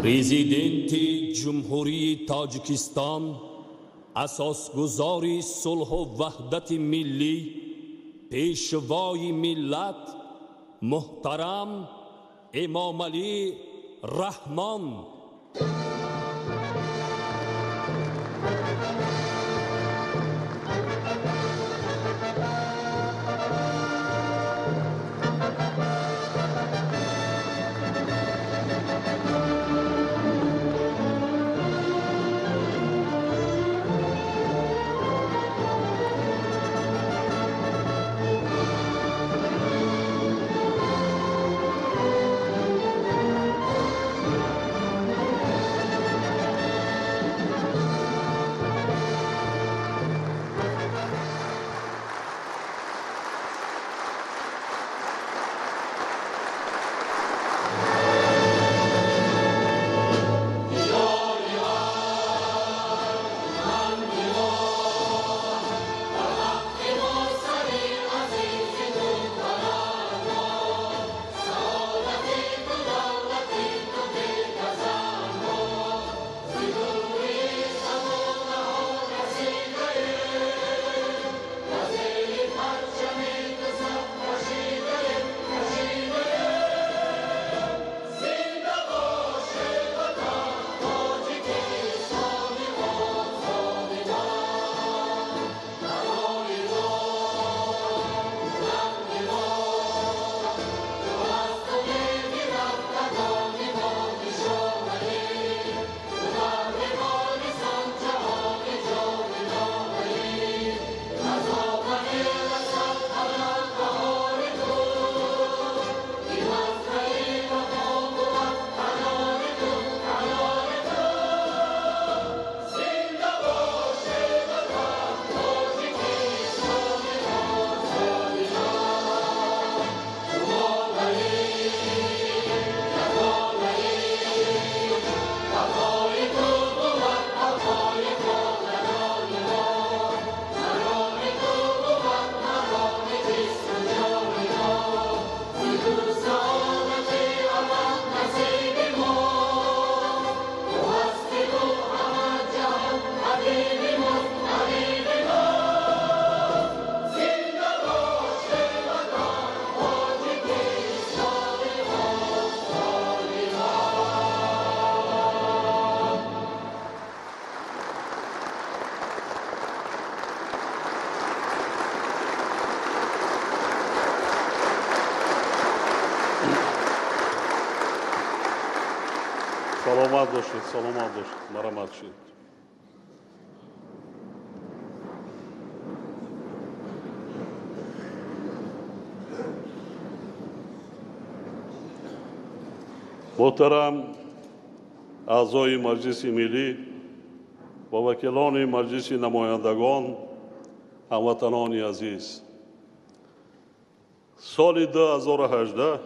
Президенти Ҷумҳурии Тоҷикистон, асосгузори сулҳу ваҳдати миллӣ, пешвои миллат, муҳтарам Эмомалӣ Раҳмон. Саломат бошед, саломат бошед, марамат шед. محترم اعضای مجلس ملی و وکیلان مجلس نمایندگان، ҳамватанони азиз، соли 2018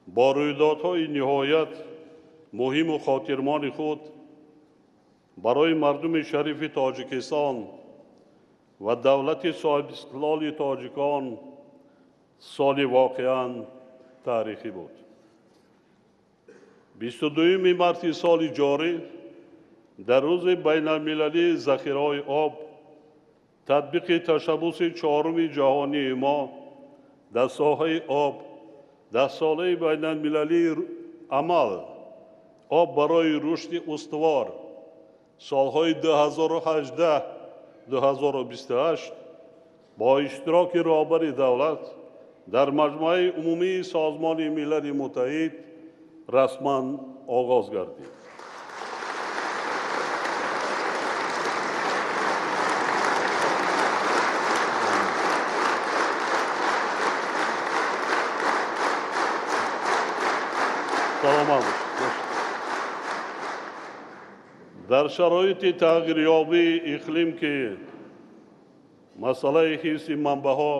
با рӯйдодҳои ниҳоят муҳимму хотирмони худ барои мардуми шарифи тоҷикистон ва давлати соҳибистиқлоли тоҷикон соли воқеан таърихӣ буд. Бисту дуюми марти соли ҷорӣ дар рӯзи байналмилалии захираҳои об татбиқи ташаббуси чоруми ҷаҳонии мо дар соҳаи об дар солаи байналмилалии амал об барои рушди устувор солҳои 2018-2028 бо иштироки роҳбари давлат дар маҷмӯаи умумии Созмони Милали Муттаҳид расман оғоз гардид. дар шароити тағйирёбии иқлим ки масъалаи ҳифзи манбаъҳо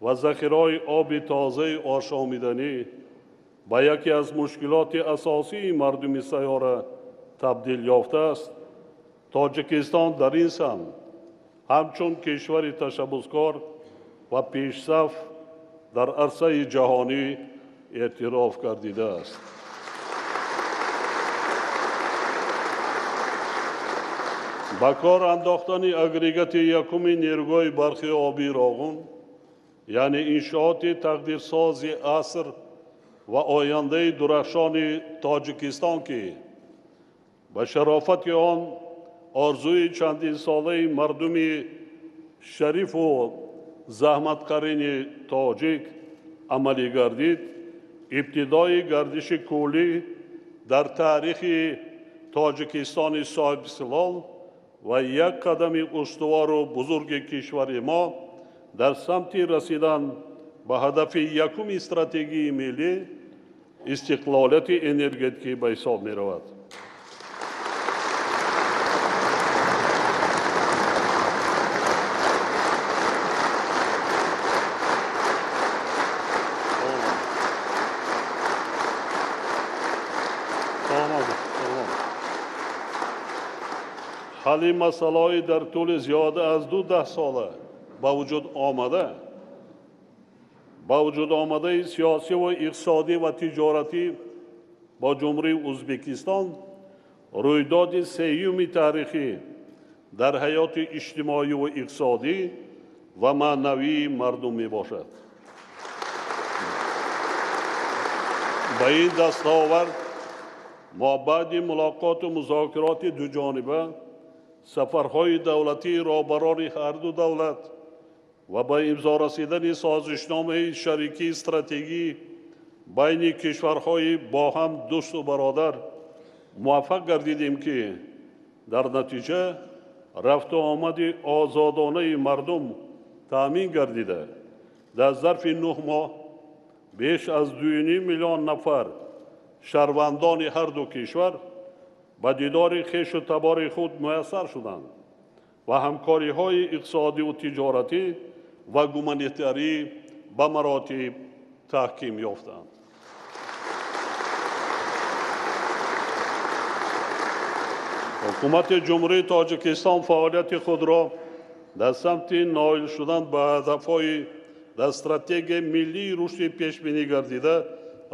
ва захираҳои оби тозаи ошомиданӣ ба яке аз мушкилоти асосии мардуми сайёра табдил ёфтааст, Тоҷикистон дар ин самт ҳамчун кишвари ташаббускор ва пешсаф дар арсаи ҷаҳонӣ эътироф гардидааст. ба кор андохтани агрегати якуми нерӯгоҳи барқи обии роғун, яъне иншооти тақдирсози аср ва ояндаи дурахшони Тоҷикистон ки ба шарофати он орзуи чандинсолаи мардуми шарифу заҳматқарини тоҷик амалӣ гардид, ибтидои гардиши кӯлӣ дар таърихи Тоҷикистони соҳибистиқлол ва як қадами устувору бузурги кишвари мо дар самти расидан ба ҳадафи якуми стратегии миллӣ истиқлолияти энергетикӣ ба ҳисоб меравад. ҳалли масъалаҳои дар тӯли зиёда аз 12 сола ба вуҷуд омадаи сиёсӣ ва иқтисодӣ ва тиҷоратӣ бо ҷумҳурии Ӯзбекистон рӯйдоди сеюми таърихӣ дар ҳаёти иҷтимоӣ ва иқтисодӣ ва маънавии мардум мебошад. ба ин дастовард мо баъди мулоқоту музокироти дуҷониба, сафарҳои давлатии роҳбарони ҳарду давлат ва ба имзо расидани созишномаи шарикии стратегӣ байни кишварҳои бо ҳам дӯсту бародар муваффақ гардидем ки дар натиҷа рафту омади озодонаи мардум таъмин гардида, дар зарфи 9 моҳ беш аз 2,5 миллион нафар шаҳрвандони ҳарду кишвар ба дидори хешу табори худ муяссар шуданд ва ҳамкориҳои иқтисодиву тиҷоратӣ ва гуманитарӣ ба маротиб таҳким ёфтанд. ҳукумати ҷумҳурии Тоҷикистон фаъолияти худро дар самти ноил шудан ба ҳадафҳои дар стратегияи миллии рушди пешбинӣ гардида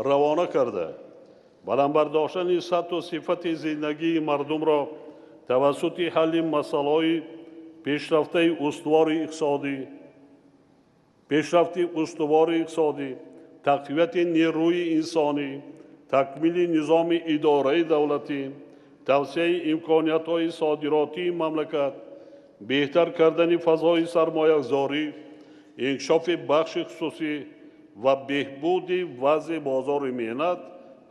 равона карда, баландбардоштани сатҳу сифати зиндагии мардумро тавассути ҳалли масъалаҳои пешрафти устувори иқтисодӣ, тақвияти нерӯи инсонӣ, такмили низоми идораи давлатӣ, тавсеяи имкониятҳои содиротии мамлакат, беҳтар кардани фазои сармоягузорӣ, инкишофи бахши хусусӣ ва беҳбуди вазъи бозори меҳнат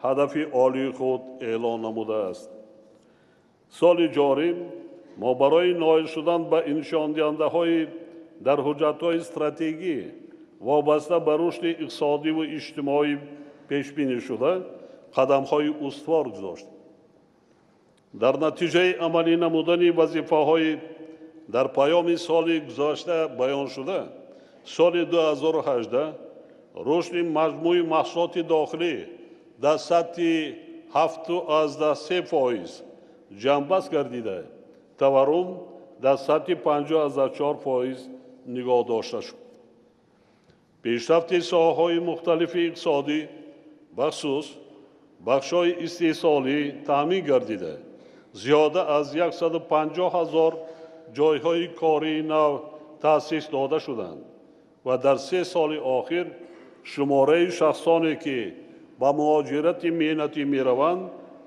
ҳадафи олии худ эълон намудааст. соли ҷорӣ мо барои ноил шудан ба нишондиҳандаҳои дар ҳуҷҷатҳои стратегӣ вобаста ба рушди иқтисодиву иҷтимоӣ пешбинишуда қадамҳои устувор гузоштем. дар натиҷаи амалӣ намудани вазифаҳои дар паёми соли гузашта баёншуда, соли 2018 рушди маҷмӯи маҳсулоти дохилӣ дар сатҳи 7,3% ҷамъбаст гардида, таваррум дар сатҳи 5,4% нигоҳ дошта шуд. пешрафти соҳаҳои мухталифи иқтисодӣ бахусус бахшҳои истеҳсолӣ таъмин гардида, зиёда аз 150 000 ҷойҳои кории нав таъсис дода шуданд ва дар 3 соли охир шумораи шахсоне ки ба муҳоҷирати меҳнатӣ мераванд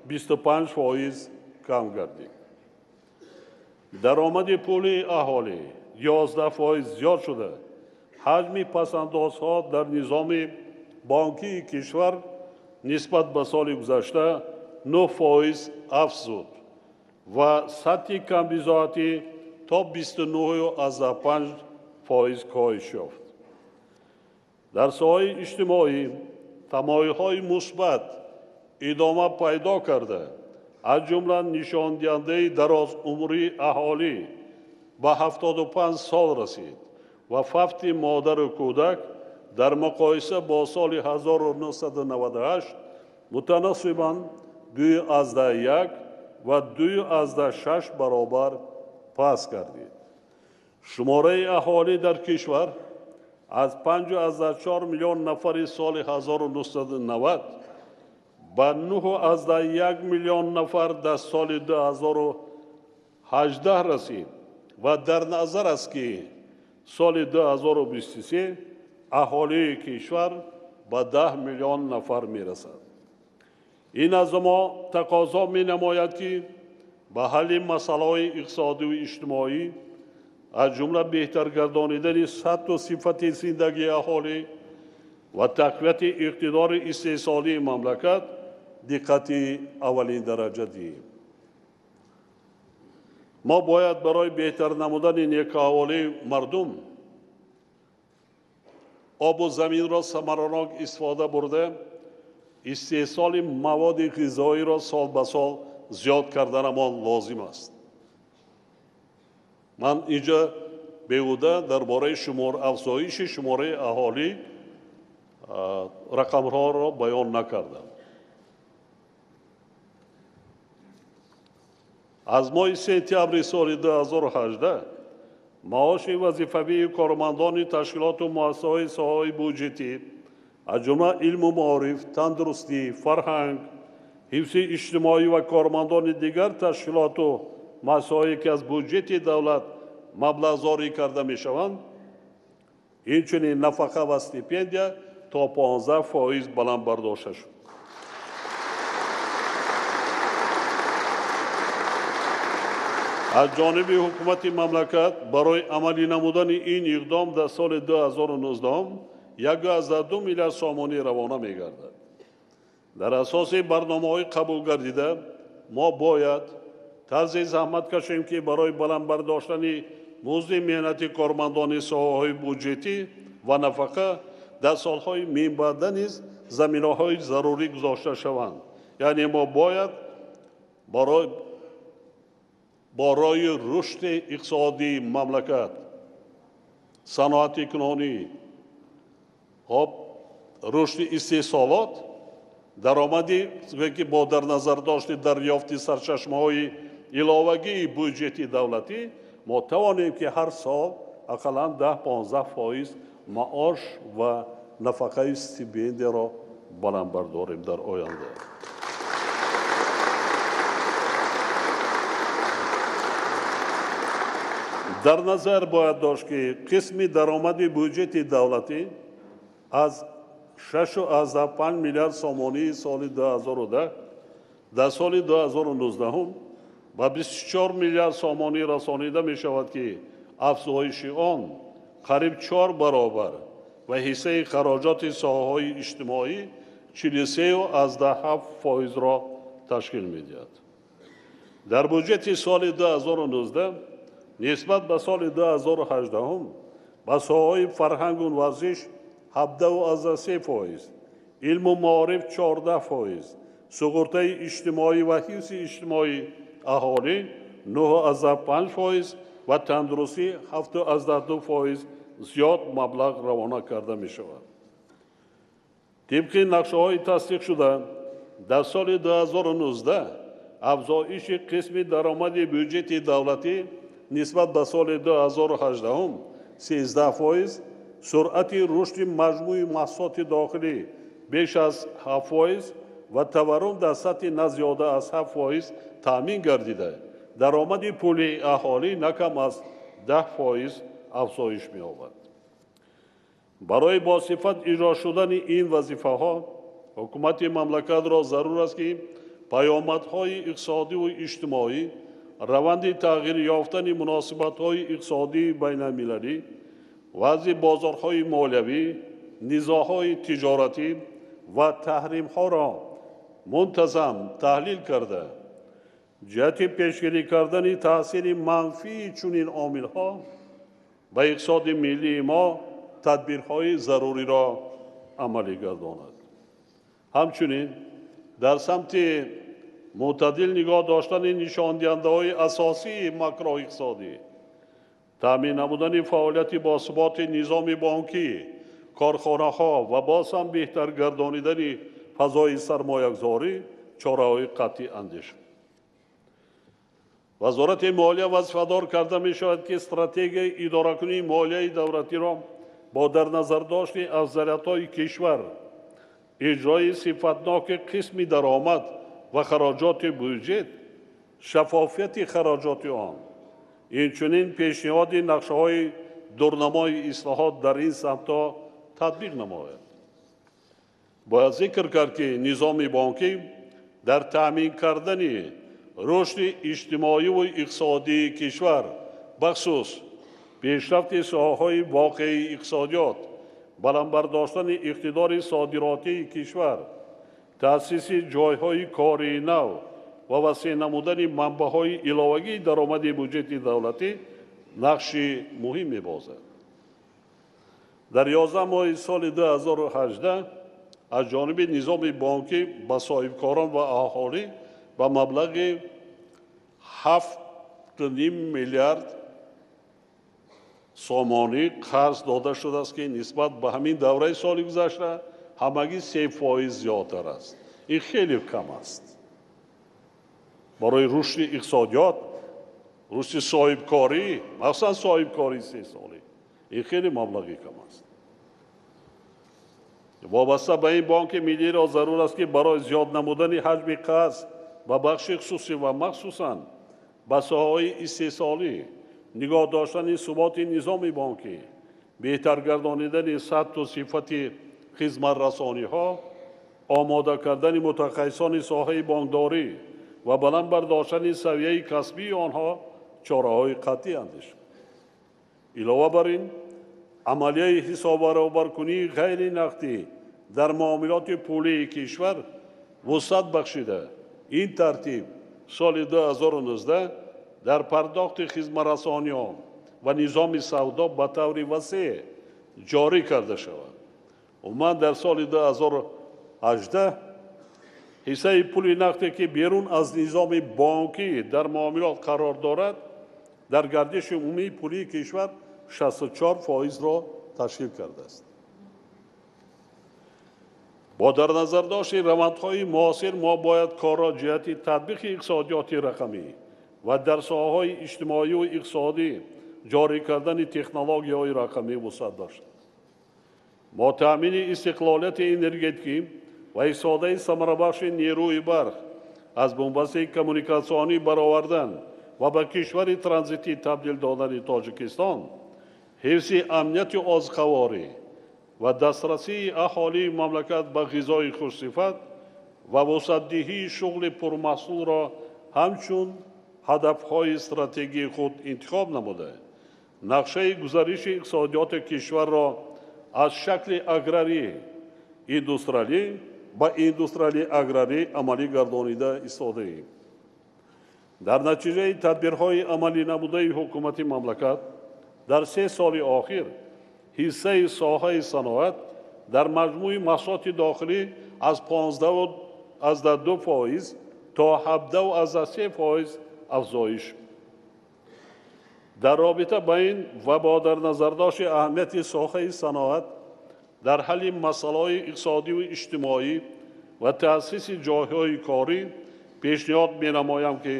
25% кам гардид. даромади пулии аҳолӣ 11% зиёд шуда, ҳаҷми пасандозҳо дар низоми банкии кишвар нисбат ба соли гузашта 9% афзуд ва сатҳи камбизоатӣ то 29,5% коҳиш ёфт. дар соҳаи иҷтимоӣ тамоилҳои мусбат идома пайдо карда, аз ҷумла нишондиҳандаи дарозумрии аҳолӣ ба 75 сол расид ва фавти модару кӯдак дар муқоиса бо соли 1998 мутаносибан 2,1 ва 2,6 баробар паст гардид. шумораи аҳолӣ дар кишвар аз 5,4 миллион нафари соли 1990 ба 9,1 миллион нафар дар соли 18 расид ва дар назар аст ки соли 2023 аҳолии кишвар ба 10 миллион нафар мерасад. ин аз мо тақозо менамояд ки ба ҳалли масъалаҳои иқтисодию иҷтимоӣ аз ҷумла беҳтар гардонидани сатҳу сифати зиндагии аҳолӣ ва тақвияти иқтидори истеҳсолии мамлакат диққати аввалин дараҷа диҳем. мо бояд барои беҳтар намудани некаҳволии мардум обу заминро самаранок истифода бурда истеҳсоли маводи ғизоиро сол ба сол зиёд карданамон лозим аст. ман инҷа беҳуда дар бораи афзоиши шумораи аҳолӣ рақамҳоро баён накардам. аз моҳи сентябри соли 2018 маоши вазифавии кормандони ташкилоту муассисаҳои соҳаи бюджетӣ аз ҷумла илму маориф, тандурустӣ, фарҳанг, ҳифзи иҷтимоӣ ва кормандони дигар ташкилоту муассисаҳое ки аз бюджети давлат маблағзорӣ карда мешаванд, инчунин нафақа ва стипендия то 15% баланд бардошта шуд. аз ҷониби ҳукумати мамлакат барои амалӣ намудани ин иқдом дар соли 2019 1,2 миллиард сомонӣ равона мегардад. дар асоси барномаҳои қабул гардида мо бояд тарзи заҳмат кашем ки барои баланд бардоштани музди меҳнати кормандони соҳаҳои бюджетӣ ва нафақа дар солҳои минбаъда низ заминаҳои зарурӣ гузошта шаванд. яъне мо бояд бо роҳи рушди иқтисодии мамлакат, саноати кунонӣ, рушди истеҳсолот, даромади ки бо дар назар дошти дарёфти сарчашмаҳои иловагии бюджети давлатӣ мо тавонем ки ҳар сол ақаллан 10-15% маош ва нафақаи стипендияро баланд бардорем дар оянда. дар назар бояд дошт ки қисми даромади бюджети давлатӣ аз 6,5 миллиард сомонии соли 2010 дар соли 2019 ба 24 миллиард сомонӣ расонида мешавад ки афзоиши он қариб 4 баробар ва ҳиссаи хароҷоти соҳаҳои иҷтимоӣ 43,7%-ро ташкил медиҳад. дар бюджети соли 2019 нисбат ба соли 2018 ба соҳаи фарҳангу варзиш 17,3%, илму маориф 14%, суғуртаи иҷтимоӣ ва ҳифзи иҷтимоии аҳолӣ 9,5% ва тандурустӣ 7,2% зиёд маблағ равона карда мешавад. тибқи нақшаҳои тасдиқшуда дар соли 2019 афзоиши қисми даромади бюджети давлатӣ нисбат ба соли 2018 13%, суръати рушди маҷмӯи маҳсулоти дохилӣ беш аз 7% ва таваррум дар сатҳи назиёда аз 7% таъмин гардида, даромади пулии аҳолӣ накам аз 10% афзоиш меёбад. барои босифат иҷро шудани ин вазифаҳо ҳукумати мамлакатро зарур аст ки паёмадҳои иқтисодию иҷтимоӣ, раванди тағйир ёфтани муносибатҳои иқтисодии байналмилалӣ, вазъи бозорҳои молиявӣ, низоъҳои тиҷоратӣ ва таҳримҳоро мунтазам таҳлил карда, ҷиҳати пешгирӣ кардани таъсири манфии чунин омилҳо ба иқтисоди миллии мо тадбирҳои заруриро амалӣ гардонад. ҳамчунин дар самти мӯътадил нигоҳ доштани нишондиҳандаҳои асосии макроиқтисодӣ, таъмин намудани фаъолияти босуботи низоми бонкӣ, корхонаҳо ва боз ҳам беҳтар гардонидани фазои сармоягузорӣ чораҳои қатъӣ андеша. вазорати молия вазифадор карда мешавад ки стратегияи идоракунии молияи давлатиро бо дар назар дошти афзалиятҳои кишвар, иҷрои сифатноки қисми даромад ва хароҷоти бюджет, шафофияти хароҷоти он, инчунин пешниҳоди нақшаҳои дурнамои ислоҳот дар ин самтҳо татбиқ намояд. бояд зикр кард, ки низоми бонкӣ дар таъмин кардани рушди иҷтимоиву иқтисодии кишвар, бахусус пешрафти соҳаҳои воқеи иқтисодиёт, баландбардоштани иқтидори содиротии кишвар, таъсиси ҷойҳои кори нав ва васеъ намудани манбаъҳои иловагии даромади бюҷети давлатӣ нақши муҳим мебозад. дар 11 моҳи соли 2018 аз ҷониби низоми бонкӣ ба соҳибкорон ва аҳолӣ ба маблағи 7.5 миллиард сомонӣ қарз дода шудааст, ки нисбат ба ҳамин давраи соли гузашта ҳамагӣ 3% зиёдтар аст. ин хеле кам аст. барои рушди иқтисодиёт, рушди соҳибкорӣ, махсусан соҳибкории 3 солӣ, ин хеле маблағи кам аст. вобаста ба ин бонки миллиро зарур аст, ки барои зиёд намудани ҳаҷми қарз ба бахши хусусӣ ва махсусан ба соҳаҳои истеҳсолӣ, нигоҳ доштани суботи низоми бонкӣ, беҳтар гардонидани сатҳу сифати хизматрасониҳо, омода кардани мутахассисони соҳаи бонкдорӣ ва баланд бардоштани савияи касбии онҳо чораҳои қатъӣ андешид. илова бар ин, амалияи ҳисоббароbarкунии ғайри нақдӣ дар муомилоти пулии кишвар вусъат бахшида, ин тартиб соли 2019 дар пардохти хизматрасониҳо ва низоми савдо ба таври васеъ ҷорӣ карда шавад. умуман дар соли 2018 ҳиссаи пули нақде, ки берун аз низоми бонкӣ дар муомилот қарор дорад, дар гардиши умумии пулии кишвар 64%-ро ташкил кардааст. бо дар назардошти равандҳои муосир мо бояд корро ҷиҳати татбиқи иқтисодиёти рақамӣ ва дар соҳаҳои иҷтимоиву иқтисодӣ ҷорӣ кардани технологияҳои рақамӣ вусъат бахшад. мо таъмини истиқлолияти энергетикӣ ва истифодаи самарабахши нерӯи барқ аз бунбастаи коммуникатсионӣ баровардан ва ба кишвари транзитӣ табдил додани Тоҷикистон, ҳифзи амнияти озқаворӣ ва дастрасии аҳолии мамлакат ба ғизои хушсифат ва вусъатдиҳии шуғли пурмаҳсулро ҳамчун ҳадафҳои стратегии худ интихоб намуда, нақшаи гузариши иқтисодиёти кишварро аз шакли аграрӣ индустриалӣ ба индустриалӣ аграрӣ амалӣ гардонида истодаем. дар натиҷаи тадбирҳои амалӣ намудаи ҳукумати мамлакат дар 3 соли охир ҳиссаи соҳаи саноат дар маҷмӯи маҳсулоти дохилӣ аз 15.2% то 17.3% афзоиш. дар робита ба ин ва бо дар назардошти аҳамияти соҳаи саноат дар ҳалли масъалаҳои иқтисодиву иҷтимоӣ ва таъсиси ҷойҳои корӣ пешниҳод менамоям, ки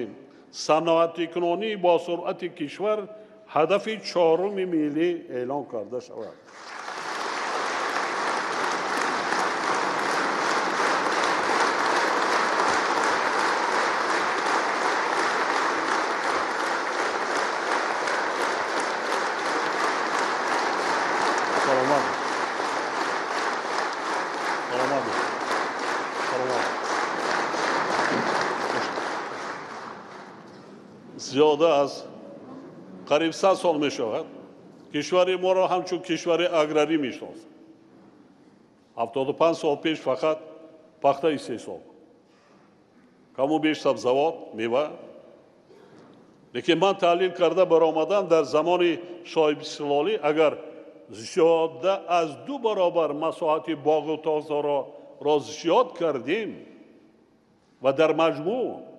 саноатикунонии бо суръати кишвар ҳадафи чоруми миллӣ эълон карда шавад. зиёда аз қариб 100 сол мешавад кишвари моро ҳамчун кишвари аграрӣ мешиносад. 75 сол пеш фақат пахта истеҳсол, каму беш сабзавот, мева. лекин ман таҳлил карда баромадам, дар замони соҳибистиқлолӣ агар зиёда аз 2 баробар масоҳати боғу тозаро зиёд кардем ва дар маҷмӯъ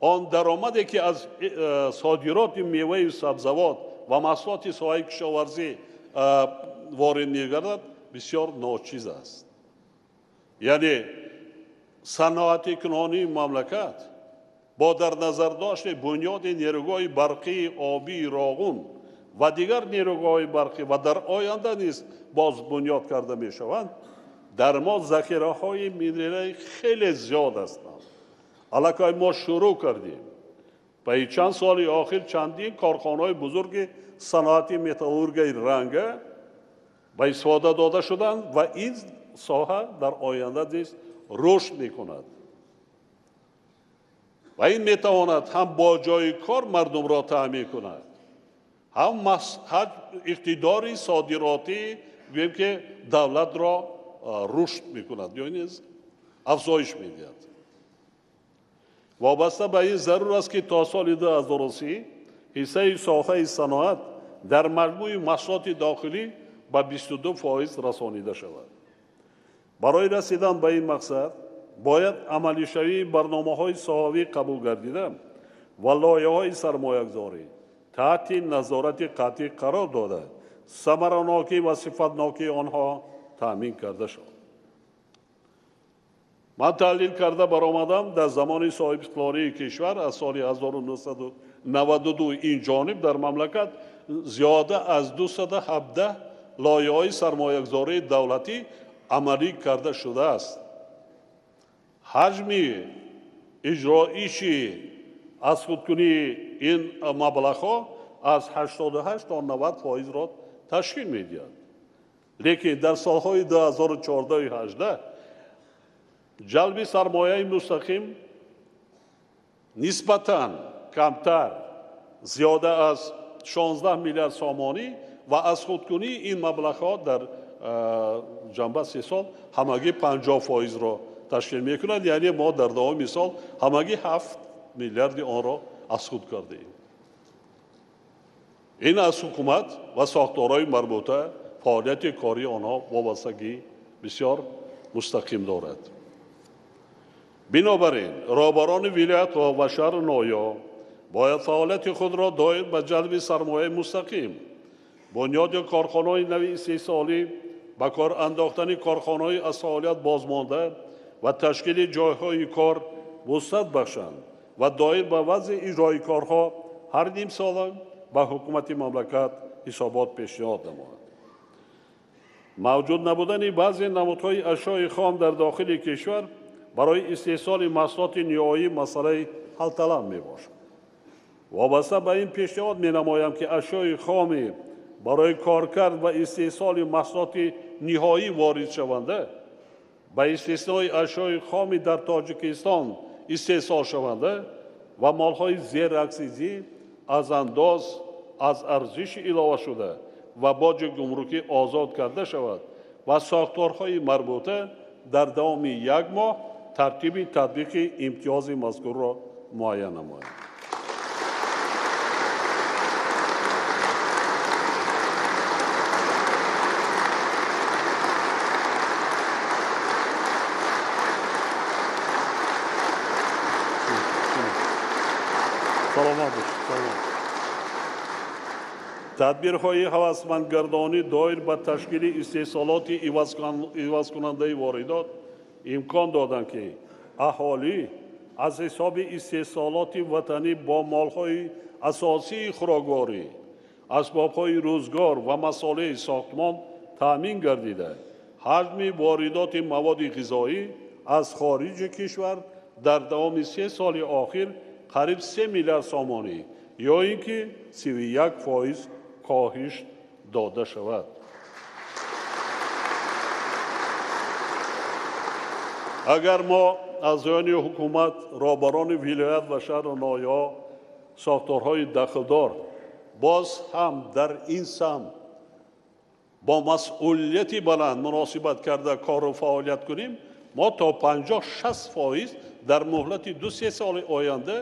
он даромаде, ки аз содироти меваи сабзавот ва маҳсулоти соҳаи кишоварзӣ ворид мегардад, бисёр ночиз аст. яъне саноатикунонии мамлакат бо дар назардошти бунёди нерӯгоҳи барқии обии роғун ва дигар нерӯгоҳои барқӣ ва дар оянда низ боз бунёд карда мешаванд, дар мо захираҳои минералӣ хеле зиёд ҳастанд. аллакай мо шурӯъ кардем. ба чанд соли охир чандин корхонаҳои бузурги саноати металлургияи ранга ба истифода дода шуданд ва ин соҳа дар оянда низ рушд мекунад. ва ин метавонад ҳам бо ҷои кор мардумро таъмин кунад, ҳам иқтидори содиротӣ гӯем ки давлатро рушд мекунад ё низ афзоиш медиҳад. вобаста ба ин зарур аст ки то соли 2030 ҳиссаи соҳаи саноат дар маҷмӯи маҳсулоти дохилӣ ба 22% расонида шавад. барои расидан ба ин мақсад бояд амалишавии барномаҳои соҳавӣ қабул гардида ва лоиҳаҳои сармоягузорӣ таҳти назорати қатъӣ қарор дода самаранокӣ ва сифатнокии онҳо таъмин карда шуд. ман таҳлил карда баромадам, дар замони соҳибистиқлолии кишвар аз соли 1992 ин ҷониб дар мамлакат зиёда аз 217 лоиҳаҳои сармоягузории давлатӣ амалӣ карда шудааст. ҳаҷми иҷроиши аз худкунии ин маблағҳо аз 88 то 90%-ро ташкил медиҳад. лекин дар солҳои 2014-18 ҷалби сармояи мустақим нисбатан камтар зиёда аз 16 миллиард сомонӣ ва аз худкунии ин маблағҳо дар ҷанба 3 сол ҳамагӣ 50%-ро ташкил мекунад. яъне мо дар давоми сол ҳамагӣ 7 миллиарди онро аз худ кардаем. ин аз ҳукумат ва сохторҳои марбута фаъолияти кории онҳо вобастагӣ бисёр мустақим дорад. бинобар ин роҳбарони вилоятҳо ва шаҳру ноҳиё бояд фаъолияти худро доир ба ҷалби сармояи мустақим, бунёди корхонаҳои нави истеҳсолӣ, ба кор андохтани корхонаҳои аз фаъолият бозмонда ва ташкили ҷойҳои кор вусъат бахшанд ва доир ба вазъи иҷрои корҳо ҳар нимсола ба ҳукумати мамлакат ҳисобот пешниҳод намояд. мавҷуд набудани баъзе намудҳои ашёи хом дар дохили кишвар барои истеҳсоли маҳсулоти ниҳоӣ масъалаи ҳалталаб мебошад. вобаста ба ин пешниҳод менамоям ки ашёи хоми барои коркард ва истеҳсоли маҳсулоти ниҳоӣ воридшаванда ба истиснои ашёи хоми дар Тоҷикистон истеҳсол шаванда ва молҳои зераксизӣ аз андоз аз арзиши илова шуда ва боҷи гумрукӣ озод карда шавад ва сохторҳои марбута дар давоми 1 моҳ тартиби татбиқи имтиёзи мазкурро муайян намоянд. тадбирҳои ҳавасмандгардонӣ доир ба ташкили истеҳсолоти ивазкунандаи воридот имкон доданд ки аҳолӣ аз ҳисоби истеҳсолоти ватанӣ бо молҳои асосии хӯрокворӣ, асбобҳои рӯзгор ва масолеҳи сохтмон таъмин гардида ҳаҷми воридоти маводи ғизоӣ аз хориҷи кишвар дар давоми 3 соли охир қариб 3 миллиард сомонӣ ё ин ки 31% коҳиш дода шавад. агар мо аъзоёни ҳукумат, роҳбарони вилоят ва шаҳру ноҳиё, сохторҳои дахлдор боз ҳам дар ин самт бо масъулияти баланд муносибат карда кору фаъолият кунем, мо то 50-60% дар муҳлати 2-3 соли оянда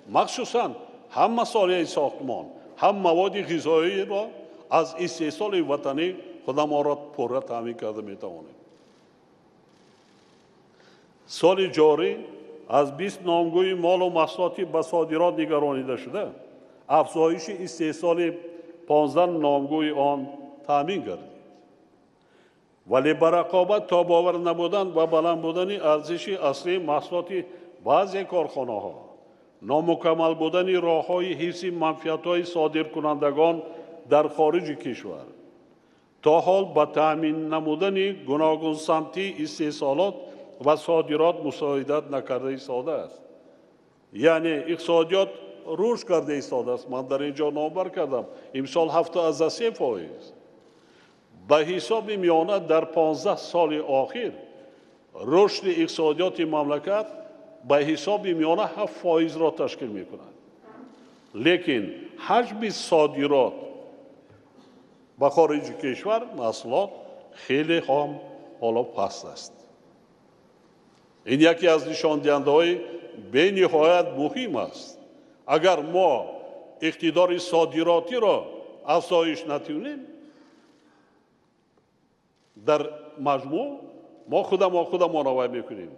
махсусан ҳам масолеҳи сохтмон, ҳам маводи ғизоиро аз истеҳсоли ватанӣ худамонро пурра таъмин карда метавонем. соли ҷорӣ аз 20 номгӯи молу маҳсулоти ба содирот нигаронида шуда афзоиши истеҳсоли 15 номгӯи он таъмин гардид. вале ба рақобат тобовар набудан ва баланд будани арзиши аслии маҳсулоти баъзе корхонаҳо, номукаммал будани роҳҳои ҳифзи манфиатҳои содиркунандагон дар хориҷи кишвар, то ҳол ба таъмин намудани гуногунсамтии истеҳсолот ва содирот мусоидат накарда истодааст. یعنی اقتصادیات رشد کرده ایستاده است. من در اینجا نامبر کردم امسال 7.3%. به حساب میانه در 15 سال آخر رشد اقتصادیات مملکت به حساب میانه 7% را تشکیل میکند. لیکن حجم صادرات به خارج کشور محصولات خیلی هم حالا پست است. این یکی از نشان دهنده‌های به نهایت مهم است. اگر ما اقتدار صادراتی را افزایش نتونیم، در مجموع ما خودمان را وای میکنیم.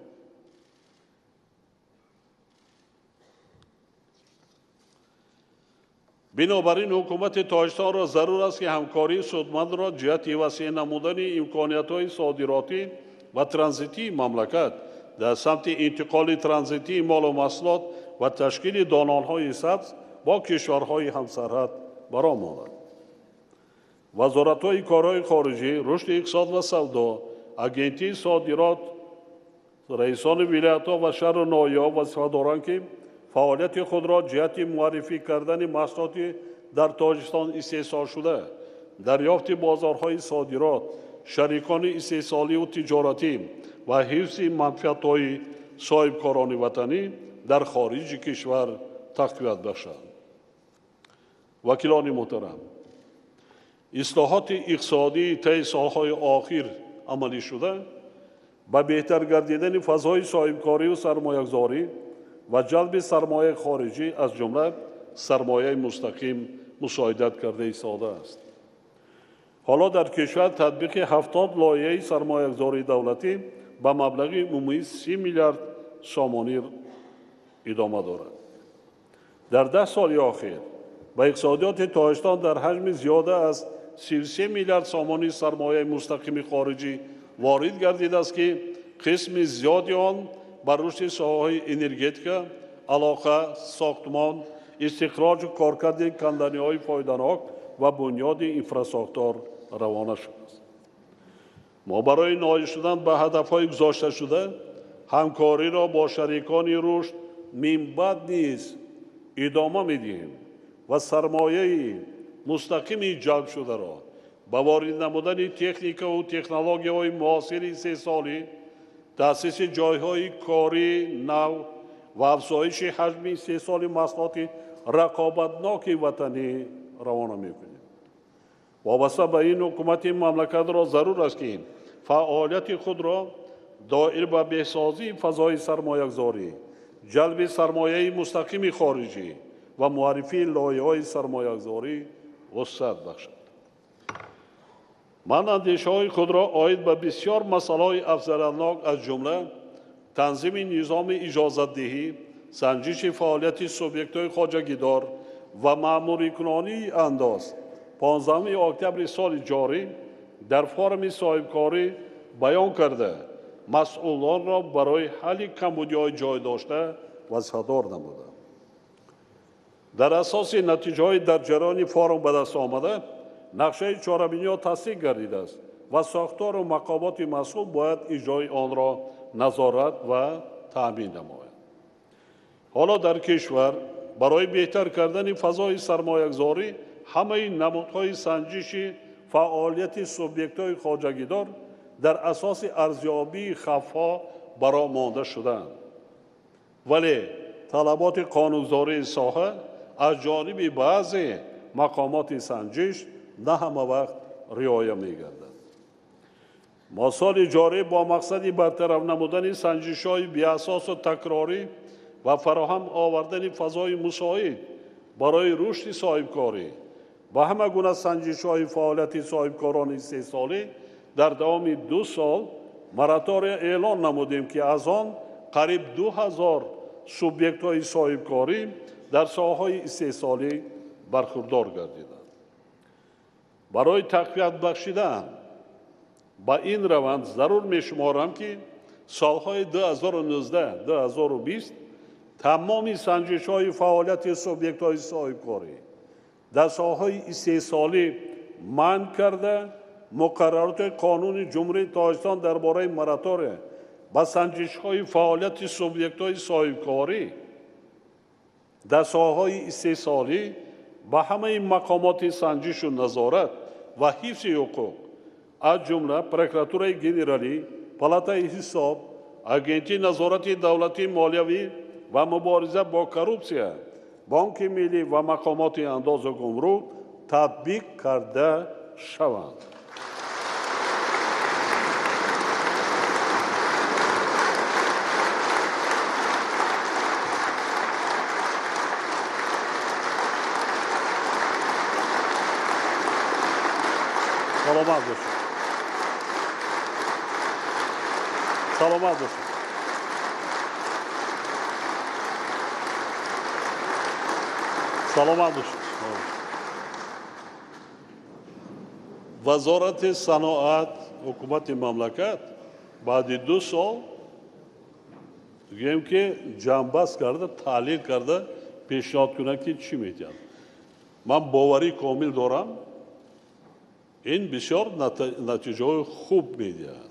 بنابراین حکومت تاجیکستان را ضرور است که همکاری سودمند را جهت وسیع نمودن امکانیت‌های صادراتی و ترانزیتی مملکت در سمت انتقال ترانزیتی مال و محصولات و تشکیل دانال‌های سبز با کشورهای همسرحد برآماند. وزارت‌های کارهای خارجی، رشد اقتصاد و سودا، اگنتی صادرات، رئیسان ولایت‌ها و شهر نایاب وظیفه دارند که فعالیت خود را جهت معرفی کردن محصولات در تاجیکستان استحصال شده، دریافت بازارهای صادرات، شریکان استحصالی و تجارتی و حفظ منفعت‌های صاحبکاران وطنی در خارج کشور تقویت بخشند. وکیلان محترم، اصلاحات اقتصادی طی سالهای آخر عملی شده به بهتر گردیدن فضای صاحبکاری و سرمایه‌گذاری و جلب سرمایه خارجی از جمله سرمایه مستقیم مساعدت کرده ایستاده است. حالا در کشور تطبیق 70 لایحه سرمایه‌گذاری دولتی به مبلغ عمومی 30 میلیارد سامانی ادامه دارد. در 10 سال اخیر به اقتصادیات تاجیکستان در حجم زیاده از 33 میلیارد سامانی سرمایه مستقیم خارجی وارد گردیده است که قسم زیادی آن بر رشد ساحه‌های انرژتیک، علاقه، ساختمان، استخراج و کارکرد کندنی‌های فایده‌ناک و بنیاد انفراستراکچور روانه شده است. ما برای نائل شدن به هدف‌های گذاشته شده همکاری را با شریکان رشد من بعد نیز ادامه می‌دهیم و سرمایه مستقیم جلب شده را با وارد نمودن تکنیک و تکنولوژی‌های معاصر استحصالی، تأسیس جایهای کاری نو و افزایش حجم استحصال محصولات رقابتناک وطنی روانه می‌کنیم. وابسته به این حکومت مملکت را ضرور است که فعالیت خود را دائر به بهسازی فضای سرمایه‌گذاری، جلب سرمایه مستقیم خارجی و معرفی لایحه‌های سرمایه‌گذاری وسعت بخشد. من اندیشه‌های خود را عاید به بسیار مسائل افزایش‌ناک از جمله تنظیم نظام اجازت‌دهی، سنجش فعالیت سوبیکت‌های خواجگیدار و مأموری کنانی انداز 15 اکتبر سال جاری در فورم صاحبکاری بیان کرده مسئولان را برای حل کمبودی‌های جای داشته وظیفه‌دار نموده. در اساس نتیجه‌های در جریان فورم به دست آمده نقشه چهاربینی تصدیق گردیده است و ساختار و مقامات مسئول باید اجرای آن را نظارت و تأمین نماید. حالا در کشور برای بهتر کردن فضای سرمایه‌گذاری همه نمودهای سنجش فعالیت سوبیکت‌های خواجگیدار در اساس ارزیابی خفا برآمده شدند، ولی طلبات قانونگذاری ساحه از جانب بعضی مقامات سنجش نه همه وقت رعایت می‌گردد. ما سال جاری با مقصد برطرف نمودن سنجش‌های بی‌اساس و تکراری و فراهم آوردن فضای مساعد برای رشد صاحبکاری و همه گونه سنجش‌های فعالیت صاحبکاران استحصالی در دوام 2 سال مراتع اعلان نمودیم که از آن قریب 2000 سوبیکت‌های صاحبکاری در ساحه‌های استحصالی برخوردار گردیدند. برای تقویت بخشیدن با این روند ضرور می‌شمارم که سالهای 2019-2020 تمام سنجش‌های فعالیت سوبیکت‌های صاحبکاری در ساحه‌های استحصالی منع کرده مقررات قانون جمهوری تاجیکستان درباره مراتع با سنجش‌های فعالیت سوبیکت‌های صاحبکاری در ساحه‌های استحصالی به همه مقامات سنجش و نظارت و حفظ حقوق از جمله پروکراتورای گنرالی، پالاتای حساب، агентии назорати давлати молиявӣ ва мубориза бо коррупсия, бонки миллӣ ва мақомоти андозу гумрук татбиқ карда шаванд. саломат бошед. саломат бошед. саломат бошед. вазорати саноат ҳукумати мамлакат баъди 2 сол гӯем ки ҷамъбаст карда, таҳлил карда пешниҳод кунад ки чӣ метиҳад. ман боварӣ комил дорам, ин бисёр натиҷаҳои хуб медиҳад.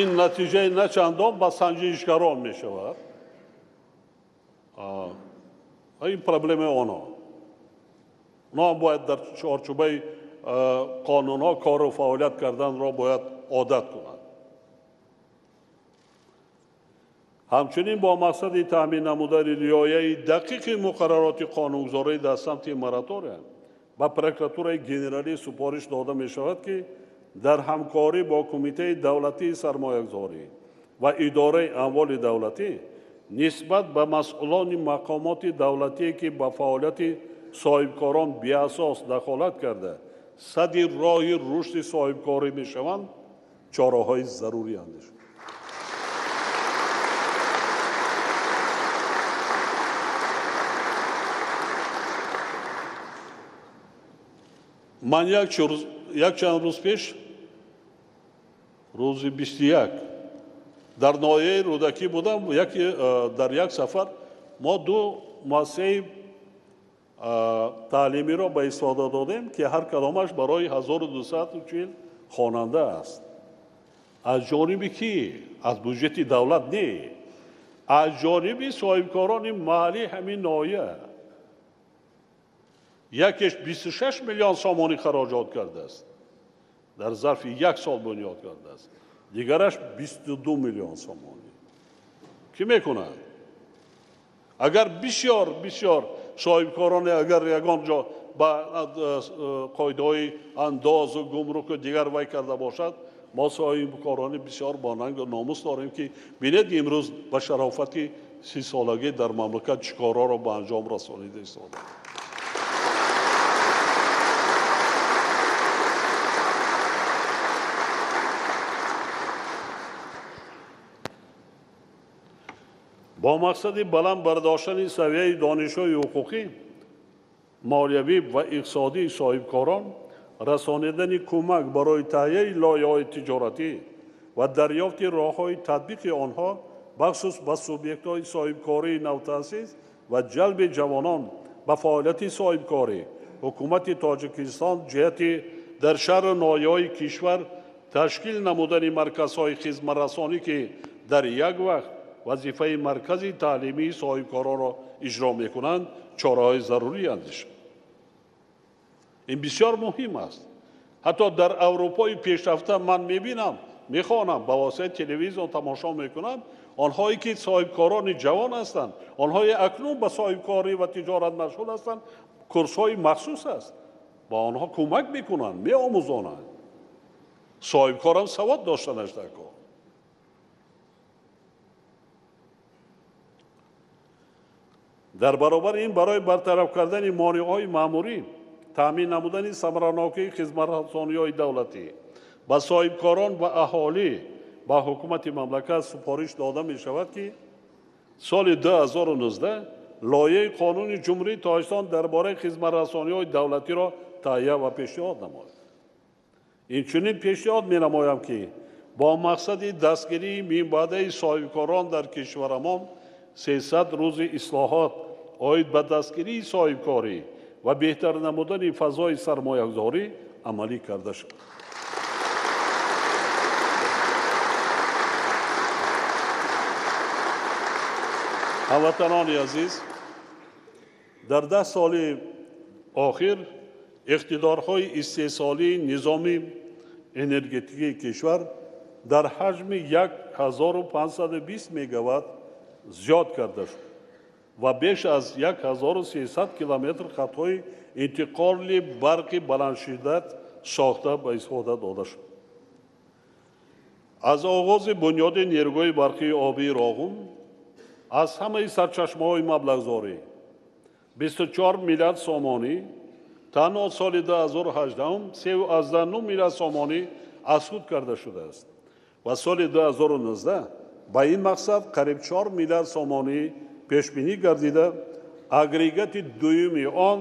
ин натиҷаи начандон ба санҷишгарон мешавад. ин проблемаи онҳо. онҳо ҳам бояд дар чорчӯбаи қонунҳо кору фаъолият карданро бояд одат кунанд. ҳамчунин бо мақсади таъмин намудани риояи дақиқи муқаррароти қонунгузорӣ дар самти моратория ба прокуратураи генералӣ супориш дода мешавад ки дар ҳамкорӣ бо кумитаи давлатии сармоягузорӣ ва идораи амволи давлатӣ нисбат ба масъулони мақомоти давлатие ки ба фаъолияти соҳибкорон беасос дахолат карда садди роҳи рушди соҳибкорӣ мешаванд, чораҳои зарурӣ андешид. ман якчанд рӯз пеш, рӯзи 21 дар ноҳияи рӯдакӣ будам. дар як сафар мо 2 муассисаи таълимиро ба истифода додем ки ҳар кадомаш барои 1240 хонанда аст. аз ҷониби ки? аз буҷети давлат не, аз ҷониби соҳибкорони маҳаллии ҳамин ноҳия. якеш 26 миллион сомонӣ хароҷот кардааст, дар зарфи 1 сол бунёд кардааст. дигараш 22 миллион сомонӣ. кӣ мекунад? агар бисёр соҳибкороне агар ягон ҷо ба қоидаҳои андозу гумруку дигар вай карда бошад, мо соҳибкорони бисёр бо нангу номус дорем ки бинед имрӯз ба шарофати 30 солагӣ дар мамлакат чӣ корҳоро ба анҷом расонида истода. با مقصد بلند برداشتن سویه دانش‌های حقوقی، مالیوی و اقتصادی صاحبکاران، رسانیدن کمک برای تهیه لایحه‌های تجارتی و دریافت راه‌های تطبیق آنها بخصوص به سوبیکت‌های صاحبکاری نوتأسیس و جلب جوانان به فعالیت صاحبکاری، حکومت تاجیکستان جهت در شهر و ناحیه‌های کشور تشکیل نمودن مرکزهای خدمت‌رسانی که در یک وقت وظیفه مرکزی تعلیمی صاحبکاران را اجرا میکنند، چاره‌های ضروری اندیشند. این بسیار مهم است. حتی در اروپای پیشرفته من میبینم، میخوانم، با واسطه تلویزیون تماشا میکنم، آنهایی که صاحبکاران جوان هستند، آنهای اکنون به صاحبکاری و تجارت مشغول هستند، کورس‌های مخصوص است. با آنها کمک میکنند، میآموزانند. صاحبکاران سواد داشتنش در کار. در برابر این برای برطرف کردن مانع‌های مأموری، تامین نمودن ثمراناکی خدمت‌رسانی‌های دولتی با صاحبکاران و اهالی با حکومت مملکت سپارش داده می‌شود که سال 2019 لایحه قانون جمهوری تاجیکستان درباره خدمت‌رسانی‌های دولتی را تهیه و پیشنهاد نماید. اینچنین پیشنهاد می‌نمایم که با مقصد دستگیری میانبرده صاحبکاران در کشورمان 300 روز اصلاحات آید به دستگیری صاحبکاری و بهتر نمودن فضای سرمایه‌گذاری عملی کرده شد. ҳамватанони азиз, дар 10 соли охир иқтидорҳои истеҳсолии низоми энергетикии кишвар дар ҳаҷми 1520 мегаватт зиёд карда шуд ва беш аз 1300 километр хатҳои интиқоли барқи баландшиддат сохта ба истифода дода шуд. аз оғози бунёди нерӯҳои барқии обии роғун аз ҳамаи сарчашмаҳои маблағзорӣ 24 миллиард сомонӣ танҳо соли 2018 39 миллиард сомонӣ аз худ карда шудааст ва соли 2019 ба ин мақсад қариб 4 миллиард сомонӣ пешбинӣ гардида агрегати дуюми он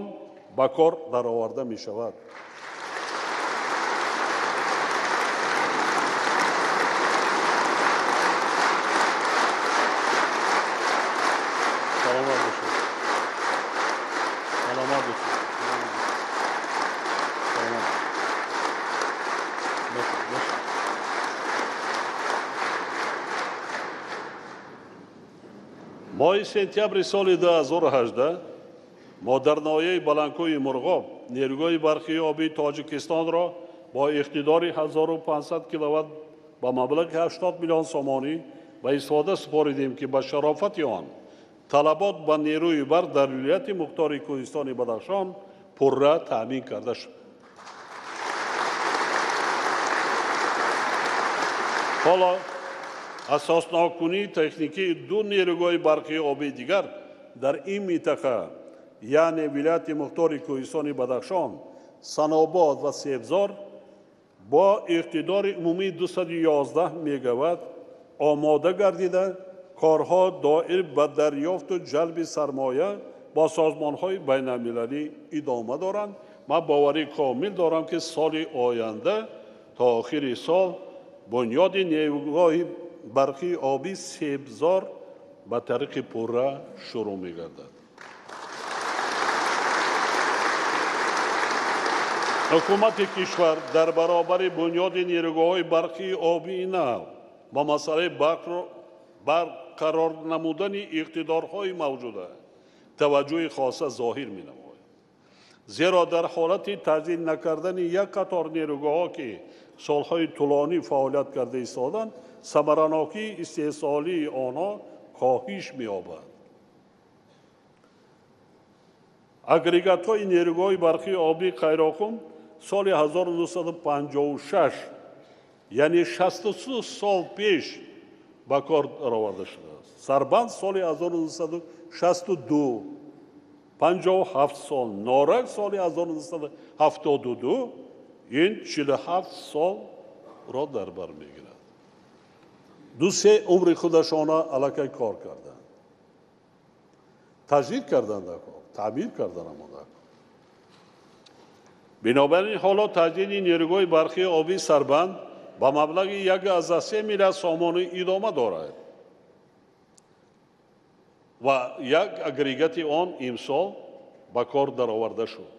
ба кор дароварда мешавад. моҳи сентябри соли 2018 мо дар ноҳияи баландкӯҳи мурғоб нерӯҳои барқии обии Тоҷикистонро бо иқтидори 1500 киловатт ба маблағи 80 миллион сомонӣ ба истифода супоридем, ки ба шарофати он талабот ба нерӯи барқ дар вилояти мухтори Кӯҳистони Бадахшон пурра таъмин карда шуд. ҳоло асоснокунии техникии ду нерӯҳои барқии обии дигар дар ин минтақа, яъне вилояти мухтори Кӯҳистони Бадахшон, Санобод ва Себзор бо иқтидори умумии 211 мегаватт омода гардида корҳо доир ба дарёфту ҷалби сармоя бо созмонҳои байналмилалӣ идома доранд. ман боварӣ комил дорам, ки соли оянда то охири сол бунёди нерӯҳои барқии обии Себзор ба тариқи пурра шурӯъ мегардад. ҳукумати кишвар дар баробари бунёди нерӯҳои барқии обии нав ба масъалаи барқарор намудани иқтидорҳои мавҷуда таваҷҷӯҳи хоса зоҳир менамояд. зеро дар ҳолати таҷдид накардани як қатор нерӯҳоҳо, ки солҳои тӯлонӣ фаъолият карда истоданд, самаранокии истеҳсолии онҳо коҳиш меёбад. агрегатҳои нерӯҳои барқии обии қайрохун соли 1956, яъне 63 сол пеш ба кор бароварда шудааст. сарбанд соли 1962, 57 сол, норак соли 1972, ин 47 солро дар бар мегирад. 2-3 умри худашона аллакай кор карданд. таҷдид карданд, таъмир карданд. бинобар ин ҳоло таҷдиди нерӯҳои барқии обии сарбанд ба маблағи 1,3 миллиард сомонӣ идома дорад ва як агрегати он имсол ба кор дароварда шуд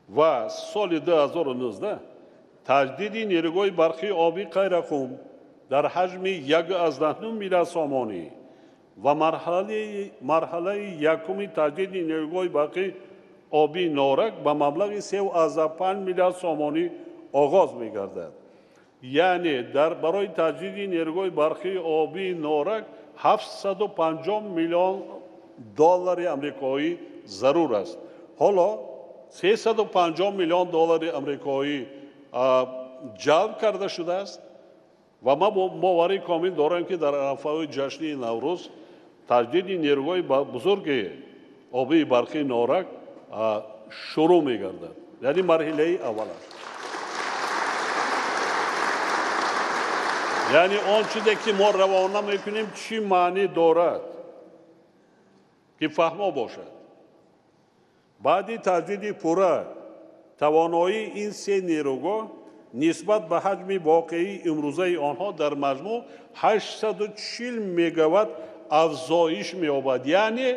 ва соли 2019 таҷдиди нерӯҳои барқии обии қайрахум дар ҳаҷми 1,9 миллиард сомонӣ ва марҳалаи якуми таҷдиди нерӯҳои барқии обии норак ба маблағи 3,5 миллиард сомонӣ оғоз мегардад. яъне барои таҷдиди нерӯҳои барқии обии норак 750 миллион доллари амрикоӣ зарур аст. ҳоло 350 миллион доллари амрикоӣ ҷалб карда шудааст ва ман боварӣ комил дорам, ки дар арафаҳои ҷашни наврӯз таҷдиди нерӯҳои бузурги обии барқии норак шурӯъ мегардад. яъне марҳилаи аввал аст. яъне он чизе ки мо равона мекунем чӣ маънӣ дорад, ки фаҳмо бошад. баъди таҷдиди пурра тавоноии ин се нерӯгоҳ нисбат ба ҳаҷми воқеии имрӯзаи онҳо дар маҷмӯъ 840 мегаватт афзоиш меёбад. яъне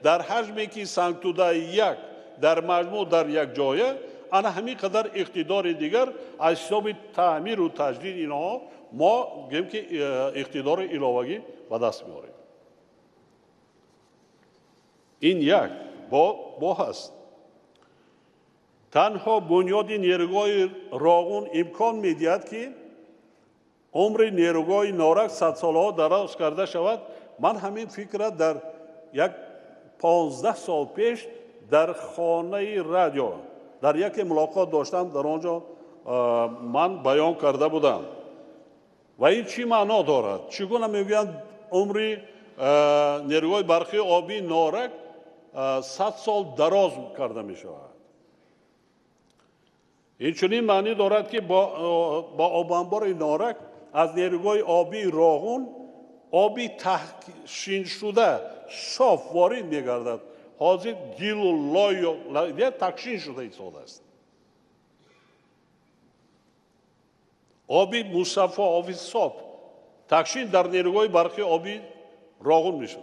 дар ҳаҷме ки сангтудаи як дар маҷмӯъ дар як ҷоя, ана ҳамин қадар иқтидори дигар аз ҳисоби таъмиру таҷдид инҳо мо гӯем ки иқтидори иловагӣ ба даст меорем. این یک با هست. تنها بنیاد نیروگاه راغون امکان میدهد که عمر نیروگاه نارک 100 سالها دراز کرده شود. من همین فکر در یک 15 سال پیش در خانه رادیو در یک ملاقات داشتم، در آنجا من بیان کرده بودم. و این چی معنا دارد؟ چگونه میگویند عمر نیروگاه برقی آبی نارک 100 سال دراز کرده می شود؟ این چنین معنی دارد که با آبانبار نارک از نیروگاه آبی راغون آبی تحشین شده صاف وارد میگردد. حاضر گیل و لای تحشین شده ایستاده است. آبی مصفا، آبی صاف تحشین در نیروگاه برقی آبی راغون می شود.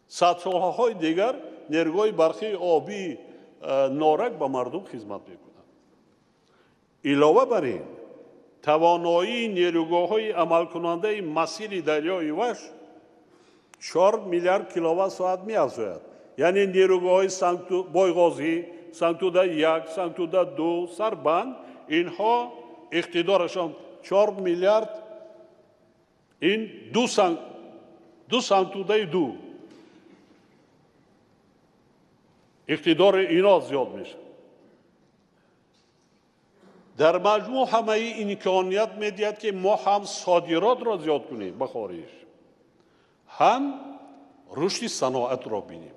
سالهای دیگر نیروگاه برقی آبی نارک به مردم خدمت میکنند. علاوه بر این توانایی نیروگاه‌های عمل کننده مسیر دریای وش 4 میلیارد کیلووات ساعت می‌افزاید. یعنی نیروگاه‌های بایغازی، سنگتوده 1، سنگتوده 2، سربند، اینها اقتدارشان 4 میلیارد، این دو سنگتوده 2 اقتدار اینا زیاد میشه. در مجموع همه این امکانیت میدهد که ما هم صادرات را زیاد کنیم به خارج، هم رشد صنعت را بینیم.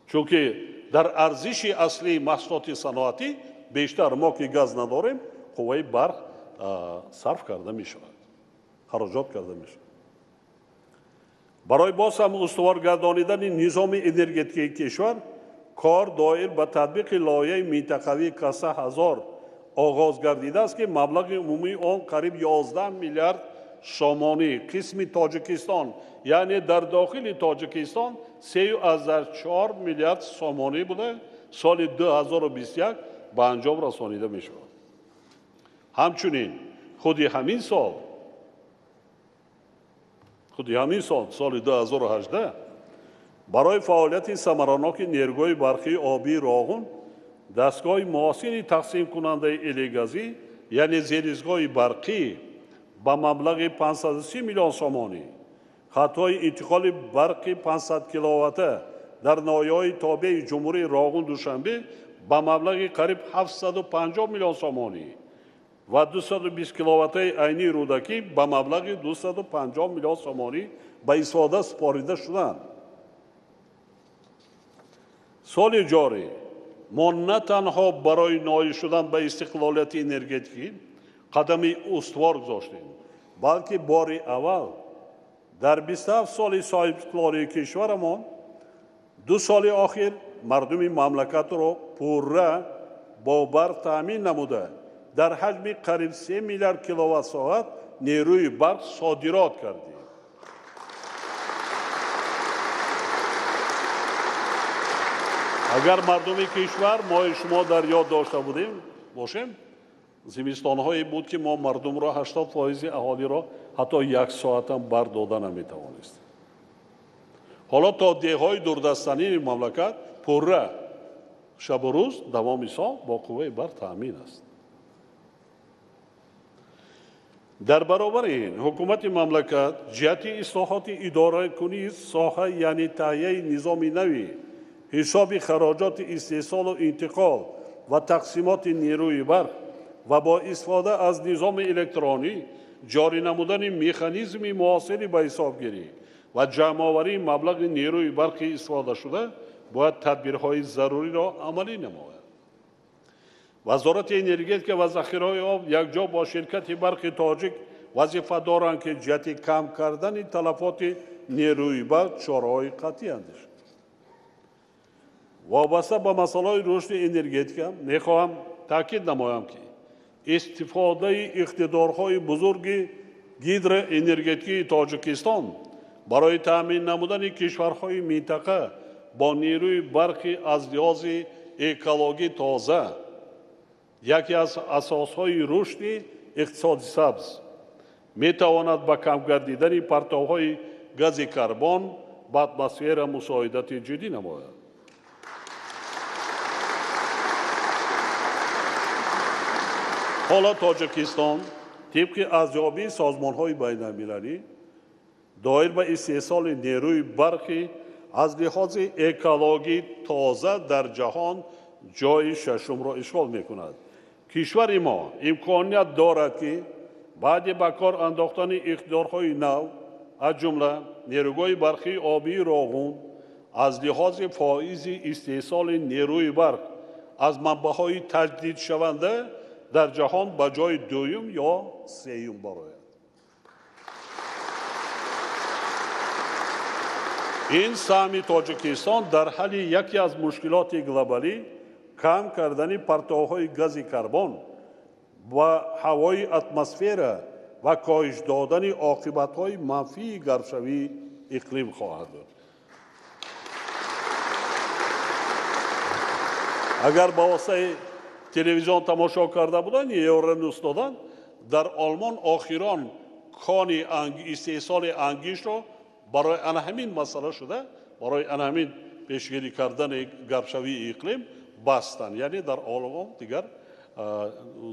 چون که در ارزش اصلی محصولات صنعتی بیشتر ما که گاز نداریم، قوه برق صرف کرده می شود، خراجات کرده می شود. برای باز هم استوار گردانیدن نظام انرژتیکی کشور کار دایر به تطبیق لایحه منطقوی کسه 1000 آغاز گردیده است که مبلغ عمومی آن قریب 11 میلیارد سومانی قسم تاجیکستان، یعنی در داخل تاجیکستان 3.4 میلیارد سومانی بوده، سال 2021 به انجام رسانیده می شود. همچنین خود همین سال سال 2018 برای فعالیت ثمرناک نیروگاه برقی آبی راغون دستگاه معاصر تقسیم کننده الگازی یعنی زیرسازگاه برقی با مبلغ 530 میلیون سومانی، خطهای انتقال برقی 500 کیلووات در ناحیه‌های تابع جمهوری راغون دوشنبه با مبلغ قریب 750 میلیون سومانی و 220 کیلووات عینی رودکی با مبلغ 250 میلیون سومانی به استفاده سپارده شدند. سال جاری ما نه تنها برای نائل شدن به استقلالیت انرژتیکی قدمی استوار گذاشتیم، بلکه بار اول در 27 سال صاحب‌استقلالی کشورمان 2 سال آخر مردم مملکت را پرره با برق تامین نموده در حجم قریب 3 میلیارد کیلووات ساعت نیروی برق صادرات کردیم. اگر مردم کشور ما شما در یاد داشته باشیم زمستان‌هایی بود که ما مردم را 80% اهالی را حتی 1 ساعت هم برق داده نمی‌توانستیم. حالا تا دههای دوردستانی مملکت پرره شب و روز دوام سال با قوه برق تامین است. در برابر این حکومت مملکت جهت اصلاحات اداره کنی ساحه یعنی تهیه نظام نوی حساب خراجات استحصال و انتقال و تقسیمات نیروی برق و با استفاده از نظام الکترونی جاری نمودن مکانیزم معاصر به حسابگیری و جمع‌آوری مبلغ نیروی برقی استفاده شده باید تدبیرهای ضروری را عملی نماید. وزارت انرژی و ذخیره‌های آب یکجا با شرکت برق تاجیک وظیفه دارند که جهت کم کردن تلفات نیروی برق چاره‌های قطعی اندیشند. وابسته به مسائل رشد انرژتیک میخواهم تاکید نمایم که استفاده اقتدارهای بزرگ گیدر انرژتیکی تاجیکستان برای تامین نمودن کشورهای منطقه با نیروی برقی از لحاظ اکولوژی تازه یکی از اساسهای رشد اقتصاد سبز метавонад ба кам гардидани партовҳои гази карбон ба атмосфера мусоидати ҷиддӣ намояд. ҳоло тоҷикистон тибқи арзёбии созмонҳои байналмилалӣ доир ба истеҳсоли нерӯи барқи аз лиҳози экологӣ тоза дар ҷаҳон ҷойи шашумро ишғол мекунад. кишвари мо имконият дорад ки баъди ба кор андохтани иқтидорҳои нав аз ҷумла нерӯҳои барқии обии роғун аз лиҳози фоизи истеҳсоли нерӯи барқ аз манбаъҳои таҷдидшаванда дар ҷаҳон ба ҷои дуюм ё сеюм барояд. ин саҳми тоҷикистон дар ҳалли яке аз мушкилоти глобалӣ кам кардани партовҳои гази карбон ва ҳавои атмосфера ва коҳиш додани оқибатҳои манфии гармшавии иқлим хоҳад буд. агар ба воситаи телевизион тамошо карда буданд ё нус доданд, дар олмон охирон кони истеҳсоли ангишро барои ана ҳамин масъала шуда, барои ана ҳамин пешгирӣ кардани гармшавии иқлим бастанд. яъне дар олмон дигар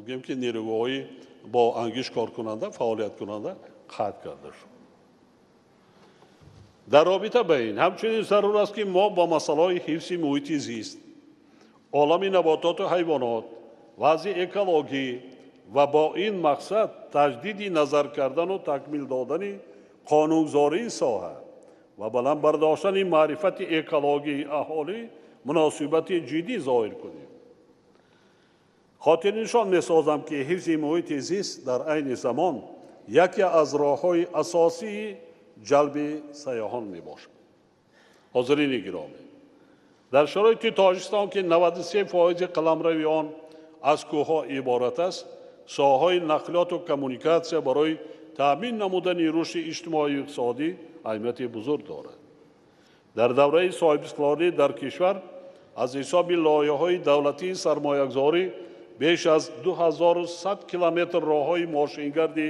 гӯем ки нерӯҳои бо ангиш коркунанда, фаъолият кунанда қатъ карда шуд. дар робита ба ин ҳамчунин зарур аст ки мо ба масъалаҳои ҳифзи муҳити зист, олами набототу ҳайвонот, вазъи экологӣ ва бо ин мақсад таҷдиди назар кардану такмил додани қонунгузории соҳа ва баландбардоштани маърифати экологии аҳолӣ муносибати ҷиддӣ зоҳир кунем. хотирнишон месозам ки ҳифзи муҳити зист дар айни замон яке аз роҳҳои асосии ҷалби сайёҳон мебошад. ҳозирини гиромӣ, дар шароити тоҷикистон ки 93% қаламрави он аз кӯҳҳо иборат аст, соҳаҳои нақлиёту коммуникатсия барои таъмин намудани рушди иҷтимоию иқтисодӣ аҳамияти бузург дорад. дар давраи соҳибистиқлолӣ дар кишвар аз ҳисоби лоиҳаҳои давлатии сармоягузорӣ беш аз 2100 километр роҳҳои мошингарди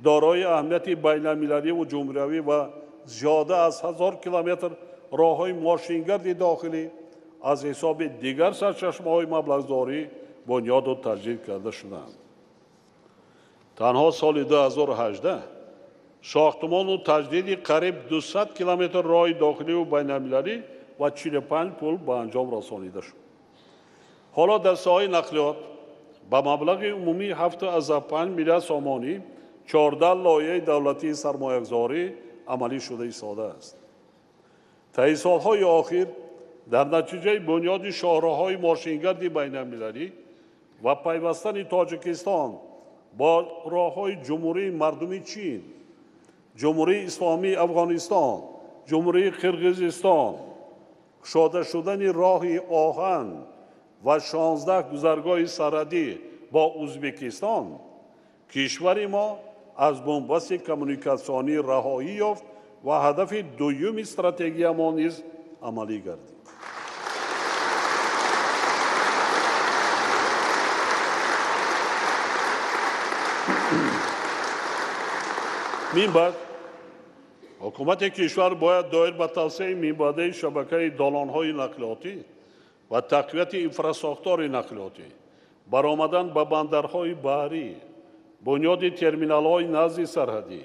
дорои аҳамияти байналмилалиу ҷумҳуриявӣ ва зиёда аз 1000 километр роҳҳои мошингарди дохилӣ аз ҳисоби дигар сарчашмаҳои маблағдорӣ бунёду таҷдид карда шуданд. танҳо соли 2018 сохтмону таҷдиди қариб 200 километр роҳи дохилию байналмилалӣ ва 45 пул ба анҷом расонида шуд. ҳоло дар соҳаи нақлиёт ба маблағи умумии 7,5 миллиард сомонӣ 14 лоиҳаи давлатии сармоягузорӣ амалӣ шуда истодааст. таи солҳои охир дар натиҷаи бунёди шоҳроҳҳои мошингарди байналмилалӣ ва пайвастани Тоҷикистон бо роҳҳои ҷумҳурии мардуми Чин, ҷумҳурии исломии Афғонистон, ҷумҳурии Қирғизистон, кушода шудани роҳи оҳан ва 16 гузаргоҳи сарҳадӣ бо Ӯзбекистон, кишвари мо аз бумбасти коммуникатсионӣ раҳоӣ ёфт ва ҳадафи дуюми стратегиямо низ амалӣ гардид. минбаъд ҳукумати кишвар бояд доир ба тавсеи минбаъдаи шабакаи долонҳои нақлиётӣ ва тақвияти инфраструктураи нақлиётӣ, баромадан ба бандарҳои баҳрӣ, бунёди терминалҳои назди сарҳадӣ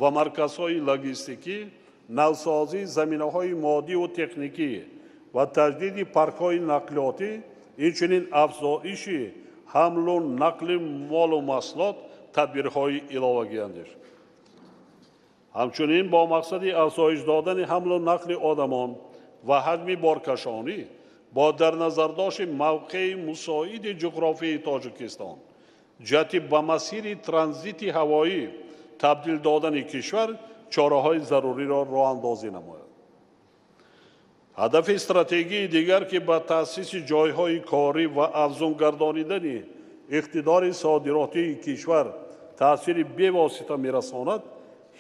ва марказҳои логистикӣ, навсозии заминаҳои моддиву техникӣ ва таҷдиди паркҳои нақлиётӣ, инчунин афзоиши ҳамлу нақли молу маҳсулот тадбирҳои иловагиянdir. ҳамчунин бо мақсади афзоиш додани ҳамлу нақли одамон ва ҳаҷми боркашонӣ бо дар назардошти мавқеи мусоиди ҷуғрофии Тоҷикистон ҷиҳати ба масири транзити ҳавоӣ табдил додани кишвар чораҳои заруриро роҳандозӣ намояд. ҳадафи стратегии дигар ки ба таъсиси ҷойҳои корӣ ва афзун гардонидани иқтидори содиротии кишвар таъсири бевосита мерасонад,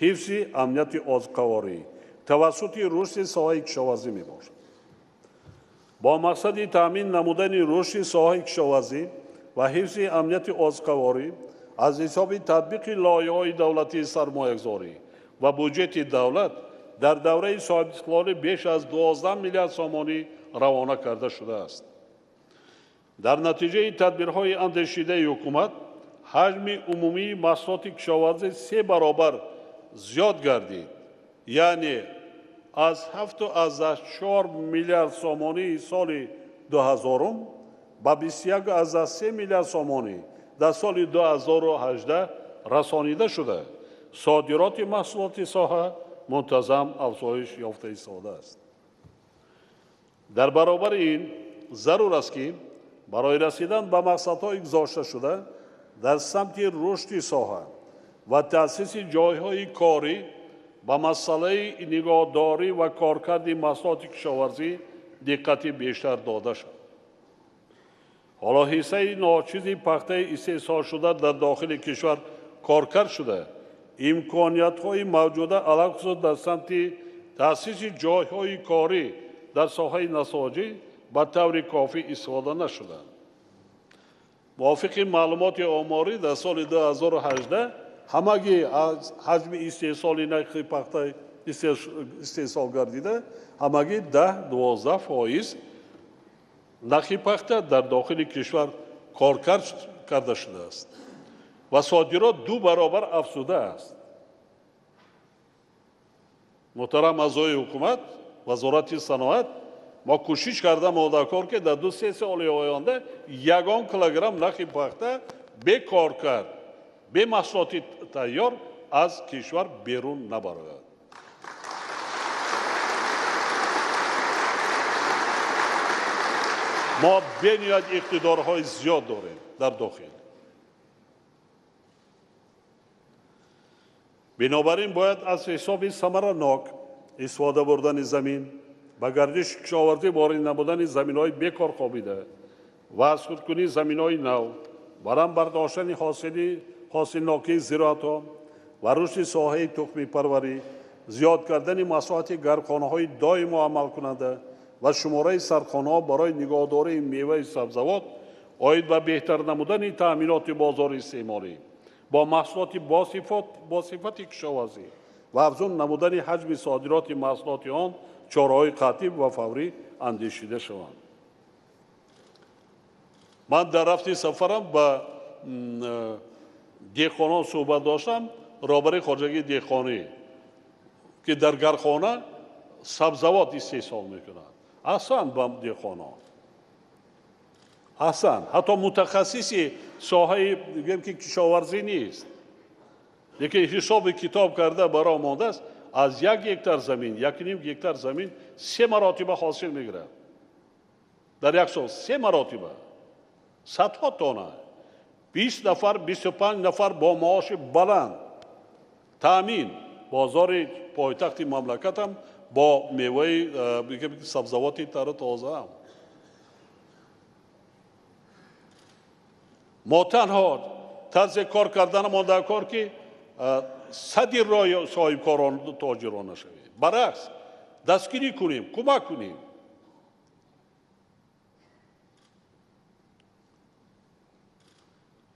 ҳифзи амнияти озуқаворӣ тавассути рушди соҳаи кишоварзӣ мебошад. бо мақсади таъмин намудани рушди соҳаи кишоварзӣ ва ҳифзи амнияти озуқаворӣ аз ҳисоби татбиқи лоиҳаҳои давлатии сармоягузорӣ ва буҷети давлат дар давраи соҳибистиқлолӣ беш аз 12 миллиард сомонӣ равона карда шудааст. дар натиҷаи тадбирҳои андешидаи ҳукумат ҳаҷми умумии маҳсулоти кишоварзӣ 3 баробар зиёд гардид, яъне аз 7,4 миллиард сомонии соли 2000 ба 21,3 миллиард сомонӣ дар соли 2018 расонида шуда, содироти маҳсулоти соҳа мунтазам афзоиш ёфта истодааст. дар баробари ин зарур аст ки барои расидан ба мақсадҳои гузошта шуда дар самти рушди соҳа ва таъсиси ҷойҳои корӣ ба масъалаи нигоҳдорӣ ва коркарди маҳсулоти кишоварзӣ диққати бештар дода шавад. ҳоло ҳиссаи ночизи пахтаи истеҳсолшуда дар дохили кишвар коркар шуда, имкониятҳои мавҷуда алахусус дар самти таъсиси ҷойҳои корӣ дар соҳаи насоҷӣ ба таври кофӣ истифода нашуданд. мувофиқи маълумоти оморӣ дар соли 2018 ҳамагӣ аз ҳаҷми истеҳсоли нархи пахта истеҳсол гардида ҳамагӣ 10-12% нархи пахта дар дохили кишвар коркар карда шудааст ва содирот 2 баробар афзудааст. муҳтарам аъзои ҳукумат, вазорати саноат, мо кӯшиш кардам одакор ки дар 2-3 соли оянда 1 килограмм нархи пахта бекор кард, бе маҳсулоти тайёр аз кишвар берун набарояд. мо бениҳоят иқтидорҳои зиёд дорем дар дохил. бинобар ин бояд аз ҳисоби самаранок истифода бурдани замин ба гардиши кишоварзӣ ворид намудани заминҳои бекор хобида ва аз худкунии заминҳои нав, барам бардоштани ҳосилнокии зироатҳо ва рушди соҳаи тухмипарварӣ, зиёд кардани масоҳати гархонаҳои доимо амалкунанда ва шумораи сархонаҳо барои нигоҳдории меваи сабзавот оид ба беҳтар намудани таъминоти бозори истеъмолӣ бо маҳсулоти босифати кишоварзӣ ва афзун намудани ҳаҷми содироти маҳсулоти он чораҳои қатъӣ ва фаврӣ андешида шаванд. ман дар рафти сафарам ба деҳқонон суҳбат доштам, роҳбари хоҷагии деҳқонӣ ки дар гархона сабзавот истеҳсол мекунад. аҳсан ба деҳқонон, аҳсан, ҳатто мутахассиси соҳаи ки кишоварзӣ нест, лекин ҳисоби китоб карда баро мондааст, аз 1 гектар замин, 1,5 гектар замин 3 маротиба ҳосил мегирад. дар як сол 3 маротиба, садҳо тона, 20 нафар, 25 нафар бо маоши баланд таъмин. бозори пойтахти мамлакатам бо меваи сабзавоти тару тозаам. мо танҳо тарзи кор карданамон дар кор ки сади роҳи соҳибкорон тоҷирон нашавем. баръакс дастгирӣ кунем, кӯмак кунем.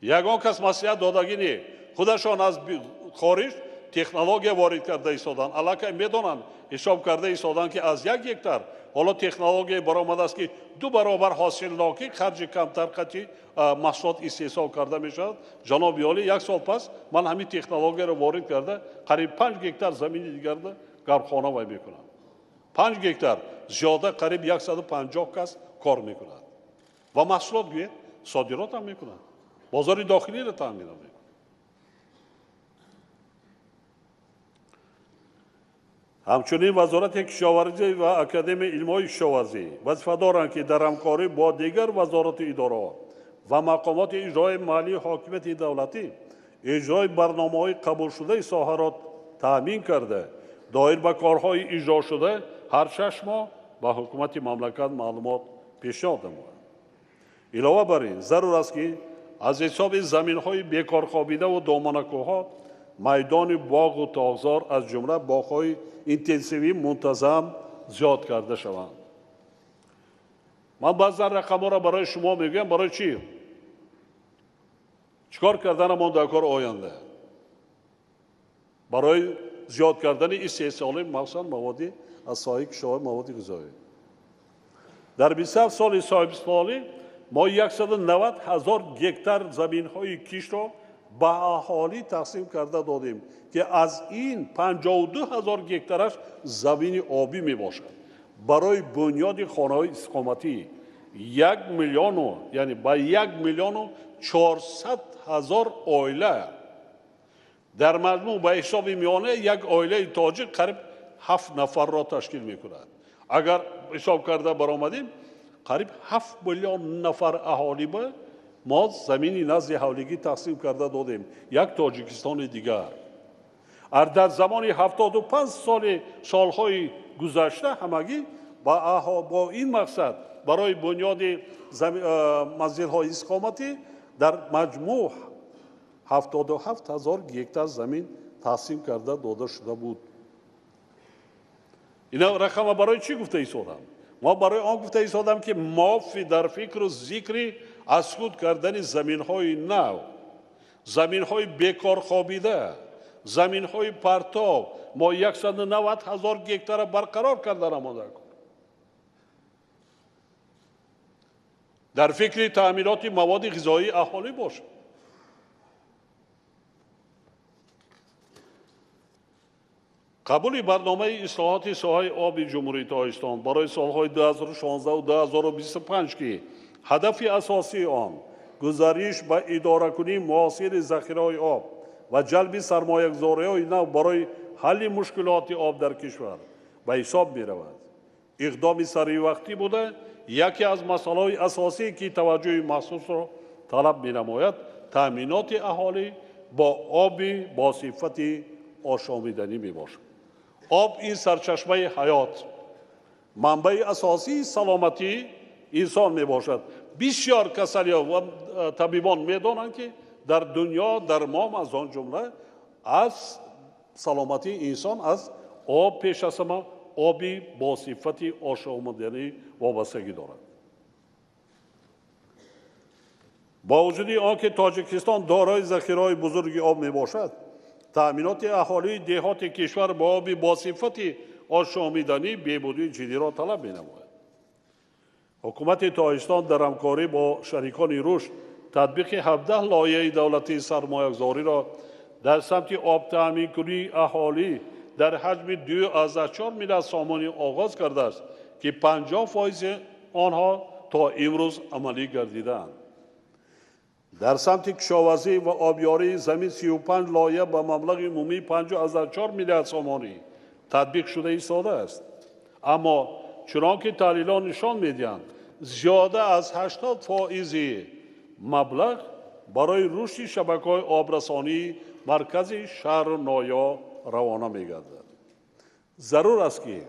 ягон кас маслиҳат додагӣ не, худашон аз хориҷ технология ворид карда истоданд. аллакай медонанд, ҳисоб карда истоданд ки аз 1 гектар ҳоло технология баромадааст ки 2 баробар ҳосилнокӣ харҷи камтар қати маҳсулот истеҳсол карда мешавад. ҷаноби олӣ, 1 сол пас ман ҳамин технологияро ворид карда қариб 5 гектар замини дигарда гархона вай мекунам. 5 гектар зиёда қариб 150 кас кор мекунад ва маҳсулот гӯед содирот ҳам мекунад, бозори дохилиро таъмин мекунад. ҳамчунин вазорати кишоварзӣ ва академияи илмҳои кишоварзӣ вазифадоранд ки дар ҳамкорӣ бо дигар вазорати идораҳо ва мақомоти иҷрои маҳаллии ҳокимияти давлатӣ иҷрои барномаҳои қабулшудаи соҳаро таъмин карда доир ба корҳои иҷрошуда ҳар 6 моҳ ба ҳукумати мамлакат маълумот пешниҳод намояд. илова бар ин зарур аст ки аз ҳисоби заминҳои бекорхобидаву доманакӯҳҳо майдони боғу тоғзор аз ҷумла боғҳои интенсивӣ мунтазам зиёд карда шаванд. ман баъзан рақамҳоро барои шумо мегӯям. барои چکار کردنمان در کار آینده برای زیاد کردن استحصال مخصوصا مواد از ساحه کشاورزی مواد غذایی. در 27 سال صاحبستقلالی ما 190,000 گکتار زمین‌های کشت را به اهالی تقسیم کرده دادیم که از این 52,000 گکتارش زمین آبی می باشد. برای بنیاد خانه‌های استقامتی 1 میلیون یعنی با 1,400,000 عائله در مجموع به حساب میانه یک عائله تاجیک قریب 7 نفر را تشکیل می‌کند. اگر حساب کرده برآمدیم قریب 7 میلیون نفر اهالی به ما زمینی نزد حولگی تقسیم کرده دادیم. یک تاجیکستان دیگر در زمان 75 سالهای گذشته همگی با این مقصد برای بنیاد منزل‌های استقامتی در مجموع 77,000 گکتار زمین تقسیم کرده داده شده بود. اینا رقم برای چی گفته ایستادم؟ ما برای آن گفته ایستادم که ما در فکر و ذکری از خود کردن زمین‌های نو، زمین‌های بیکار خوابیده، زمین‌های پرتاب ما 190,000 گکتار برقرار کردن آماده کن. در فکر تأمینات مواد غذایی اهالی باشه. قبول برنامه اصلاحات ساحه آب جمهوری تاجیکستان برای سالهای 2016 و 2025 که هدف اساسی آن گزارش به اداره کنی معاصر ذخیره‌های آب و جلب سرمایه‌گذاری‌های نو برای حل مشکلات آب در کشور به حساب می‌رود. اقدام سریع وقتی بوده یکی از مسائل اساسی که توجه مخصوص را طلب می‌نماید تأمینات اهالی با آب با صفت آشامیدنی میباشد. آب این سرچشمه حیات، منبع اساسی سلامتی انسان میباشد. بسیار کسانی و طبیبان میدانند که در دنیا درمان از آن جمله از سلامتی انسان از آب پیش از همه آبی با صفت آشامیدنی وابستگی دارد. با وجود آنکه تاجیکستان دارای ذخیره‌های بزرگی آب میباشد، تأمینات اهالی دهات کشور با آب با صفت آشامیدنی بهبودی جدی را طلب می‌نماید. حکومت تاجیکستان در همکاری با شریکان رشد تطبیق 17 لایحه دولتی سرمایه‌گذاری را در سمت آب تأمین کنی اهالی در حجم 2.4 میلیارد سامانی آغاز کرده است که 50% آنها تا امروز عملی گردیدند. در سمت کشاورزی و آبیاری زمین 35 لایحه به مبلغ عمومی 5.4 میلیارد سامانی تطبیق شده ایستاده است. اما چنانکه تحلیلان نشان می‌دهند زیاده از 80% مبلغ برای رشد شبکه‌های آبرسانی مرکز شهر و ناحیه‌ها روانه می‌گردد. ضرور است که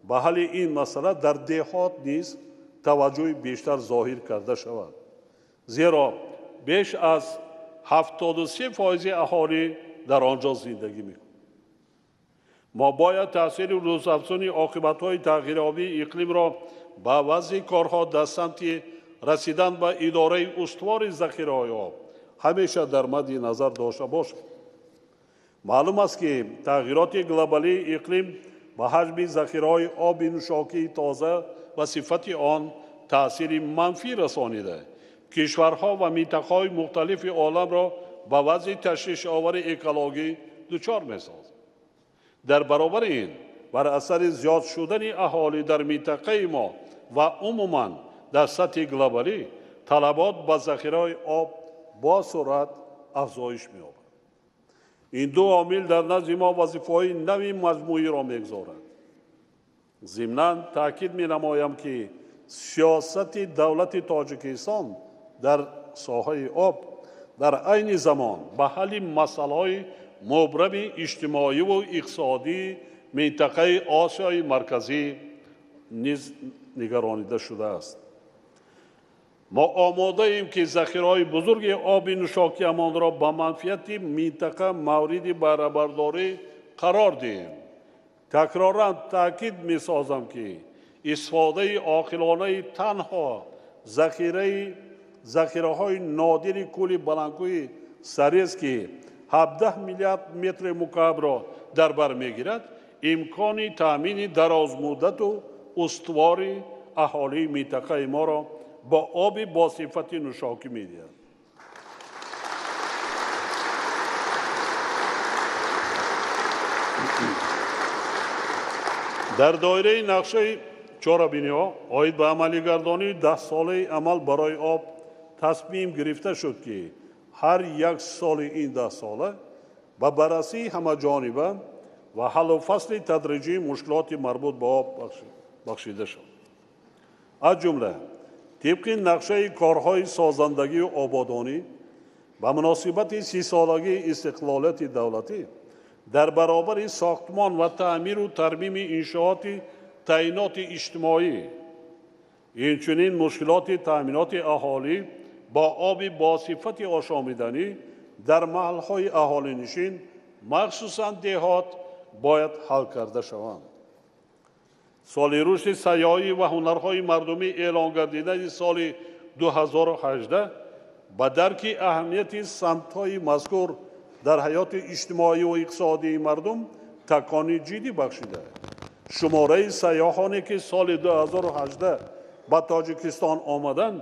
به حل این مسئله در دهات نیز توجه بیشتر ظاهر کرده شود. زیرا بیش از 73% اهالی در آنجا زندگی می‌کنند. ما باید تأثیر روزافزون عاقبت‌های تغییرآبی اقلیم را به وضع کارها در سمت رسیدن به اداره استوار ذخیره‌های آب همیشه در مد نظر داشته باشیم. معلوم است که تغییرات گلوبالی اقلیم به حجم ذخیره‌های آب نوشاکی تازه و صفت آن تأثیر منفی رسانیده. کشورها و منطقه‌های مختلف عالم را به وضع تشویش آور اکولوژی دچار می‌سازد. در برابر این بر اثر زیاد شدن اهالی در منطقه ما و عموماً در سطح گلوبالی طلبات به ذخیره‌های آب با سرعت افزایش می‌یابد. این دو عامل در نزد ما وظیفه‌های نوی مجموعی را می‌گذارد. ضمناً تأکید می‌نمایم که سیاست دولت تاجیکستان در ساحه آب در عین زمان به حل مسائل مبرم اجتماعی و اقتصادی منطقه آسیای مرکزی نیز نگرانیده شده است. ما آماده ایم که ذخیره‌های بزرگ آب نوشاکیمان را به منفعت منطقه مورد بهره‌برداری قرار دهیم. تکراراً تأکید می‌سازم که استفاده عاقلانه تنها ذخیره‌های نادر کل بلندگوی сарез ки 17 миллиард метри мукаабро дар бар мегирад, имкони таъмини дарозмуддату устувори аҳолии минтақаи моро бо оби босифати нӯшокӣ медиҳад. дар доираи нақшаи чорабиниҳо оид ба амалигардонии 10 солаи амал барои об тасмим гирифта шуд ки ҳар як соли ин 10 сола ба баррасии ҳамаҷониба ва ҳаллу фасли тадриҷии мушкилоти марбут ба об бахшида шуд. аз ҷумла тибқи нақшаи корҳои созандагию ободонӣ ба муносибати 30-солагии истиқлолияти давлатӣ дар баробари сохтмон ва таъмиру тармими иншооти таъиноти иҷтимоӣ, инчунин мушкилоти таъминоти аҳолӣ бо оби босифати ошомиданӣ дар маҳалҳои аҳолинишин, махсусан деҳот, бояд ҳал карда шаванд. соли рушди сайёҳӣ ва ҳунарҳои мардумӣ эълон гардидаи соли 2018 ба дарки аҳамияти самтҳои мазкур дар ҳаёти иҷтимоиву иқтисодии мардум такони ҷиддӣ бахшида, шумораи сайёҳоне ки соли 2018 ба Тоҷикистон омаданд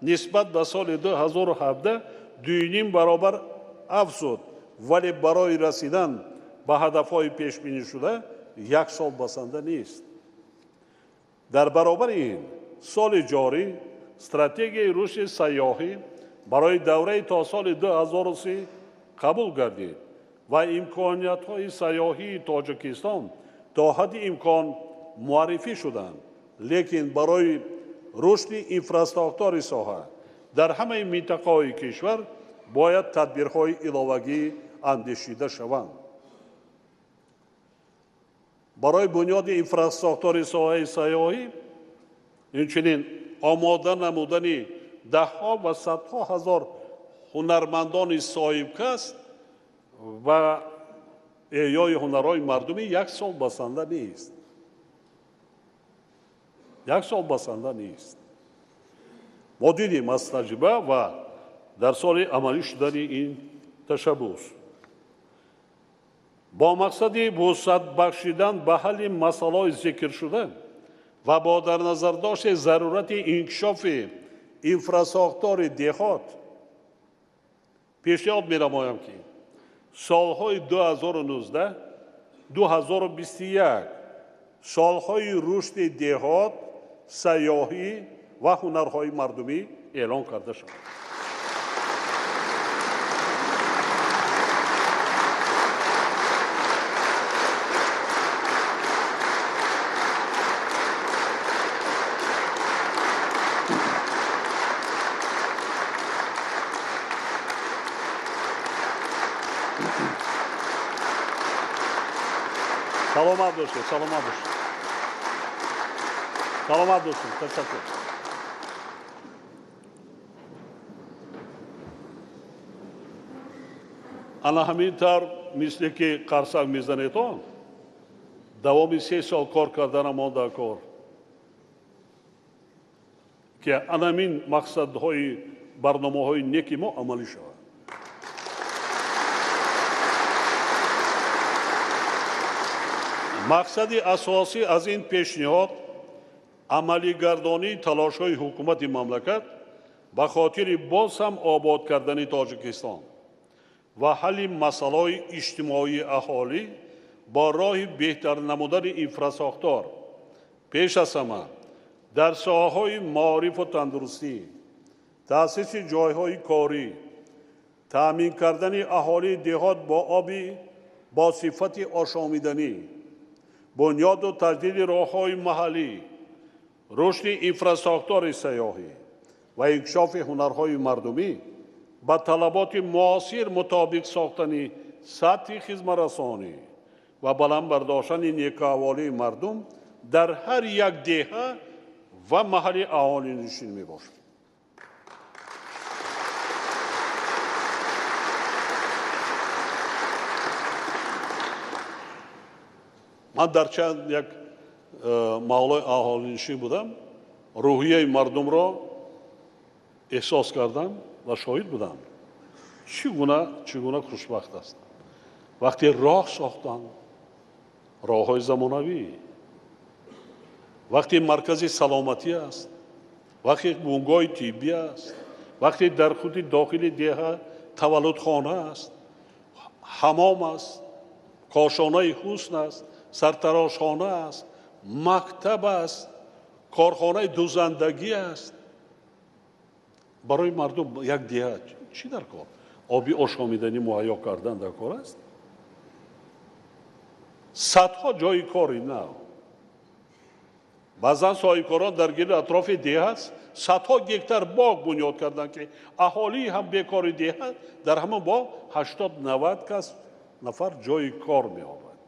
нисбат ба соли 2017 дуюми баробар афзуд, вале барои расидан ба ҳадафҳои пешбинишуда 1 сол басанда нест. дар баробари ин, соли ҷорӣ стратегияи рушди сайёҳӣ барои давраи то соли 2030 қабул гардид ва имкониятҳои сайёҳии Тоҷикистон то ҳадди имкон муаррифӣ шуданд, лекин барои рушди инфраструктураи соҳа дар ҳамаи минтақаҳои кишвар бояд тадбирҳои иловагӣ андешида шаванд. барои бунёди инфраструктураи соҳаи сайёҳӣ, инчунин омода намудани даҳҳо ва садҳо ҳазор ҳунармандони соҳибкасб ва эҳёи ҳунарҳои мардумӣ 1 сол басанда нест. 1 сол басанда нест. мо дидем аз таҷриба ва дар соли амалӣ шудани ин ташаббус. бо мақсади вусъат бахшидан ба ҳалли масъалаҳои зикршуда ва бо дар назар дошти зарурати инкишофи инфраструктураи деҳот, пешниҳод менамоям ки солҳои 2019-2021 солҳои рушди деҳот, сайёҳӣ ва ҳунарҳои мардумӣ эълон карда шуд. саломат бошед, саломат бошед. Саломат бошед, ташаккур. ана ҳамин тавр мисли ки қарсак мезанед он давоми 3 сол кор карданам монда кор ки ана ҳамин мақсадҳои барномаҳои неки мо амалӣ шавад. мақсади асосӣ аз ин пешниҳод амалигардонии талошҳои ҳукумати мамлакат ба хотири боз ҳам обод кардани Тоҷикистон ва ҳалли масъалаҳои иҷтимоии аҳолӣ бо роҳи беҳтар намудани инфраструктура, пеш аз ҳама дар соҳаҳои маорифу тандурустӣ, таъсиси ҷойҳои корӣ, таъмин кардани аҳолии деҳот бо оби бо сифати ошомиданӣ, бунёду таҷдиди роҳҳои маҳаллӣ, рушди инфраструктураи сайёҳӣ ва инкишофи ҳунарҳои мардумӣ ба талаботи муосир мутобиқ сохтани сатҳи хизматрасонӣ ва баланд бардоштани некуаҳволии мардум дар ҳар як деҳа ва маҳалли аҳолинишин мебошад. ман дар чанд як маҳаллои аҳолинишин будам, рӯҳияи мардумро эҳсос кардам ва шоҳид будам. чигуна хушбахт аст. вақте роҳ сохтанд, роҳҳои замонавӣ, вақте маркази саломатӣ аст, вақте бунгоҳи тиббӣ аст, вақте дар худи дохили деҳа таваллудхона аст, ҳамом аст, кошонаи ҳусн аст, сартарошхона аст, мактаб аст, корхонаи дузандагӣ аст. барои мардум як деҳа чӣ дар кор? оби ошомиданӣ муҳайё кардан дар кор аст. садҳо ҷойи кори на. баъзан соҳибкорон дар гирди атрофи деҳа садҳо гектар боғ бунёд карданд ки аҳолии ҳам бекори деҳа дар ҳамон боғ 80-90 кас нафар ҷойи кор меёбад.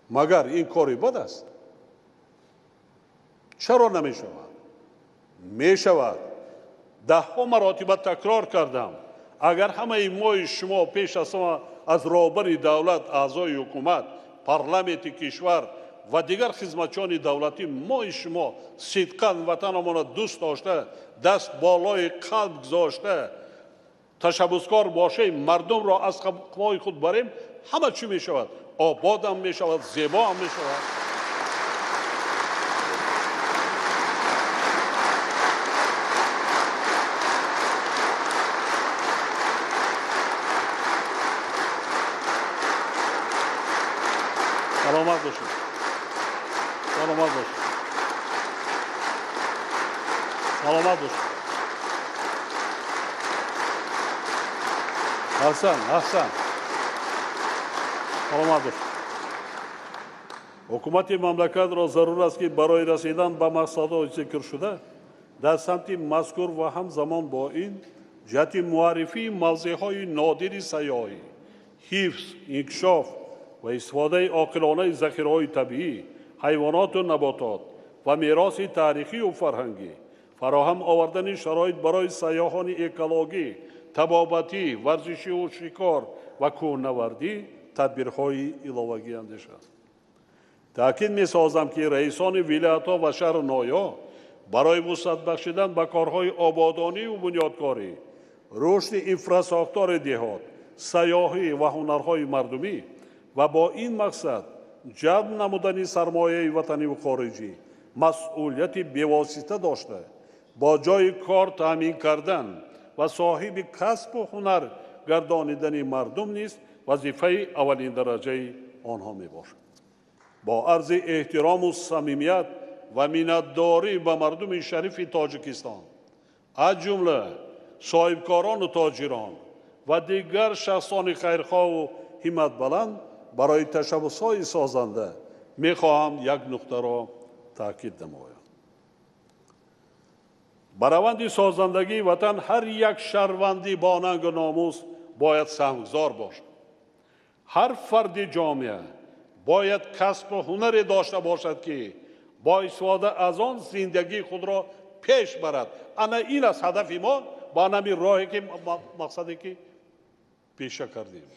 магар ин кори бад аст? чаро намешавад? мешавад. даҳҳо маротиба такрор кардам. агар ҳамаи мои шумо пеш аз ҳама аз роҳбари давлат, аъзои ҳукумат, парламенти кишвар ва дигар хизматчони давлатӣ мои шумо сидқан ватанамонро дӯст дошта, даст болои қалб гузошта, ташаббускор бошем, мардумро аз қавои худ барем, ҳама чӣ мешавад? обод ҳам мешавад, зебо ҳам мешавад. саломат бошед. саломат бошед. саломат бошед. ҳасан саломат бошед. ҳукумати мамлакатро зарур аст ки барои расидан ба мақсадҳои зикршуда дар самти мазкур ва ҳамзамон бо ин ҷиҳати муаррифии мавзеъҳои нодири сайёҳӣ, ҳифз, инкишоф ва истифодаи оқилонаи захираҳои табиӣ, ҳайвоноту наботот ва мероси таърихию фарҳангӣ, фароҳам овардани шароит барои сайёҳони экологӣ, табобатӣ, варзишиву шикор ва кӯҳнавардӣ тадбирҳои иловагӣ андеш аст. таъкид месозам ки раисони вилоятҳо ва шаҳру ноҳиё барои вусъат бахшидан ба корҳои ободониву бунёдкорӣ, рушди инфрасохтори деҳот, сайёҳӣ ва ҳунарҳои мардумӣ ва бо ин мақсад ҷалб намудани сармояи ватаниву хориҷӣ масъулияти бевосита дошта, бо ҷойи кор таъмин кардан ва соҳиби касбу ҳунар гардонидани мардум низ вазифаи аввалиндараҷаи онҳо мебошад. бо арзи эҳтирому самимият ва миннатдорӣ ба мардуми шарифи Тоҷикистон, аз ҷумла соҳибкорону тоҷирон ва дигар шахсони хайрхоҳу ҳиматбаланд барои ташаббусҳои созанда мехоҳам як нуқтаро таъкид намоям. ба раванди созандагии ватан ҳар як шаҳрванди бо нангу номус бояд саҳмгузор бошад. ҳар фарди ҷомеа бояд касбу ҳунаре дошта бошад ки бо истифода аз он зиндагии худро пеш барад. ана ин аст ҳадафи мо ба ҳамин роҳе ки мақсаде ки пеша кардем.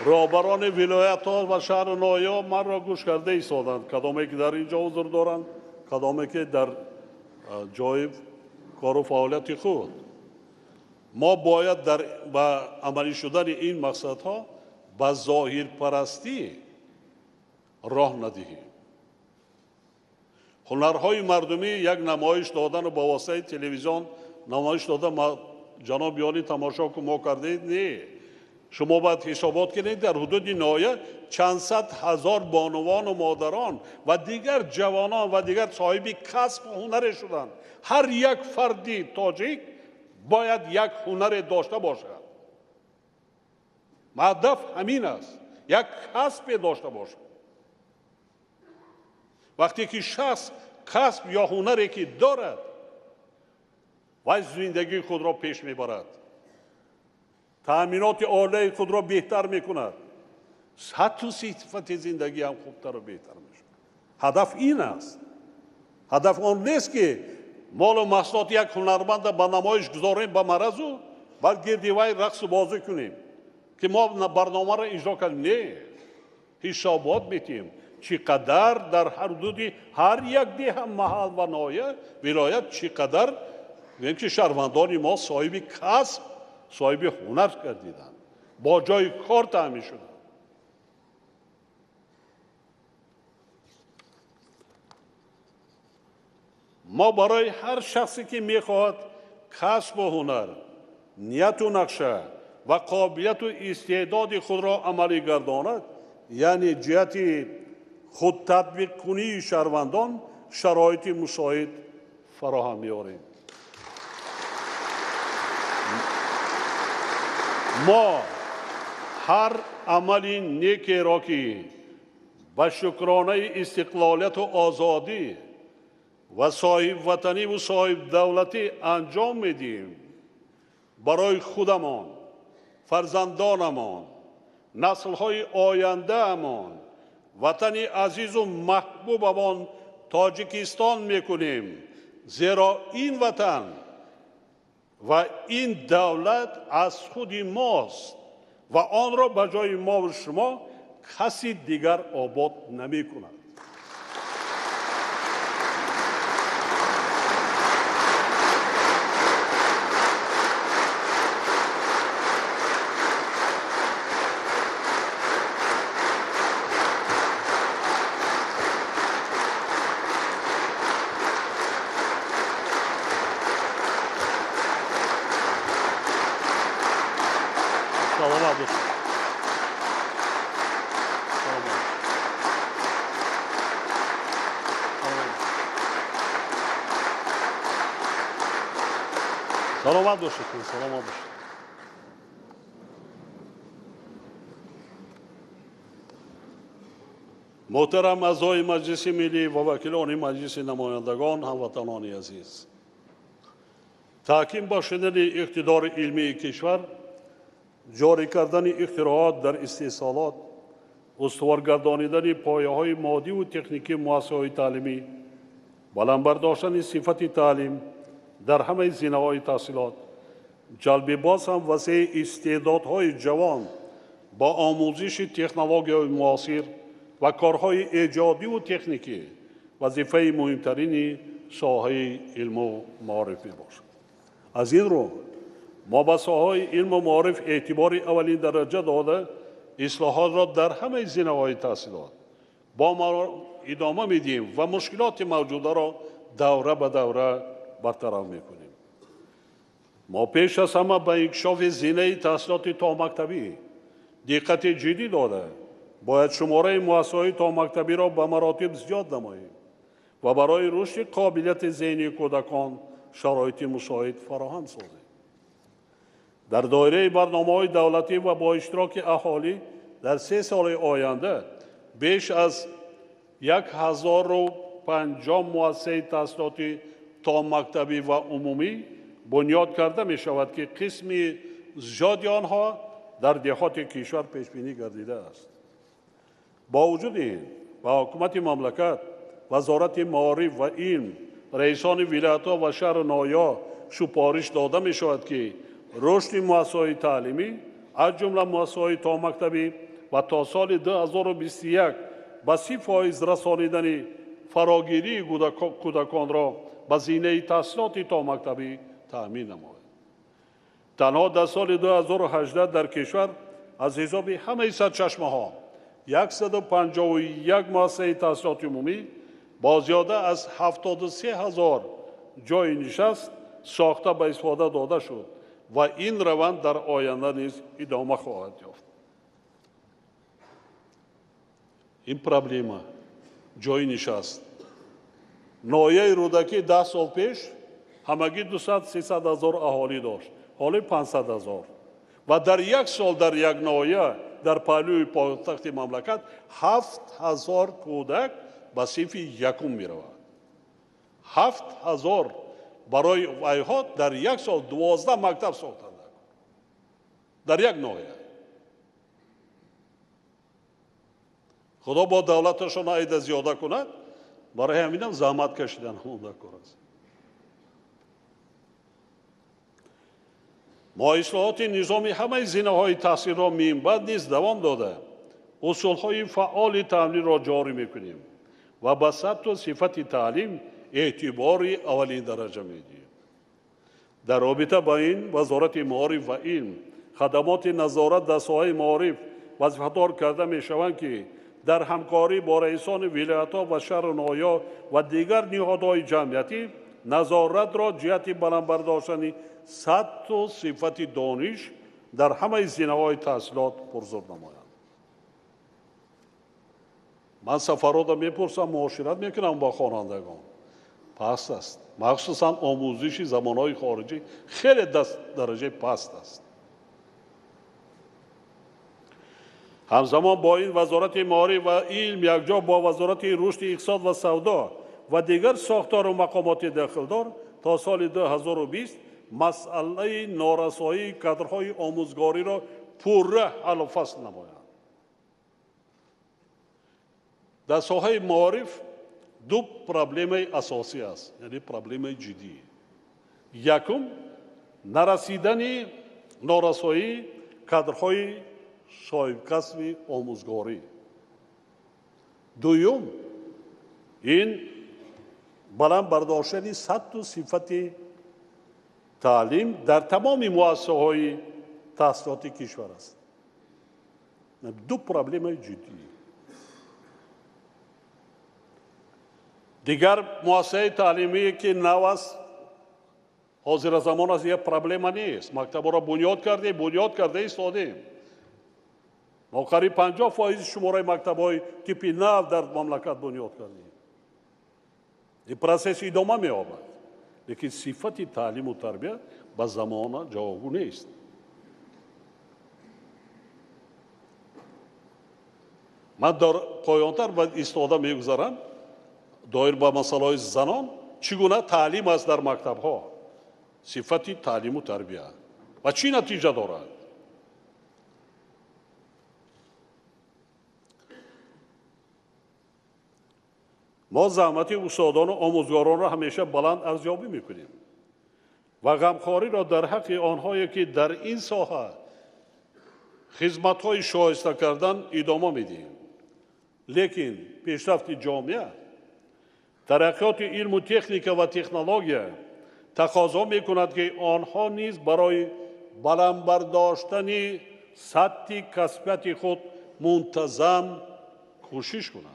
роҳбарони вилоятҳо ва шаҳру ноҳиё манро гӯш карда истоданд, кадоме ки дар инҷо ҳузур доранд, кадоме ки дар ҷои кору фаъолияти худ. мо бояд ба амалӣ шудани ин мақсадҳо ба зоҳирпарастӣ роҳ надиҳем. ҳунарҳои мардумӣ як намоиш додану ба воситаи телевизион намоиш дода ҷаноб ёни тамошо ку мо кардаед не. шумо бояд ҳисобот кунед дар ҳудуди ноҳия чанд сад ҳазор бонувону модарон ва дигар ҷавонон ва дигар соҳиби касбу ҳунаре шуданд. ҳар як фарди тоҷик бояд як ҳунаре дошта бошад. ҳадаф ҳамин аст, як касбе дошта бошад. вақте ки шахс касб ё ҳунаре ки дорад, вай зиндагии худро пеш мебарад, таъминоти оилаи худро беҳтар мекунад, ҳатто сифати зиндагӣ ҳам хубтару беҳтар мешавад. ҳадаф ин аст. ҳадаф он нест ки молу маҳсулоти як ҳунарманда ба намоиш гузорем ба маразу баъд гирди вай рақсу бозӣ кунем ки мо барномаро иҷро кардем. Не, ҳисобот метиҳем чӣ қадар дар ҳудуди ҳар як деҳа маҳал ва ноҳия вилоят чӣ қадар ки шаҳрвандони мо соҳиби касб соҳиби ҳунар гардиданд, бо ҷои кор таъмин шуданд. мо барои ҳар шахсе ки мехоҳад касбу ҳунар, нияту нақша ва қобилияту истеъдоди худро амалӣ гардонад, яъне ҷиҳати худтатбиқкунии шаҳрвандон шароити мусоид фароҳам меорем. мо ҳар амали некеро ки ба шукронаи истиқлолияту озодӣ ва соҳибватаниву соҳибдавлатӣ анҷом медиҳем, барои худамон, фарзандонамон, наслҳои ояндаамон, ватани азизу маҳбубамон Тоҷикистон мекунем. зеро ин ватан ва ин давлат аз худи мост ва онро ба ҷои мову шумо каси дигар обод намекунад. سلامت باشید. سلامت باشید. محترم اعضای مجلس ملی و وکیلان مجلس نمایندگان، هموطنان عزیز، تحکیم با شدن اقتدار علمی کشور، جاری کردن اختراعات در استحصالات، استوار گردانیدن پایه‌های مادی و تکنیکی مؤسسه‌های تعلیمی، بلند برداشتن صفت تعلیم در همه زمینه‌های تحصیلات، جلب باز هم وسیع استعدادهای جوان با آموزش تکنولوژی‌های معاصر و کارهای ایجادی و تکنیکی وظیفه مهمترین ساحه علم و معارف میباشد. از این رو ما به ساحه علم و معارف اعتبار اولین درجه داده اصلاحات را در همه زمینه‌های تحصیلات با ما ادامه میدیم و مشکلات موجوده را دوره به دوره برطرف میکنیم. ما پیش از همه به انکشاف زمینه تحصیلات تا مکتبی دقت جدی داده باید شماره مؤسسه‌های تا مکتبی را به مراتب زیاد نماییم و برای رشد قابلیت ذهنی کودکان شرایط مساعد فراهم سازیم. در دایره برنامه‌های دولتی و با اشتراک اهالی در 3 سال آینده بیش از 1050 مؤسسه تحصیلاتی تا مکتبی و عمومی بنیاد کرده می شود که قسمی زیادی آنها در دهات کشور پیش بینی گردیده است. با وجود این به حکومت مملکت، وزارت معارف و علم، رئیسان ولایت‌ها و شهر نایا سپارش داده می شود که رشد مؤسسه‌های تعلیمی از جمله مؤسسه‌های تا مکتبی و تا سال 2021 به 30% رسانیدن فراگیری کودکان را به زمینه تحصیلات تا مکتبی تأمین نماید. تنها در سال 2018 در کشور از حساب همه سرچشمه‌ها 151 مؤسسه تحصیلات عمومی با زیاده از 73,000 جای نشست ساخته به استفاده داده شد و این روند در آینده نیز ادامه خواهد یافت. این پروبلم جای نشست ناحیه رودکی 10 سال پیش همگی 200-300 هزار اهالی داشت، حالا 500 هزار و در یک سال در یک ناحیه در پهلوی پایتخت مملکت 7,000 کودک به صف یکم می رود. 7,000 برای ویهات در یک سال 12 مکتب ساختند در یک ناحیه. خدا با دولتشان عید زیاده کند. برای همینم زحمت کشیدن همونده کار است. ما اصلاحات نظامی همه زینه‌های تحصیل را منبع نیز دوام داده اصولهای فعال تعلیم را جاری میکنیم و به سطح و صفت تعلیم اعتبار اولین درجه میدیم. در رابطه با این وزارت معارف و علم خدمات نظارت در ساحه معارف وظیفه‌دار کرده میشوند که در همکاری با رئیسان ولایت‌ها و شهرنمایان و دیگر نهادهای جمعیتی نظارت را جهت بلند برداشتن سطح و صفت دانش در همه زینه‌های تحصیلات پرزور نمایند. من سفرات میپرسم معاشرت میکنم با خوانندگان پست است، مخصوصا آموزش زبان‌های خارجی خیلی درجه پست است. همزمان با این وزارت معارف و علم یکجا با وزارت رشد اقتصاد و سودا و دیگر ساختار و مقامات داخلدار تا سال 2020 مسئله نارسایی کادرهای آموزگاری را پوره حل و فصل نمایند. در ساحه معارف دو پرابلم اساسی است، یعنی پرابلم جدی. یکم نرسیدن نارسایی کادرهای صاحب کسب آموزگاری. دوم این بلند برداشتن سطح و صفت تعلیم در تمام مؤسسه‌های تحصیلاتی کشور است. دو پرابلم جدی. دیگر مؤسسه تعلیمی که نو است حاضر زمان است یک پرابلم نیست. مکتب را بنیاد کرده ایستادیم. ما قریب 50% شماره مکتب‌های تیپ نو در مملکت بنیاد کردیم. این پروسس ادامه می‌یابد. لیکن صفت تعلیم و تربیت به زمان جوابگو نیست. من در پایان‌تر و ایستاده می‌گذارم دایر به مسائل زنان چگونه تعلیم است در مکتب‌ها، صفت تعلیم و تربیت و چی نتیجه دارد. ما زحمت استادان و آموزگاران را همیشه بلند ارزیابی میکنیم و غمخواری را در حق آنهایی که در این ساحه خدمت‌های شایسته کردن ادامه میدیم. لیکن پیشرفت جامعه، ترقیات علم و تکنیک و تکنولوژی تقاضا میکند که آنها نیز برای بلند برداشتن سطح کسبیت خود منتظم کوشش کنند.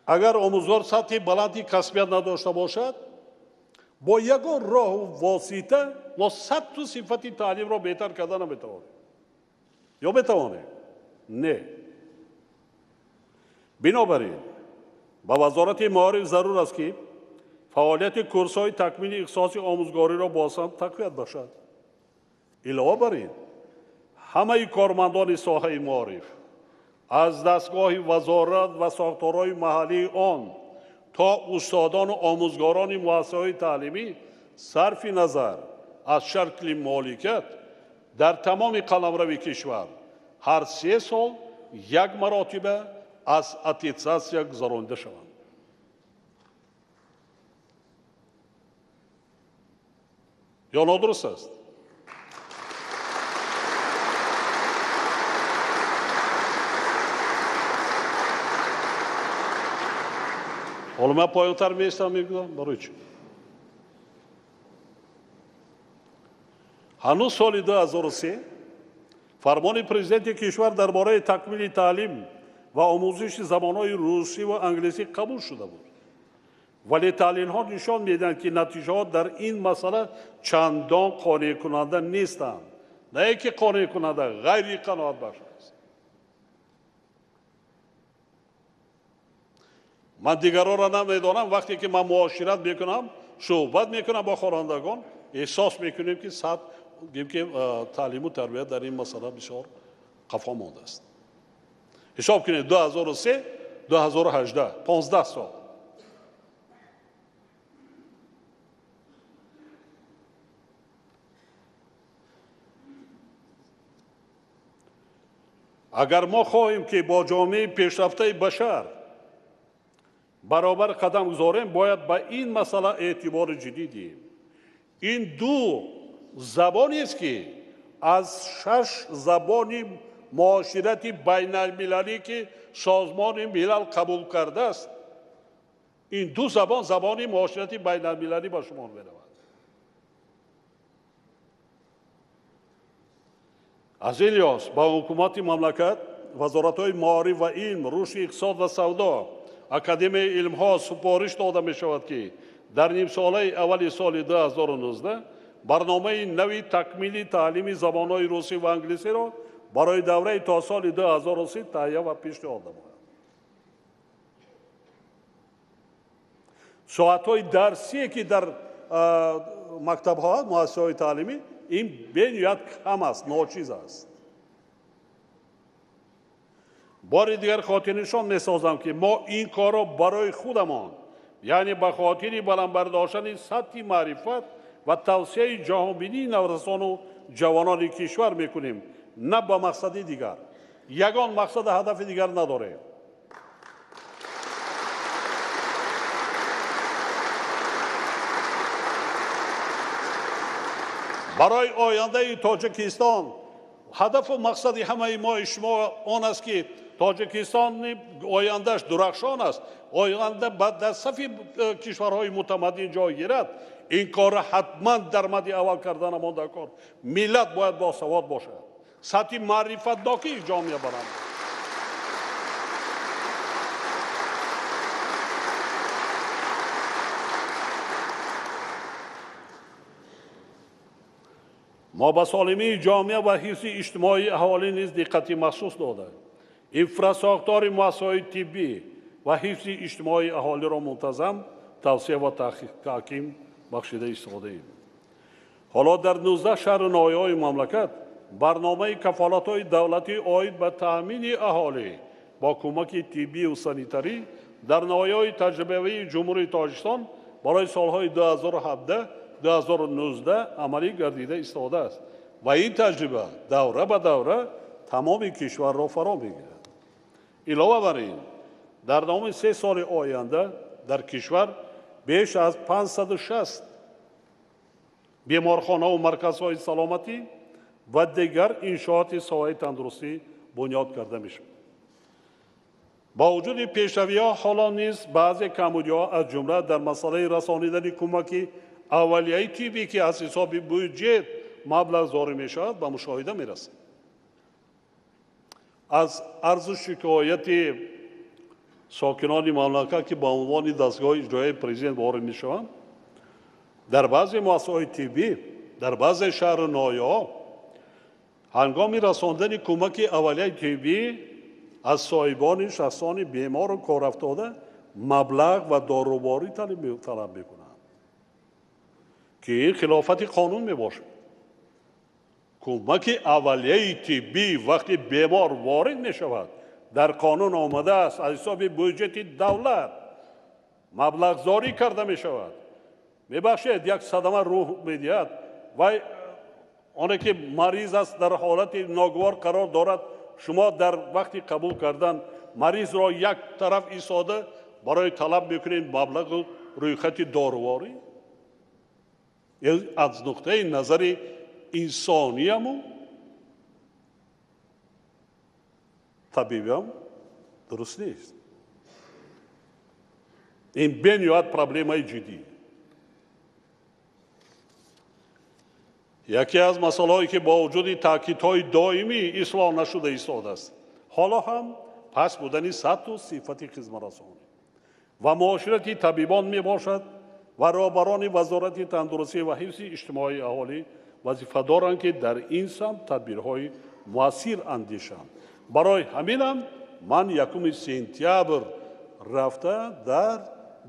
اگر آموزگار سطح بلندی کسبیت نداشته باشد، با یگان راه و واسطه و سطح و صفت تعلیم را بهتر کردن نمیتواند. یا بتواند؟ نه. بنابراین با وزارت معارف ضرور است که فعالیت کورس‌های تکمیل اختصاصی آموزگاری را بازم تقویت باشد. علاوه بر این همه کارمندان ساحه معارف از دستگاه وزارت و ساختارهای محلی آن تا استادان و آموزگاران مؤسسه‌های تعلیمی صرف نظر از شکل مالکیت در تمام قلمرو کشور هر 3 سال یک مرتبه از اتستاسیا گذرانده شوند. یا نادرست است؟ حالا من پایان‌تر می‌ایستم میگم برای چی؟ هنوز سال 2003 فرمان پرزیدنت کشور درباره تکمیل تعلیم و آموزش زبان‌های روسی و انگلیسی قبول شده بود. ولی تحلیل‌ها نشان می‌دهند که نتیجه‌ها در این مسئله چندان قانع کننده نیستند. نه اینکه قانع کننده، غیر قناعت بخش است. من دیگران را نمیدانم وقتی که من معاشرت میکنم، صحبت میکنم با خوانندگان، احساس میکنیم که تعلیم و تربیت در این مسئله بسیار قفا مانده است. حساب کنید 2003 2018 15 سال. اگر ما خواهیم که با جامعه پیشرفته بشر برابر قدم گذاریم، باید به این مسئله اعتبار جدی دهیم. این دو زبانی است که از 6 زبان معاشرت بینالمللی که سازمان ملل قبول کرده است، این دو زبان زبان معاشرت بینالمللی به شمار می رود. از این لحاظ با حکومت مملکت، وزارت‌های معارف و علم، رشد اقتصاد و سودا، اکادمی علم‌ها سپارش داده می شود که در نیم ساله اول سال 2019 برنامه نوی تکمیلی تعلیم زبان‌های روسی و انگلیسی را برای دوره تا سال 2030 تهیه و پیشنهاد نماید. ساعت‌های درسی که در مکتب‌ها، مؤسسه‌های تعلیمی، این بنیاد کم است، ناچیز است. بار دیگر خاطر نشان می‌سازم که ما این کار را برای خودمان، یعنی به خاطر بلند برداشتن سطح معرفت و توسعه جهانبینی نوجوانان و جوانان کشور می‌کنیم، نه به مقصد دیگر. یگان مقصد هدف دیگر نداریم. برای آینده تاجیکستان هدف و مقصد همه ما شما آن است که تاجیکستان آیندهش درخشان است، آینده در صف کشورهای متمدن جای گیرد. این کار حتما در مد اول کردن مانده کار. ملت باید با سواد باشد، سطح معرفت داکی جامعه برند. ما به سالمی جامعه و حفظ اجتماعی اهالی نیز دقت مخصوص داده، انفراساختار مؤسسه‌های طبی و حفظ اجتماعی اهالی را منتظم توسعه و تحکیم بخشیده ایستاده ایم. حالا در 19 شهر و ناحیه‌های مملکت برنامه کفالت‌های دولتی عاید به تأمین اهالی با کمک طبی و سانیتری در ناحیه‌های تجربه‌ای جمهوری تاجیکستان برای سالهای 2017 2019 عملی گردیده ایستاده است و این تجربه دوره به دوره تمام کشور را فرا میگیرد. علاوه بر این در نام 3 سال آینده در کشور بیش از 560 بیمارخانه و مرکزهای سلامتی و دیگر انشاءات ساحه تندرستی بنیاد کرده میشود. با وجود پیشروی‌ها حالا نیز بعضی کمبودی‌ها از جمله در مسئله رسانیدن کمک اولیه طبی که از حساب بودجه مبلغ جاری می شود به مشاهده می رسد. از عرض شکایت ساکنان مملکت که به عنوان دستگاه اجرایی پرزیدنت وارد می شوند، در بعضی مؤسسه‌های طبی در بعضی شهر و ناحیه‌ها هنگام رساندن کمک اولیه طبی از صاحبان شخصان بیمار و کارافتاده مبلغ و داروباری طلب می‌کنند که این خلافت قانون می باشد. کمک اولیه طبی وقتی بیمار وارد می شود در قانون آمده است از حساب بودجت دولت مبلغ جاری کرده می شود. می بخشید یک صدمه روح می دهد و آنه که مریض است در حالت ناگوار قرار دارد، شما در وقتی قبول کردن مریض را یک طرف ایستاده برای طلب میکنید مبلغ روی خط دارواری. از نقطه نظر انسانی هم طبیعی هم درست نیست. این بنیاد پرابلمای جدی. یکی از مسائلی که با وجود تاکیدهای دائمی اصلاح نشده ایستاده است، حالا هم پس بودن سطح و صفت خدمت رسانی و معاشرت طبیبان می باشد و رهبران وزارت تندرستی و حفظ اجتماعی اهالی وظیفه دارند که در این سمت تدبیرهای مؤثر اندیشند. برای همینم من 1 سپتامبر رفته در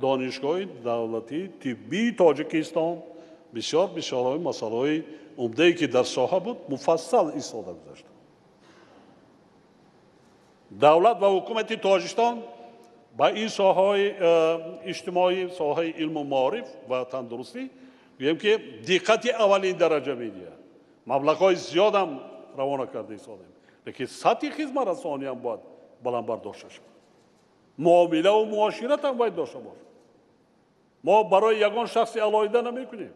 دانشگاه دولتی طبی تاجیکستان بسیار مسائل عمده‌ای که در ساحه بود مفصل ایستاده گذاشتم. دولت و حکومت تاجیکستان با این ساحه اجتماعی، ساحه علم و معارف و تندرستی میگم که دقت اولین درجه میدهد. مبلغ‌های زیاد هم روانه کرده ایستادیم. لیکن سطح خدمت رسانی هم باید بلند داشته شود. معامله و معاشرت هم باید داشته باشد. ما برای یگان شخص علاهیده نمیکنیم.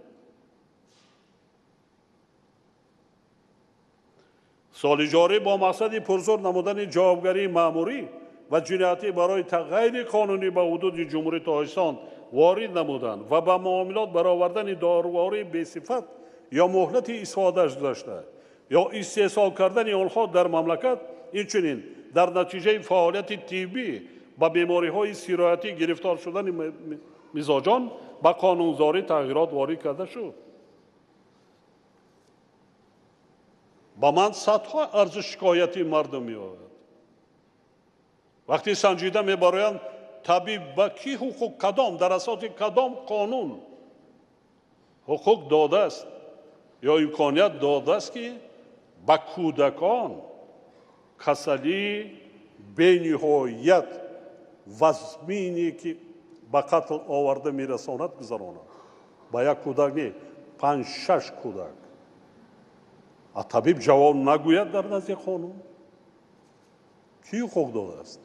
سال جاری با مقصد پرزور نمودن جوابگری مأموری و جنایتی برای غیر قانونی به حدود جمهوری تاجیکستان وارد نمودند و به معاملات برآوردن داروهای بی‌صفت یا مهلت استفاده داشته یا استحصال کردن آنها در مملکت، اینچنین در نتیجه فعالیت طبی به بیماری‌های سرایتی گرفتار شدن مزاجان به قانونزاری تغییرات وارد کرده شد. با من صدها عرض شکایتی مردم می‌آید. وقتی سنجیده می‌برند طبیب به کی حقوق کدام در اساس کدام قانون حقوق داده است یا امکانیت داده است که به کودکان کسلی بی‌نهایت وزمینی که به قتل آورده می‌رساند گذراند. با یک کودک نه 5-6 کودک. طبیب جواب نگوید در نزد قانون کی حقوق داده است؟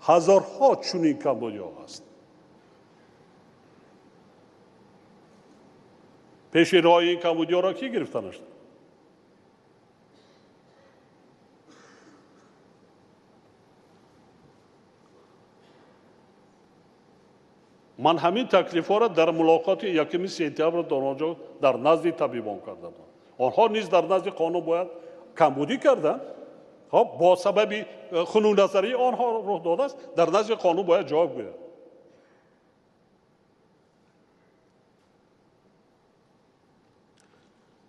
هزارها چنین کمبودی‌ها است. پیش راه این کمبودی‌ها را کی گرفتن است؟ من همین تکلیف‌ها را در ملاقات 1 سپتامبر در آنجا در نزد طبیبان کردم. آنها نیز در نزد قانون باید کمبودی کردند. با سبب خنون نظری آنها رخ داده است، در نزد قانون باید جواب گوید.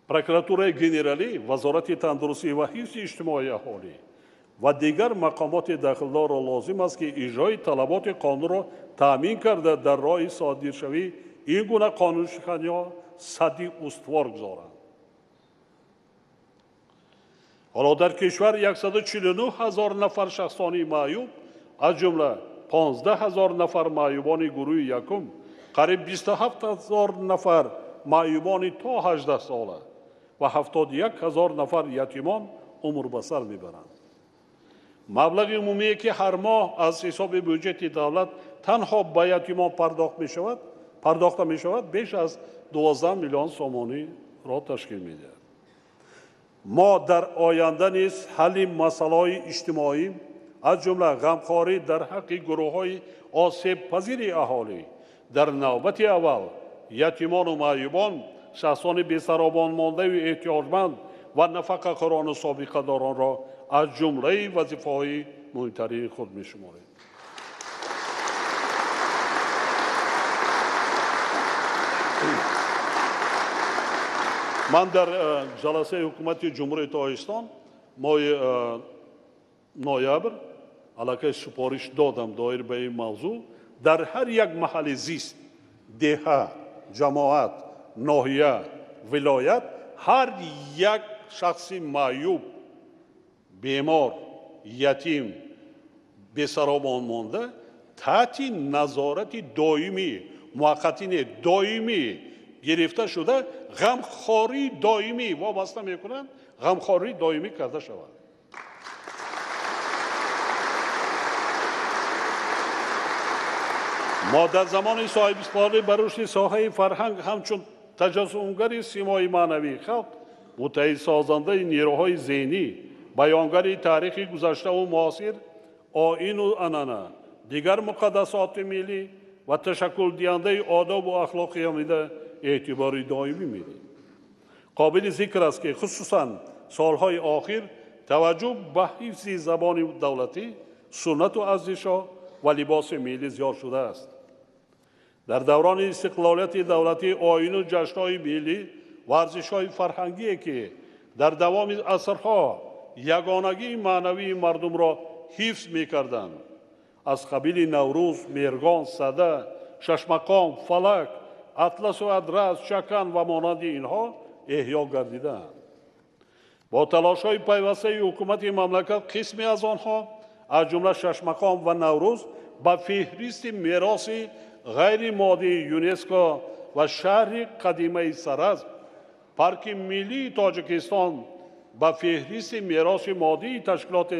پروکراتورای گنرالی، وزارت تندرستی و حفظ اجتماعی اهالی و دیگر مقامات داخلدار را لازم است که اجرای طلبات قانون را تامین کرده در راه صادرشوی این گونه قانون شکنی‌ها سدی استوار گذارند. حالا در کشور 149,000 نفر شخصانی معیوب از جمله 15,000 نفر معیوبان گروه یکم، قریب 27,000 نفر معیوبان تا 18 ساله و 71,000 نفر یتیمان عمر به سر میبرند. مبلغ عمومی که هر ماه از حساب بودجه دولت تنها به یتیمان پرداخته می شود بیش از 12 میلیون سومانی را تشکیل می‌دهد. ما در آینده نیز حل مسائل اجتماعی از جمله غمخواری در حق گروه‌های آسیب پذیر اهالی در نوبت اول یتیمان و معیوبان، شخصان بی‌سرابان مانده و احتیاجمند و نفقه خوران سابقه داران را از جمله وظیفه‌های مهمترین خود می‌شماریم. من در جلسه حکومت جمهوری تاجیکستان ماه نوامبر علاقه سپارش دادم دایر به این موضوع در هر یک محل زیست، دهه، جماعت، ناحیه، ولایت، هر یک شخص معیوب، بیمار، یتیم، بی‌سرابان مانده تحت نظارت دائمی، موقتی دائمی گرفته شده، غمخواری دائمی وابسته میکنند، غمخواری دائمی کرده شود. ما در زمان صاحبستقلالی بر رشد ساحه فرهنگ همچون تجسمگر سیمای معنوی خلق، متحد سازنده نیروهای ذهنی، بیانگر تاریخ گذشته و معاصر، آیین و عنعنه، دیگر مقدسات ملی و تشکل دهنده آداب و اخلاق حمیده اعتباری دائمی می‌دهیم. قابل ذکر است که خصوصاً سالهای آخر توجه به حفظ زبان دولتی، سنت و ارزش‌ها و لباس ملی زیاد شده است. در دوران استقلالیت دولتی آیین و جشن‌های ملی و ارزش‌های فرهنگی که در دوام عصرها یگانگی معنوی مردم را حفظ می‌کردند، از قبیل نوروز، مهرگان، صده، ششمقام، فلک، اطلس و ادرس، شکن و مانند اینها احیا گردیدند. با تلاش‌های پیوسته حکومت مملکت قسمی از آنها از جمله ششمقام و نوروز به فهرست میراث غیر مادی یونسکو و شهر قدیمه سرز پارک ملی تاجیکستان به فهرست میراث مادی تشکیلات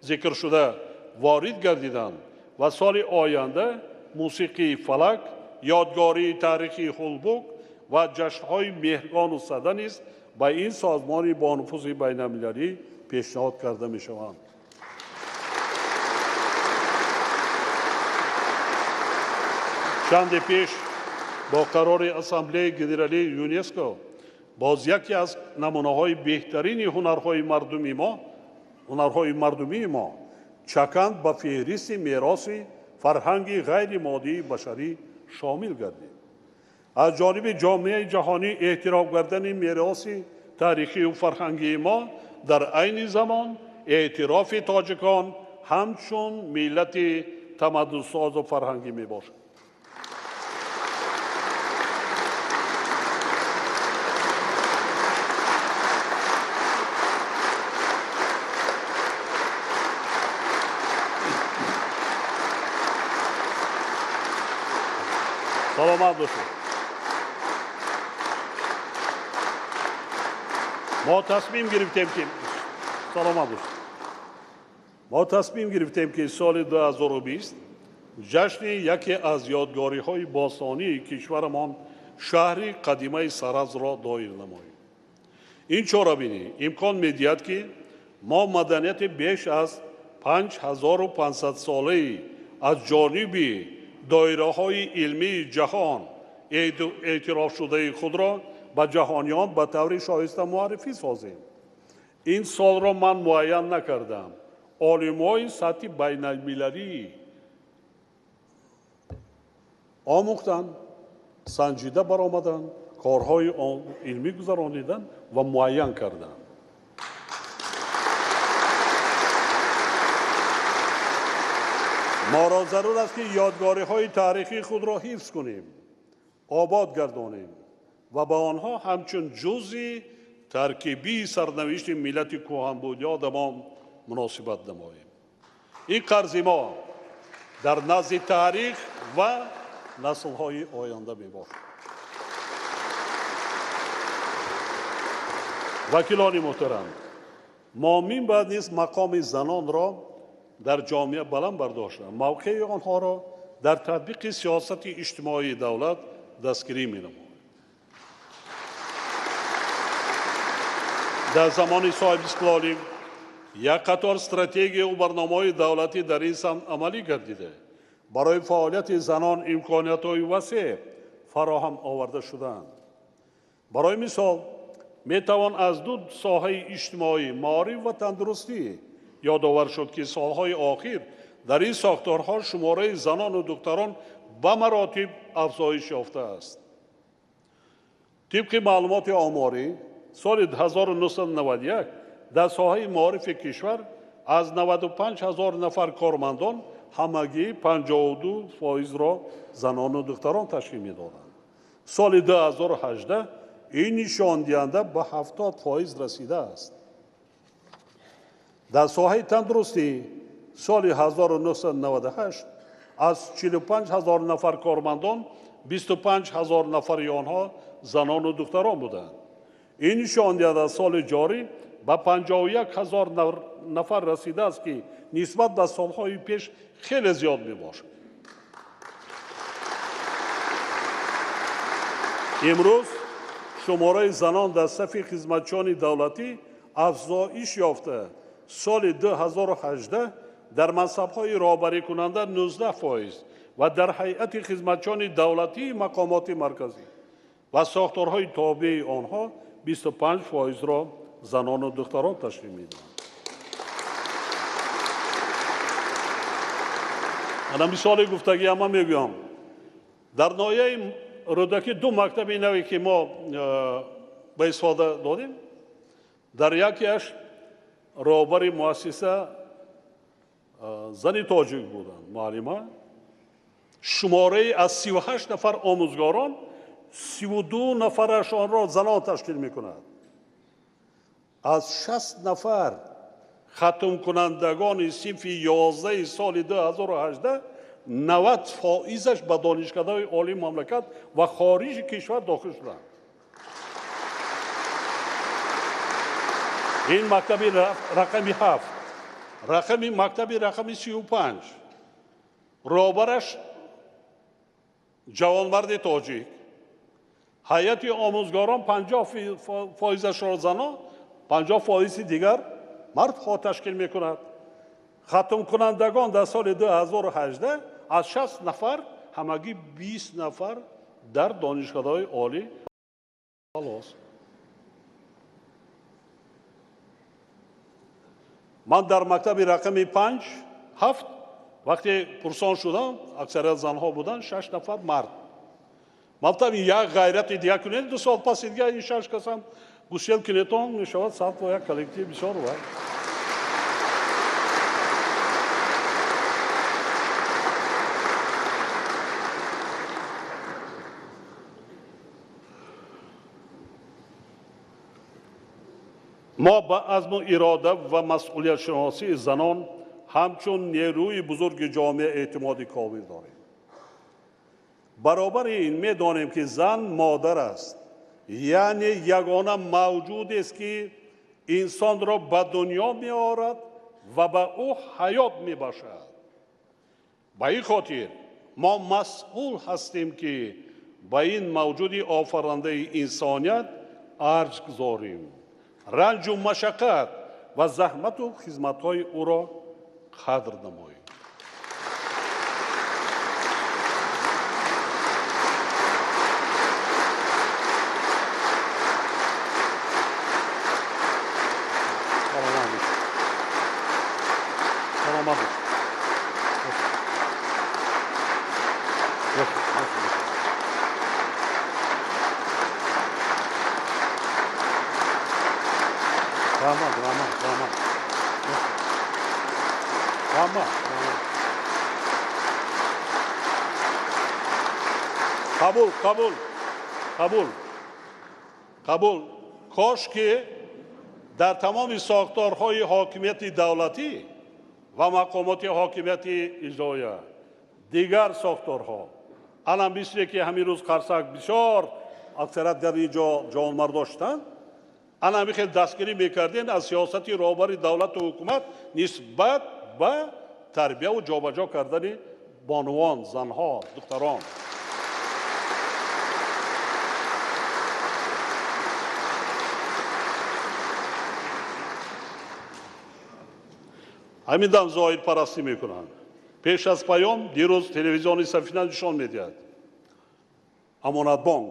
ذکر شده وارد گردیدند و سال آینده موسیقی فلک، یادگاری تاریخی خلبوک و جشن‌های مهرگان و سده نیز به این سازمان با نفوذ بین‌المللی پیشنهاد کرده می‌شوند. چند پیش با قرار اسامبله گنرالی یونسکو باز یکی از نمونه‌های بهترین هنرهای مردمی ما چکند به فهرست میراث فرهنگی غیر مادی بشری شامل گردید. از جانب جامعه جهانی احترام کردن میراث تاریخی و فرهنگی ما در عین زمان اعتراف تاجکان همچون ملت تمدن‌ساز و فرهنگی می باشد. سلامت باشید. ما تصمیم گرفتیم که سال 2020 جشن یکی از یادگاری‌های باستانی کشورمان شهر قدیمه سرز را دایر نماییم. این چاره‌بینی امکان می‌دهد که ما مدنیت بیش از 5500 ساله از جانب دایره‌های علمی جهان اعتراف شده خود را به جهانیان به طور شایسته معرفی سازیم. این سال را من معین نکردم. عالم‌های سطح بین‌المللی آموختند، سنجیده برآمدند، کارهای علمی گذراندند و معین کردند. ما را ضرور است که یادگاری‌های تاریخی خود را حفظ کنیم، آباد گردانیم و با آنها همچون جزئی ترکیبی سرنوشت ملت کهن‌بنیادمان مناسبت نماییم. این قرض ما در نزد تاریخ و نسل‌های آینده میباشد. وکیلان محترم، ما باید نیز مقام زنان را در جامعه بلند برداشته، موقع آنها را در تطبیق سیاست اجتماعی دولت دستگیری می‌نماییم. در زمان صاحبستقلالی یک قطار استراتژی و برنامه‌های دولتی در این سمت عملی گردیده برای فعالیت زنان امکانیت‌های وسیع فراهم آورده شدند. برای مثال میتوان از دو ساحه اجتماعی معارف و تندرستی یادآور شد که سالهای اخیر در این ساختارها شماره زنان و دختران به مراتب افزایش یافته است. طبق معلومات آماری سال 1991 در ساحه معارف کشور از 95,000 نفر کارمندان همگی 52% را زنان و دختران تشکیل می‌دادند. سال 2018 این نشان دهنده به 70% رسیده است. در ساحه تندرستی سال 1998 از 45,000 نفر کارمندان 25,000 نفر آنها زنان و دختران بودند. این نشان دهنده سال جاری به 51,000 نفر رسیده است که نسبت به سالهای پیش خیلی زیاد میباشد. امروز شماره زنان در صف خدمتچیان دولتی افزایش یافته. سال 2018 در منصب‌های راهبری کننده 19% و در هیئت خدمتچیان دولتی مقامات مرکزی و ساختارهای تابع آنها 25% را زنان و دختران تشکیل می‌دهند. من مثال گفتگی اما میگم در ناحیه رودکی دو مکتب نوی که ما به استفاده دادیم، در یکیش راهبر مؤسسه زنی تاجیک بودند، معلمه. شماره از 38 نفر آموزگاران 32 نفرشان را زنان تشکیل می‌کند. از 60 نفر ختم کنندگان صنف 11 سال 2018 90% ба донишгаҳҳои олии мамлакат ва хориҷи кишвар дохил шуданд. ин мактаби рақами 7, мактаби рақами 35, роҳбараш ҷавонмарди тоҷик, ҳайати омӯзгорон 50%-ашро занон, 50% дигар мардҳо ташкил мекунад. хатмкунандагон дар соли 2018 аз 60 нафар ҳамагӣ 20 нафар дар донишгаҳҳои олӣ халос. ман дар мактаби рақами 5-7 вақте пурсон шудам, аксарият занҳо буданд, 6 нафар мард. ман гуфтам як ғайрати дига кунед, 2 сол паси дига ин 6 касам гӯшел кинетон мешавад сад бо як коллектив бисёр вай. мо ба азму ирода ва масъулиятшиносии занон ҳамчун нерӯи бузурги ҷомеа эътимоди комил дорем. баробари ин медонем ки зан модар аст, яъне ягона мавҷудест ки инсонро ба дунё меорад ва ба ӯ ҳаёт мебахшад. ба ин хотир мо масъул ҳастем ки ба ин мавҷуди офарандаи инсоният арҷ гузорем, ранҷу машаққат ва заҳмату хизматҳои ӯро қадр намоем. қабул. кош ки дар тамоми сохторҳои ҳокимияти давлатӣ ва мақомоти ҳокимияти иҷроия дигар сохторҳо анам мисле ки ҳамин рӯз қарсак бисёр аксарият дар ин ҷо ҷавонмард доштанд, анам хел дастгирӣ мекарден аз сиёсати роҳбари давлату ҳукумат нисбат ба тарбияву ҷобаҷо кардани бонувон, занҳо, духтарон. ҳамин дам зоҳирпарастӣ мекунанд. пеш аз паём дирӯз телевизиони сафина нишон медиҳад. амонатбонк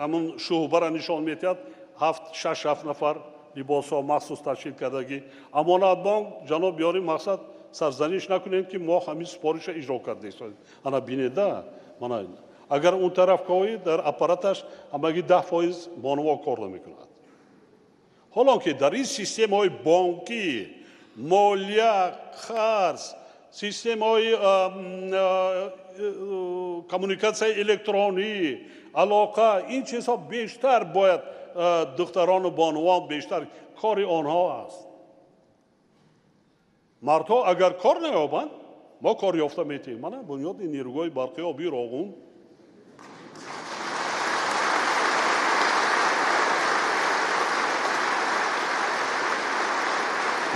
ҳамун шӯъбара нишон медиҳад, 6-7 нафар либосҳо махсус ташкил кардагӣ. амонатбонк ҷаноб ёри мақсад сарзаниш накунед ки мо ҳамин супориша иҷро кардем. ана бинеда мана агар он тараф коӣ дар аппараташ ҳамагӣ 10% бонуво кор намекунад. ҳоло ки дар ин системаҳои бонкӣ, молия, қарз, системаҳои коммуникатсияи электронӣ, алоқа, ин чизҳо бештар бояд духтарону бонувон бештар кори онҳо аст. мардҳо агар кор наёбанд, мо кор ёфта метавем. мана бунёди нерӯҳои барқи оби роғун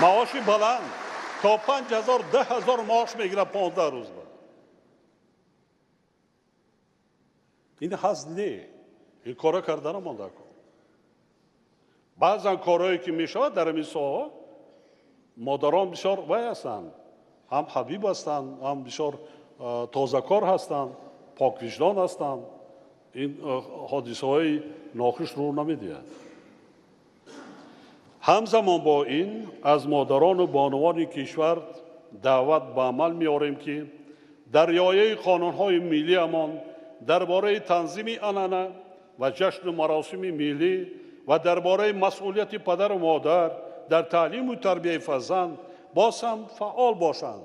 маоши баланд то 5000-10000 маош мегирад 15 рӯзда. ин ҳаст не, ин кора кардана монда кор. баъзан корҳое ки мешавад дар ҳамин соҳа модарон бисёр вай ҳастанд, ҳам ҳабиб ҳастанд, ҳам бисёр тозакор ҳастанд, поквиҷдон ҳастанд. ин ҳодисаҳои нохуш рӯ намедиҳад. ҳамзамон бо ин аз модарону бонувони кишвар даъват ба амал меорем ки дар риояи қонунҳои миллиамон дар бораи танзими анъана ва ҷашну маросими миллӣ ва дар бораи масъулияти падару модар дар таълиму тарбияи фарзанд боз ҳам фаъол бошанд.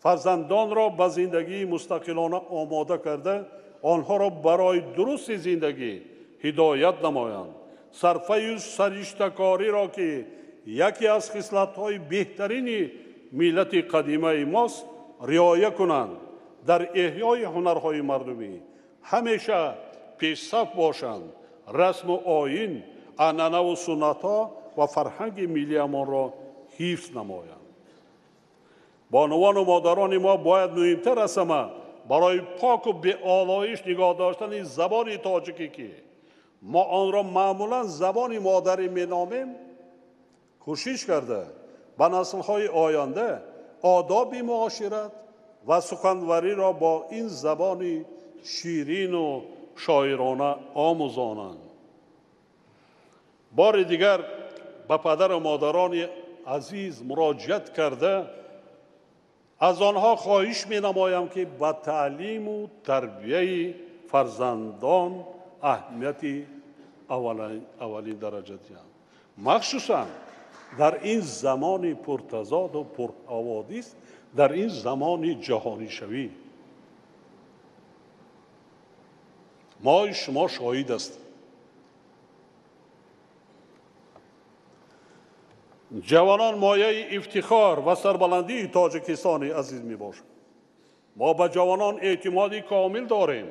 фарзандонро ба зиндагии мустақилона омода карда, онҳоро барои дурусти зиндагӣ ҳидоят намоянд. сарфаю сариштакориро ки яке аз хислатҳои беҳтарини миллати қадимаи мост, риоя кунанд, дар эҳёи ҳунарҳои мардумӣ ҳамеша пешсаф бошанд, расму оин, анъанаву суннатҳо ва фарҳанги миллиамонро ҳифз намоянд. бонувану модарони мо бояд муҳимтар аз ҳама барои поку беолоиш нигоҳ доштани забони тоҷикӣ ки мо онро маъмулан забони модарӣ меномем, кӯшиш карда ба наслҳои оянда одоби муошират ва суханвариро бо ин забони ширину шоирона омӯзонанд. бори дигар ба падару модарони азиз муроҷиат карда аз онҳо хоҳиш менамоям ки ба таълиму тарбияи фарзандон аҳамияти аввалин дараҷа диҳанд, махсусан дар ин замони пуртазоду пурҳаводис, дар ин замони ҷаҳонишавӣ. мои шумо шоҳид ҳастем. ҷавонон мояи ифтихор ва сарбаландии тоҷикистони азиз мебошанд. мо ба ҷавонон эътимоди комил дорем.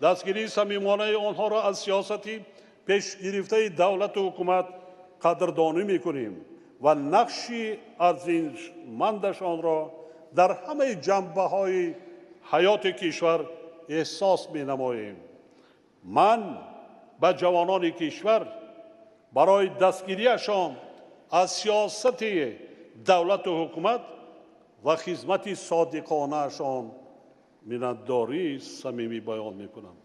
дастгирии самимонаи онҳоро аз сиёсати пешгирифтаи давлату ҳукумат қадрдонӣ мекунем ва нақши арзишмандашонро дар ҳамаи ҷанбаҳои ҳаёти кишвар эҳсос менамоем. ман ба ҷавонони кишвар барои дастгириашон аз сиёсати давлату ҳукумат ва хизмати содиқонаашон миннатдории самимӣ баён мекунам.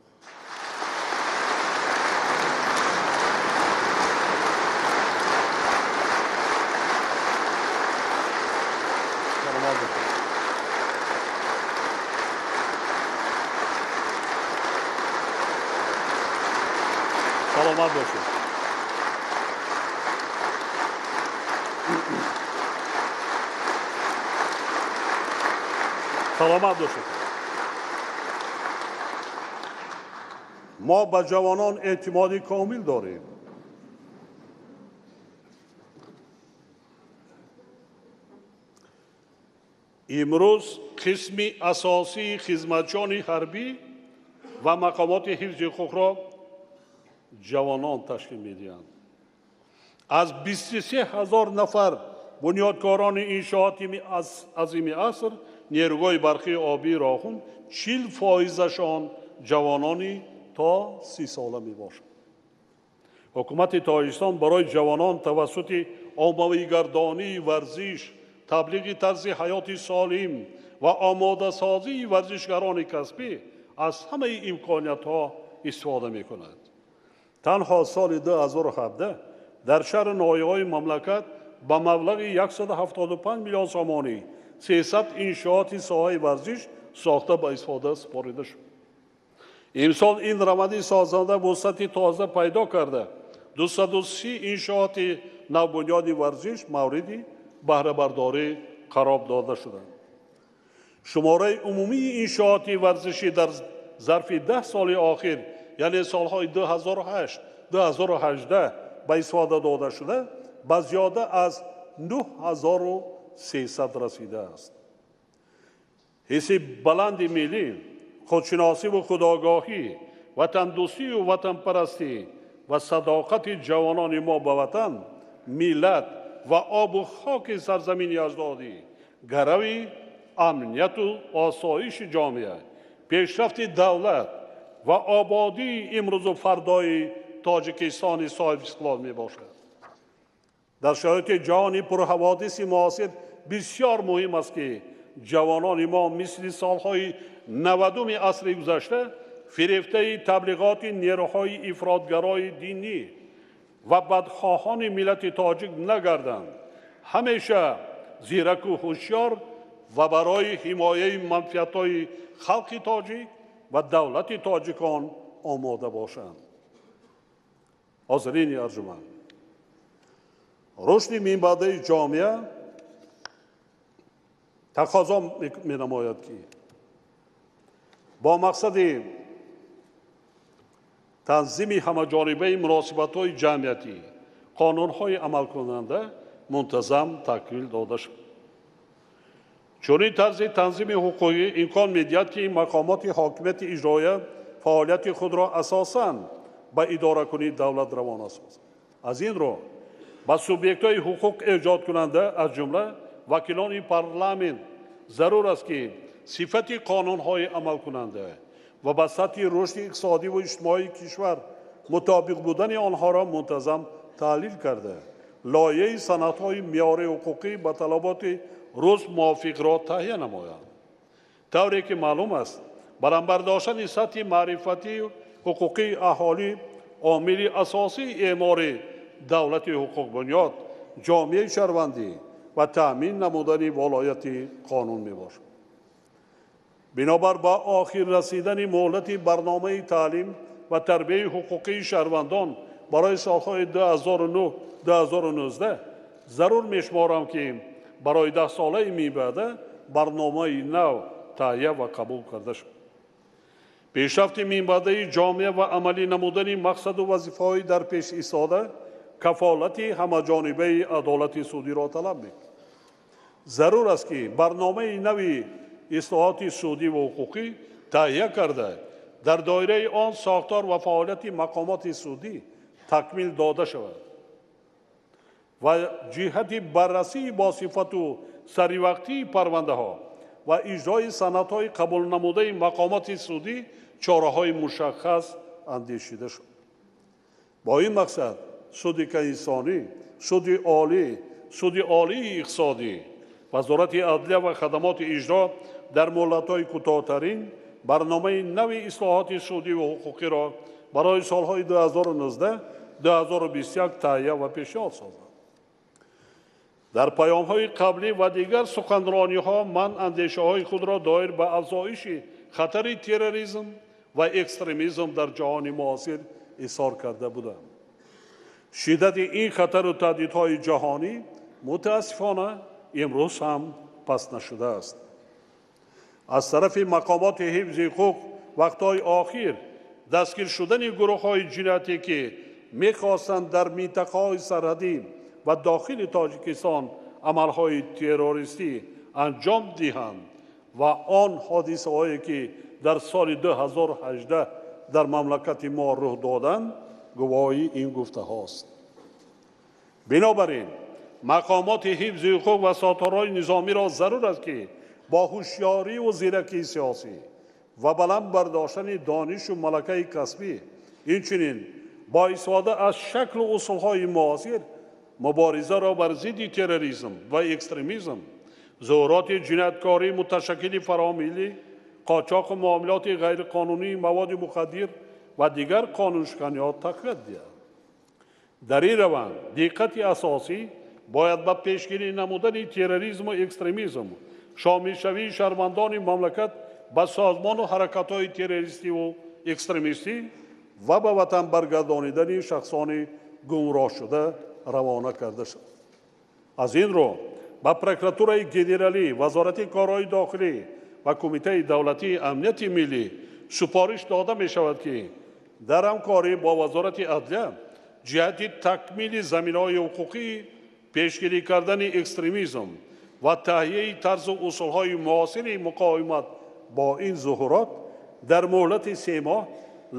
саломат бошед. саломат бошед. мо ба ҷавонон эътимоди комил дорем. имрӯз қисми асосии хизматчони ҳарбӣ ва мақомоти ҳифзи ҳуқуқро ҷавонон ташкил медиҳанд. аз 23,000 нафар бунёдкорони иншооти азими аср нерӯҳои барқии обии рохун 40% ҷавонони то 30 сола мебошанд. ҳукумати Тоҷикистон барои ҷавонон тавассути оммавигардонии варзиш, таблиғи тарзи ҳаёти солим ва омодасозии варзишгарони касбӣ аз ҳамаи имкониятҳо истифода мекунад. танҳо соли 2017 дар шаҳри ноҳияҳои мамлакат ба маблағи 175 миллион сомонӣ 300 иншооти соҳаи варзиш сохта ба истифода супорида шуд. имсол ин раванди созанда вусъати тоза пайдо карда 230 иншооти навбунёди варзиш мавриди баҳрабардорӣ қарор дода шуданд. шумораи умумии иншооти варзишӣ дар зарфи 10 соли охир, яъне солҳои 2008-2018 ба истифода дода шуда ба зиёда аз 9300 расидааст. ҳисси баланди миллӣ, худшиносиву худогаҳӣ, ватандӯстию ватанпарастӣ ва садоқати ҷавонони мо ба ватан, миллат ва обу хоки сарзамини аҷдодӣ гарави амнияту осоиши ҷомеа, пешрафти давлат ва ободии имрӯзу фардои тоҷикистони соҳибистиқлол мебошад. дар шароити ҷаҳони пурҳаводиси муосир бисёр муҳим аст ки ҷавонони мо мисли солҳои 90 асри гузашта фирифтаи таблиғоти нерӯҳои ифротгарои динӣ ва бадхоҳони миллати тоҷик нагарданд. ҳамеша зираку ҳушёр ва барои ҳимояи манфиатҳои халқи тоҷик ва давлати тоҷикон омода бошанд. ҳозирини арҷуманд, рушди минбаъдаи ҷомеа тақозо менамояд ки бо мақсади танзими ҳамаҷонибаи муносибатҳои ҷамъиятӣ қонунҳои амалкунанда мунтазам такмил дода шуд. чунин тарзи танзими ҳуқуқӣ имкон медиҳад ки мақомоти ҳокимияти иҷроия фаъолияти худро асосан ба идоракунии давлат равона созад. аз ин роҳ ба субъектҳои ҳуқуқ эҷодкунанда аз ҷумла вакилони парламент зарур аст ки сифати қонунҳои амалкунанда ва ба сатҳи рушди иқтисодиву иҷтимоии кишвар мутобиқ будани онҳоро мунтазам таҳлил карда лоиҳаи санадҳои меъёри ҳуқуқӣ ба талаботи рӯз мувофиқро таҳия намоянд. тавре ки маълум аст баранбардоштани сатҳи маърифатии ҳуқуқии аҳолӣ омили асосии эъмори давлати ҳуқуқбунёд ҷомеаи шаҳрвандӣ ва таъмин намудани волояти қонун мебошад. бинобар ба охир расидани муҳлати барномаи таълим ва тарбияи ҳуқуқии шаҳрвандон барои солҳои 2009-2019 зарур мешуморам ки барои 10 солаи мебаъда барномаи нав таҳия ва қабул карда шуд. пешрафти минбаъдаи ҷомеа ва амалӣ намудани мақсаду вазифаҳои дар пеш истода кафолати ҳамаҷонибаи адолати судиро талаб мекунад. зарур аст ки барномаи нави ислоҳоти судӣ ва ҳуқуқӣ таҳия карда дар доираи он сохтор ва фаъолияти мақомоти судӣ такмил дода шавад ва ҷиҳати баррасии босифату саривақтии парвандаҳо ва иҷрои санадҳои қабулнамудаи мақомоти судӣ чораҳои мушаххас андешида шуд. бо ин мақсад суди конститутсионӣ, суди олӣ, суди олии иқтисодӣ, вазорати адлия ва хадамоти иҷро дар муҳлатҳои кӯтоҳтарин барномаи нави ислоҳоти судӣ ва ҳуқуқиро барои солҳои 2019-2021 таҳия ва пешниҳод созад. дар паёмҳои қаблӣ ва дигар суханрониҳо ман андешаҳои худро доир ба афзоиши хатари терроризм ва экстремизм дар ҷаҳони муосир изҳор карда будам. шиддати ин хатару таҳдидҳои ҷаҳонӣ мутаассифона имрӯз ҳам паст нашудааст. аз тарафи мақомоти ҳифзи ҳуқуқ вақтҳои охир дастгир шудани гурӯҳҳои ҷиноятӣ ки мехостанд дар минтақаҳои сарҳадӣ ва дохили Тоҷикистон амалҳои террористӣ анҷом диҳанд ва он ҳодисаҳое ки дар соли 2018 дар мамлакати мо рух доданд гувоҳи ин гуфтаҳост. бинобар ин мақомоти ҳифзи ҳуқуқ ва сотарҳои низомиро зарур аст ки бо ҳушёрию зиракии сиёсӣ ва баланд бардоштани донишу малакаи касбӣ инчунин бо истифода аз шаклу усулҳои муосир муборизаро бар зидди терроризм ва экстремизм, зуҳуроти ҷинояткории муташаккили фаромиллӣ, қочоқу муомилоти ғайриқонунии маводи мухаддир ва дигар қонуншиканиҳо тақвият диҳад. дар ин раванд диққати асосӣ бояд ба пешгирӣ намудани терроризму экстремизм, шомилшавии шаҳрвандони мамлакат ба созмону ҳаракатҳои террористиву экстремистӣ ва ба ватан баргардонидани шахсони гумроҳшуда равона карда шуд. аз ин роҳ ба прокуратураи генералӣ, вазорати корҳои дохилӣ ва кумитаи давлатии амнияти миллӣ супориш дода мешавад ки дар ҳамкорӣ бо вазорати адлия ҷиҳати такмили заминаҳои ҳуқуқӣ, пешгирӣ кардани экстремизм ва таҳияи тарзу усулҳои муосири муқовимат бо ин зуҳурот дар муҳлати 3 моҳ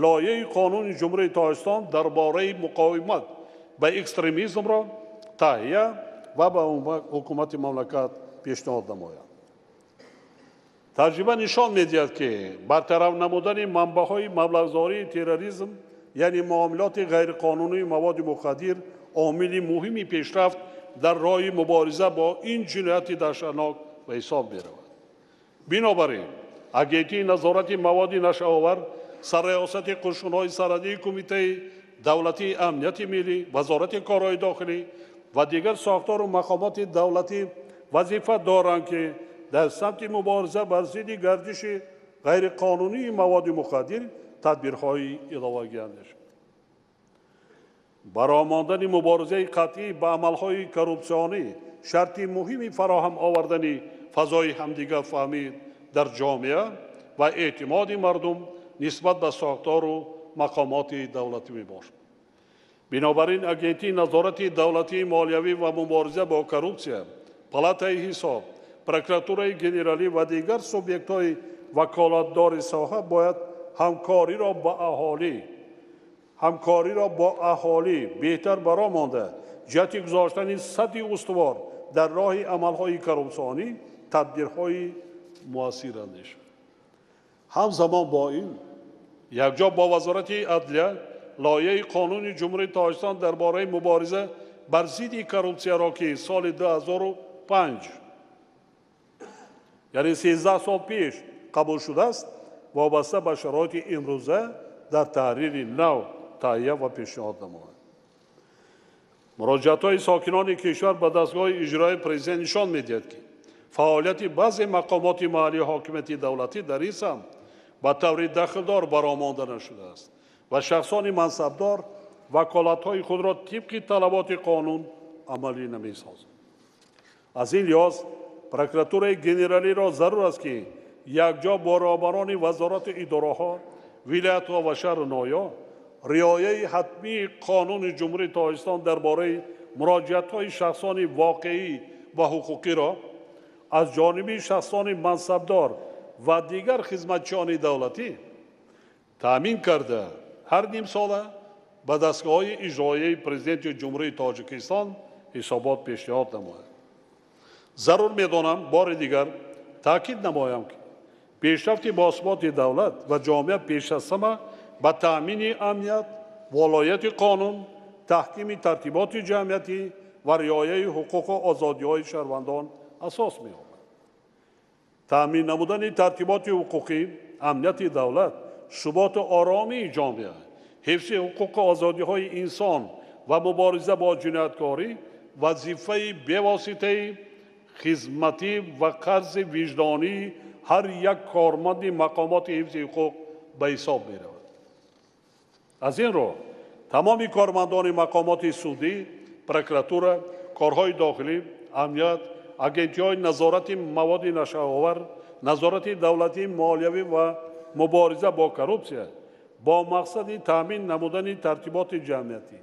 лоиҳаи қонуни ҷумҳурии Тоҷикистон дар бораи муқовимат ба экстремизмро таҳия ва ба ҳукумати мамлакат пешниҳод намояд. таҷриба нишон медиҳад ки бартараф намудани манбаъҳои маблағзории терроризм яъне муомилоти ғайриқонунии маводи мухаддир омили муҳими пешрафт дар роҳи мубориза бо ин ҷинояти даҳшатнок ба ҳисоб меравад. бинобар ин агентии назорати маводи нашаовар сарраёсати қушунҳои сарҳадии кумитаи давлатии амнияти миллӣ, вазорати корҳои дохилӣ ва дигар сохтору мақомоти давлатӣ вазифа доранд ки дар самти мубориза бар зидди гардиши ғайриқонунии маводи мухаддир тадбирҳои иловагӣ андешанд. баромондани муборизаи қатъӣ ба амалҳои коррупсионӣ шарти муҳими фароҳам овардани фазои ҳамдигарфаҳмӣ дар ҷомеа ва эътимоди мардум нисбат ба сохтору мақомоти давлатӣ мебошад. бинобар ин агентии назорати давлатии молиявӣ ва мубориза бо коррупсия, палатаи ҳисоб прокуратураи генералӣ ва дигар субъектҳои ваколатдори соҳа бояд ҳамкориро ба аҳолӣ беҳтар баромонда ҷиҳати гузоштани садди устувор дар роҳи амалҳои коррупсионӣ тадбирҳои муассир андеша. ҳамзамон бо ин якҷо бо вазорати адлия лоиҳаи қонуни ҷумҳурии Тоҷикистон дар бораи мубориза бар зидди коррупсияро ки соли 2005 яъне 13 сол пеш қабул шудааст вобаста ба шароити имрӯза дар таҳрири нав таҳия ва пешниҳод намояд. муроҷиатҳои сокинони кишвар ба дастгоҳи иҷроии президент нишон медиҳад ки фаъолияти баъзе мақомоти маҳаллии ҳокимияти давлатӣ дар ин самт ба таври дахлдор баромонда нашудааст ва шахсони мансабдор ваколатҳои худро тибқи талаботи қонун амалӣ намесозанд. аз ин лиҳоз прокуратураи генералиро зарур аст ки якҷо бо роҳбарони вазорату идораҳо вилоятҳо ва шаҳру ноҳиё риояи ҳатмии қонуни ҷумҳурии Тоҷикистон дар бораи муроҷиатҳои шахсони воқеӣ ва ҳуқуқиро аз ҷониби шахсони мансабдор ва дигар хизматчиёни давлатӣ таъмин карда ҳар нимсола ба дастгоҳи иҷроияи Президенти Ҷумҳурии Тоҷикистон ҳисобот пешниҳод намояд. зарур медонам бори дигар таъкид намоям ки пешрафти босиботи давлат ва ҷомеа пеш аз ҳама ба таъмини амният, волояти қонун, таҳкими тартиботи ҷамъиятӣ ва риояи ҳуқуқу озодиҳои шаҳрвандон асос меёбад. таъмин намудани тартиботи ҳуқуқӣ, амнияти давлат, суботу оромии ҷомеа, ҳифзи ҳуқуқу озодиҳои инсон ва мубориза бо ҷинояткорӣ вазифаи бевоситаи хизматӣ ва қарзи виҷдонии ҳар як корманди мақомоти ҳифзи ҳуқуқ ба ҳисоб меравад. аз ин роҳ тамоми кормандони мақомоти судӣ, прокуратура, корҳои дохилӣ, амният, агентиҳои назорати маводи нашаовар, назорати давлатӣ, молиявӣ ва мубориза бо коррупсия бо мақсади таъмин намудани тартиботи ҷамъиятӣ,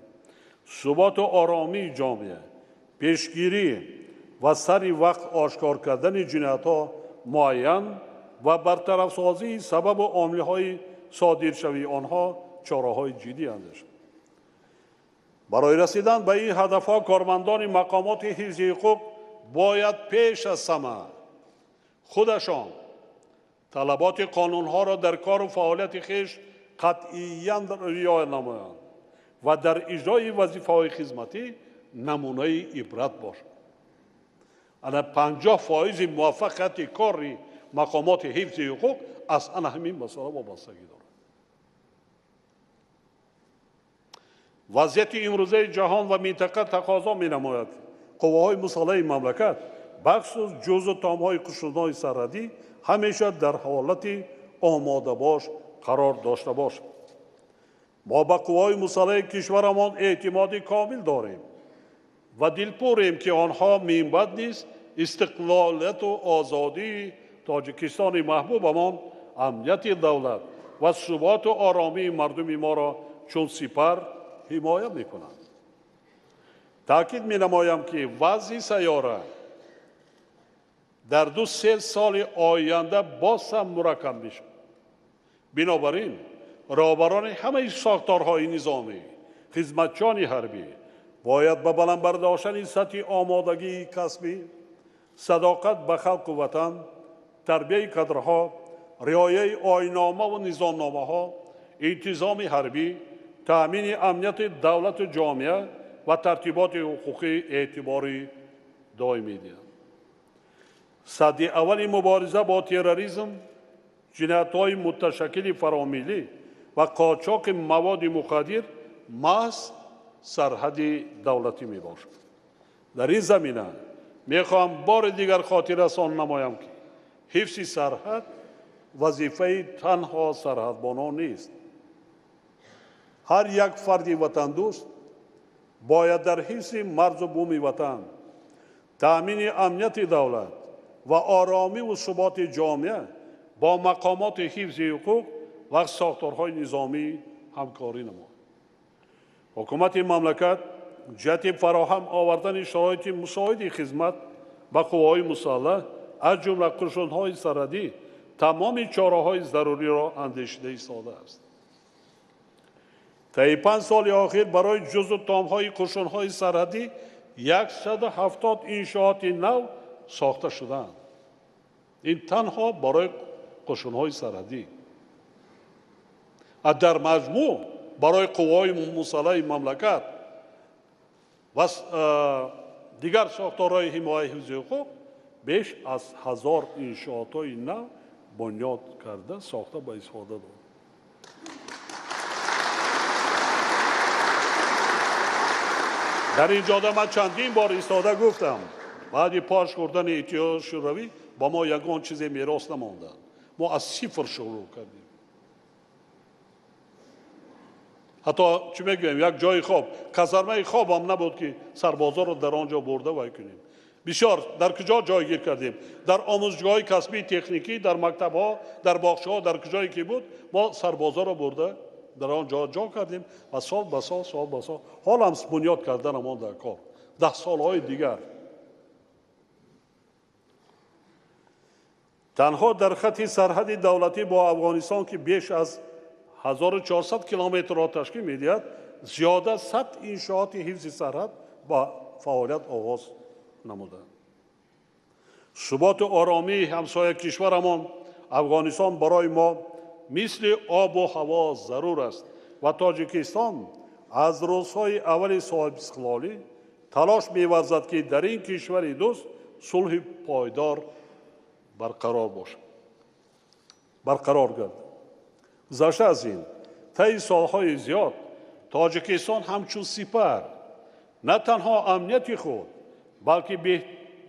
суботу оромии ҷомеа, пешгирӣ ва сари вақт ошкор кардани ҷиноятҳо муайян ва бартарафсозии сабабу омилҳои содиршавии онҳо чораҳои ҷиддӣ андешанд. барои расидан ба ин ҳадафҳо кормандони мақомоти ҳифзи ҳуқуқ бояд пеш аз ҳама худашон талаботи қонунҳоро дар кору фаъолияти хеш қатъиян риоя намоянд ва дар иҷрои вазифаҳои хизматӣ намунаи ибрат бошанд. ана 50% муваффақияти кори мақомоти ҳифзи ҳуқуқ аз ана ҳамин масъала вобастагӣ дорад. вазъияти имрӯзаи ҷаҳон ва минтақа тақозо менамояд қувваҳои мусаллаҳи мамлакат бахшус ҷузу таомҳои қушунои сарҳадӣ ҳамеша дар ҳолати омодабош қарор дошта бошад. мо ба қувваҳои мусаллаҳи кишварамон эътимоди комил дорем ва дилпурем ки онҳо минбаъд низ истиқлолияту озодии тоҷикистони маҳбубамон амнияти давлат ва суботу оромии мардуми моро чун сипар ҳимоят мекунанд. таъкид менамоям ки вазъи сайёра дар 2-3 соли оянда боз ҳам мураккаб мешавад. бинобар ин роҳбарони ҳамаи сохторҳои низомӣ, хизматчони ҳарбӣ бояд ба баландбардоштани сатҳи омодагии касбӣ, садоқат ба халқу ватан, тарбияи кадрҳо, риояи ойнномаву низомномаҳо, интизоми ҳарбӣ, таъмини амнияти давлату ҷомеа ва тартиботи ҳуқуқӣ эътибори доимӣ диҳанд. садди аввали мубориза бо терроризм, ҷиноятҳои муташаккили фаромиллӣ ва қочоқи маводи мухаддир маҳз сарҳади давлатӣ мебошад. дар ин замина мехоҳам бори дигар хотиррасон намоям ки ҳифзи сарҳад вазифаи танҳо сарҳадбонон нест. ҳар як фарди ватандӯст бояд дар ҳифзи марзу буми ватан, таъмини амнияти давлат ва оромиву суботи ҷомеа бо мақомоти ҳифзи ҳуқуқ ва сохторҳои низомӣ ҳамкорӣ намояд. ҳукумати мамлакат ҷиҳати фароҳам овардани шароити мусоиди хизмат ба қувваҳои мусаллаҳ از جمله قشون‌های سرحدی تمام چاره‌های ضروری را اندیشیده ایستاده است. طی 5 سال اخیر برای جزء تام‌های قشون‌های سرحدی 170 انشاءات نو ساخته شدند. این تنها برای قشون‌های سرحدی. در مجموع برای قوای مسلح مملکت و دیگر ساختارهای حمایت حفظ حقوق بیش از 1000 انشاءات‌های نو بنیاد کرده ساخته به استفاده داد. در این جاده من چندین بار ایستاده گفتم بعد پاش کردن اتحاد شوروی با ما یگان چیزی میراث نمانده. ما از صفر شروع کردیم. حتی چی میگویم یک جای خواب کازارمه خواب هم نبود که سربازا رو در آنجا برده وای کنیم. بسیار در کجا جایگیر کردیم؟ در آموزشگاه کسبی تکنیکی، در مکتب‌ها، در باغچه‌ها، در کجایی که بود ما سربازا رو برده در آنجا جا کردیم و سال به سال حال هم بنیاد کردن ما در کار 10 سال‌های دیگر. تنها در خط سرحد دولتی با افغانستان که بیش از 1400 کیلومتر را تشکیل می‌دهد زیاده 100 انشاءات حفظ سرحد با فعالیت آغاز نمودند. ثبات و آرامی همسایه کشورمان افغانستان برای ما مثل آب و هوا ضرور است و تاجیکستان از روزهای اول صاحبستقلولی تلاش می‌ورزد که در این کشور دوست صلح پایدار برقرار گردد. گذشته از این طی سالهای زیاد تاجیکستان همچون سپر نه تنها امنیت خود بلکه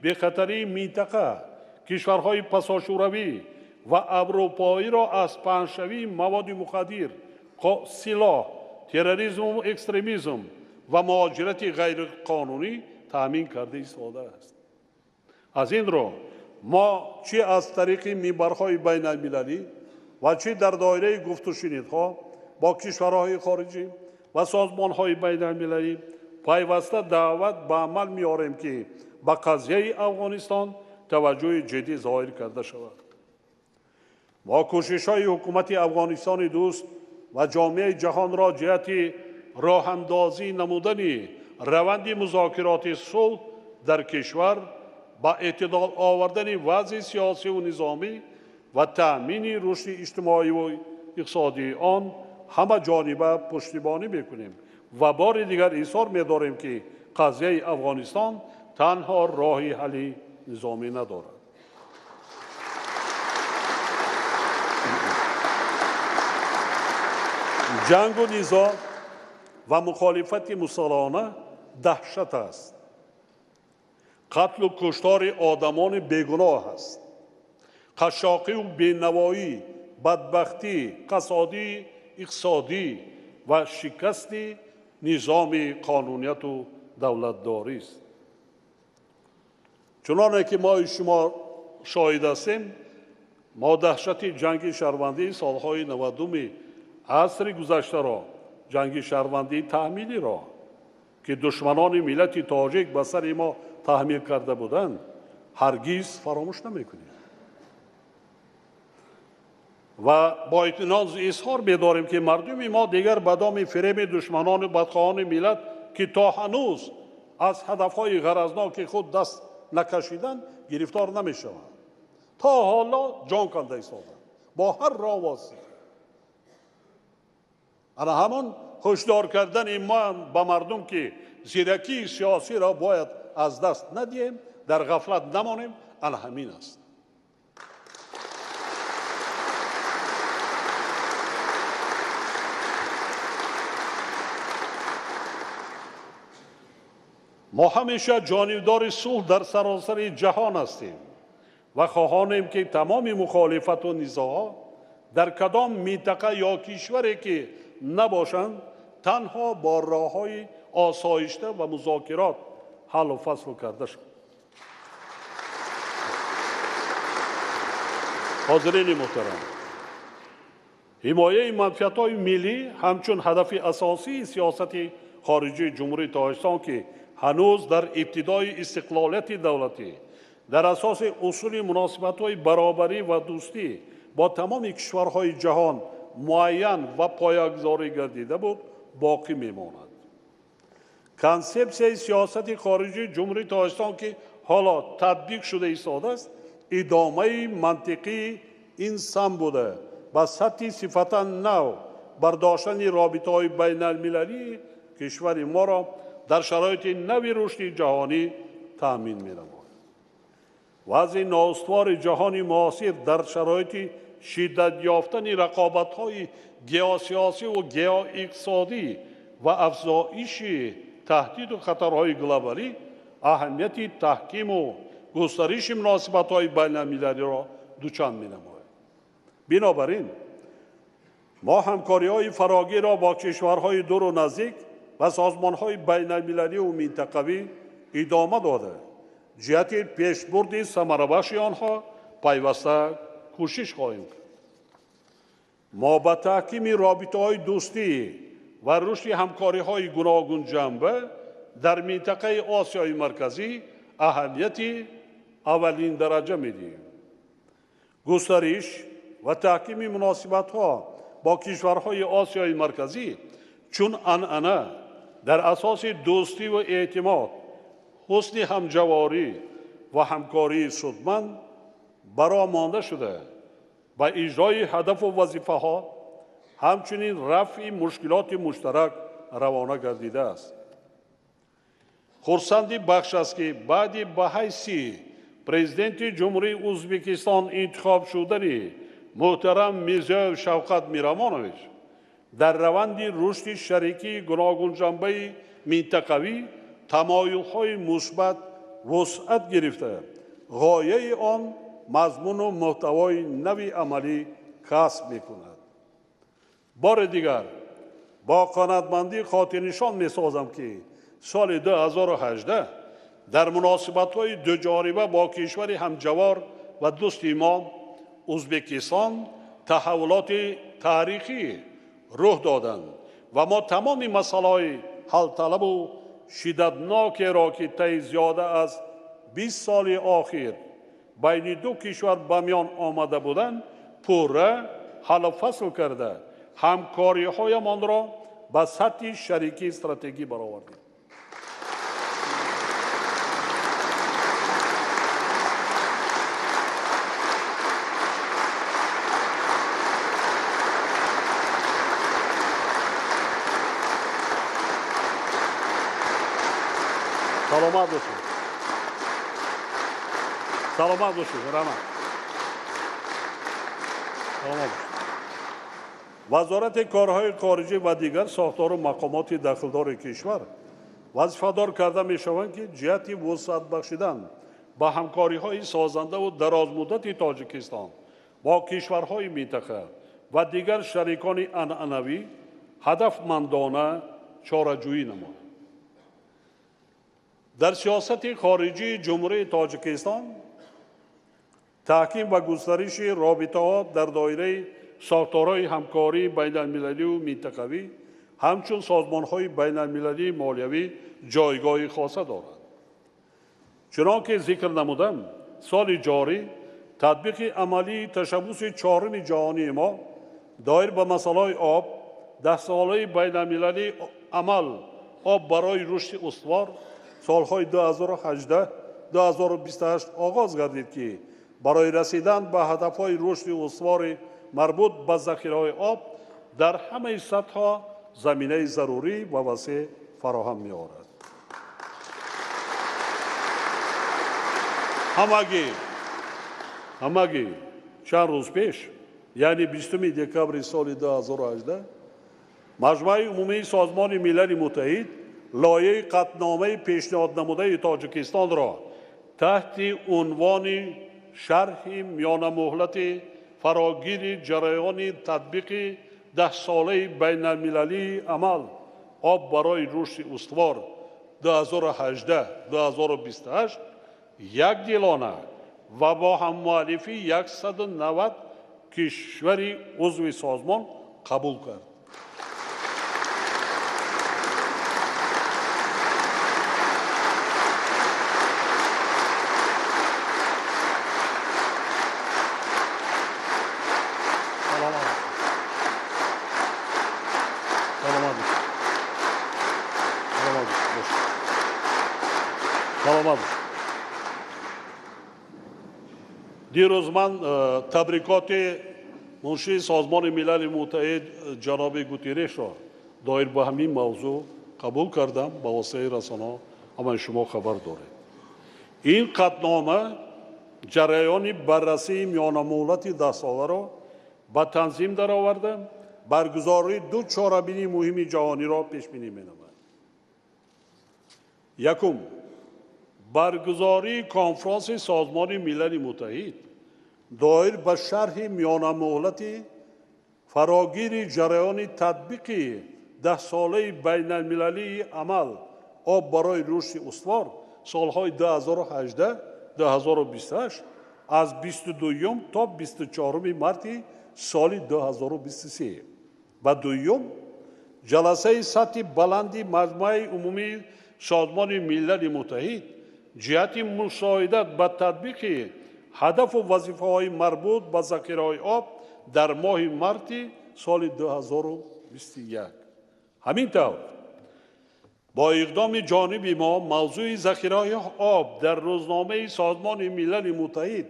بخطری منطقه کشورهای پساشوروی و اروپایی را از پنهشوی مواد مخدر، سلاح، تروریسم و اکستریمیسم و مهاجرت غیر قانونی تامین کرده ایستاده است. از این رو ما چه از طریق منبرهای بینالمللی و چه در دایره گفت و شنیدها با کشورهای خارجی و سازمانهای بینالمللی پیوسته دعوت به عمل می‌آوریم که به قضیه افغانستان توجه جدی ظاهر کرده شود. ما کوشش‌های حکومت افغانستان دوست و جامعه جهان را جهت راه‌اندازی نمودن روند مذاکرات صلح در کشور با اعتدال آوردن وضع سیاسی و نظامی و تأمین رشد اجتماعی و اقتصادی آن همه جانبه پشتیبانی می‌کنیم و بار دیگر اصرار می‌داریم که قضیه افغانستان تنها راه حل نظامی ندارد. جنگ و نزاع و مخالفت مسلحانه دهشت است. قتل و کشتار آدمان بیگناه است. قشاقی و بینوایی، بدبختی، کسادی اقتصادی و شکست نظام قانونیت و دولتداری است. چنانه که ما شما شاهد هستیم ما دهشت جنگ شهروندی سالهای 90 عصر گذشته را جنگ شهروندی تحمیلی را که دشمنان ملت تاجیک به سر ما تحمیل کرده بودند هرگز فراموش نمی‌کنیم و با اطمینان اظهار می‌داریم که مردم ما دیگر به دام فریب دشمنان و بدخواهان ملت که تا هنوز از هدف‌های غرضناک خود دست نکشیدند گرفتار نمی‌شوند. تا حالا جان کنده ایستادند با هر راه واسطه. انا همان هشدار کردن ما به مردم که زیرکی سیاسی را باید از دست ندهیم، در غفلت نمانیم، انا همین است. ما همیشه جانبدار صلح در سراسر جهان هستیم و خواهانیم که تمام مخالفت و نزاع‌ها در کدام منطقه یا کشوری که نباشند تنها با راه‌های آسایشته و مذاکرات حل و فصل کرده شود. حاضرین محترم، حمایه منفعت‌های ملی همچون هدف اساسی سیاست خارجی جمهوری تاجیکستان که هنوز در ابتدای استقلالیت دولتی در اساس اصول مناسبت‌های برابری و دوستی با تمام کشورهای جهان معین و پایه‌گذاری گردیده بود باقی می‌ماند. کنسپسیای سیاست خارجی جمهوری تاجیکستان که حالا تطبیق شده ایستاده است ادامه منطقی این سم بوده با سطح صفتا نو برداشتن رابطه‌های بین‌المللی کشور ما را در شرایط نوی رشد جهانی تأمین می‌نماید. وضع نااستوار جهانی معاصر در شرایط شدت یافتن رقابت‌های گیاسیاسی و گیااقتصادی و افزایش تهدید و خطرهای گلوبالی اهمیت تحکیم و گسترش مناسبت‌های بین‌المللی را دوچند می‌نماید. بنابراین ما همکاری‌های فراگیر را با کشورهای دور و نزدیک و سازمان‌های بین‌المللی و منطقوی ادامه داده جهت پیشبرد ثمره‌بخش آنها پیوسته کوشش خواهیم کرد. ما با تحکیم رابطه‌های دوستی و رشد همکاری‌های گوناگون جنبه در منطقه آسیای مرکزی اهمیت اولین درجه می‌دهیم. گسترش و تحکیم مناسبت‌ها با کشورهای آسیای مرکزی چون عنعنه در اساس دوستی و اعتماد، حسن همجواری و همکاری سودمند برآمده شده و اجرای هدف و وظیفه‌ها همچنین رفع مشکلات مشترک روانه گردیده است. خرسند بخش است که بعد به حیث پرزیدنت جمهوری ازبکستان انتخاب شدن محترم میرزا شوکت میرامونویچ در روند رشد شریکی گوناگون جنبه منطقوی تمایل‌های مثبت وسعت گرفته غایه آن مضمون و محتوای نوی عملی کسب می‌کند. بار دیگر با قناعتمندی خاطرنشان می‌سازم که سال 2018 در مناسبت‌های دو جانبه با کشور همجوار و دوست ما ازبکستان تحولات تاریخی رخ دادند و ما تمام مسائل حل طلب و شدتناک را که طی زیاده از 20 سال اخیر بین دو کشور به میان آمده بودند پوره حل و فصل کرده همکاری‌هایمان را به سطح شریکی استراتژی برآوردیم. سلامت باشید. سلامت باشید. رحمت. سلامت باشید. وزارت کارهای خارجی و دیگر ساختار و مقامات داخلدار کشور وظیفه‌دار کرده می‌شوند که جهت وسعت بخشیدن با همکاری‌های سازنده و درازمدت تاجیکستان با کشورهای منطقه و دیگر شریکان عنعنوی هدفمندانه چاره‌جویی نمایند. در سیاست خارجی جمهوری تاجیکستان تحکیم و گسترش رابطه‌ها در دایره ساختارهای همکاری بین‌المللی و منطقوی همچون سازمان‌های بین‌المللی مالیوی جایگاه خاصه دارد. چنانکه ذکر نمودم سال جاری تطبیق عملی تشببوسی چارم جهانی ما دایر به مسائل آب 10 ساله بین‌المللی عمل آب برای رشد استوار سالهای 2018-2028 آغاز گردید که برای رسیدن به هدفهای رشد استوار مربوط به ذخیره‌های آب در همه سطح‌ها زمینه ضروری و وسیع فراهم می‌آورد. همگی چند روز پیش یعنی 20 دکامبر سال 2018 مجمع عمومی سازمان ملل متحد لایحه قطعنامه پیشنهاد نموده تاجیکستان را تحت عنوان شرح میان مهلت فراگیر جریان تطبیق 10 ساله بین‌المللی عمل آب برای رشد استوار 2018-2028 یک دیلانه و با هم‌مؤلفی 190 کشور عضو سازمان قبول کرد. саломат. дирӯз ман табрикоти муншии Созмони Милали Муттаҳид ҷаноби Гутеррешро доир ба ҳамин мавзӯъ қабул кардам. ба воситаи расонаҳо ҳамаи шумо хабар доред. ин қатнома ҷараёни баррасии миёнамуҳлати 10 соларо ба танзим дароварда баргузории ду чорабини муҳими ҷаҳониро пешбинӣ менамояд. якум, баргузории конфронси Созмони Милали Муттаҳид доир ба шарҳи миёнамуҳлати фарогири ҷараёни татбиқи 10 солаи байналмилалии амал об барои рушди устувор солҳои 2018-2028 аз 22 то 24 марти соли 2023 ва дуюм, ҷаласаи сатҳи баланди маҷмӯаи умумии Созмони Милали Муттаҳид ҷиҳати мушоҳидат ба татбиқи ҳадафу вазифаҳои марбут ба захираҳои об дар моҳи марти соли 2021. ҳамин тавр бо иқдоми ҷониби мо мавзӯи захираҳои об дар рӯзномаи Созмони Милали Муттаҳид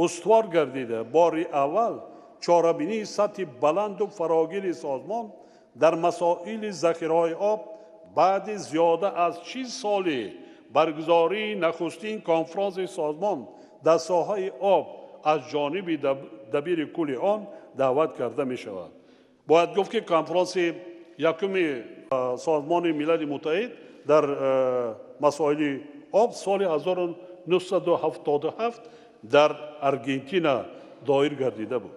устувор гардида бори аввал чорабинии сатҳи баланду фарогири созмон дар масоили захираҳои об баъди зиёда аз 40 соли баргузории нахустин конфронси созмон дар соҳаи об аз ҷониби дабири кулли он даъват карда мешавад. бояд гуфт ки конфронси якуми Созмони Милали Муттаҳид дар масоили об соли 1977 дар Аргентина доир гардида буд.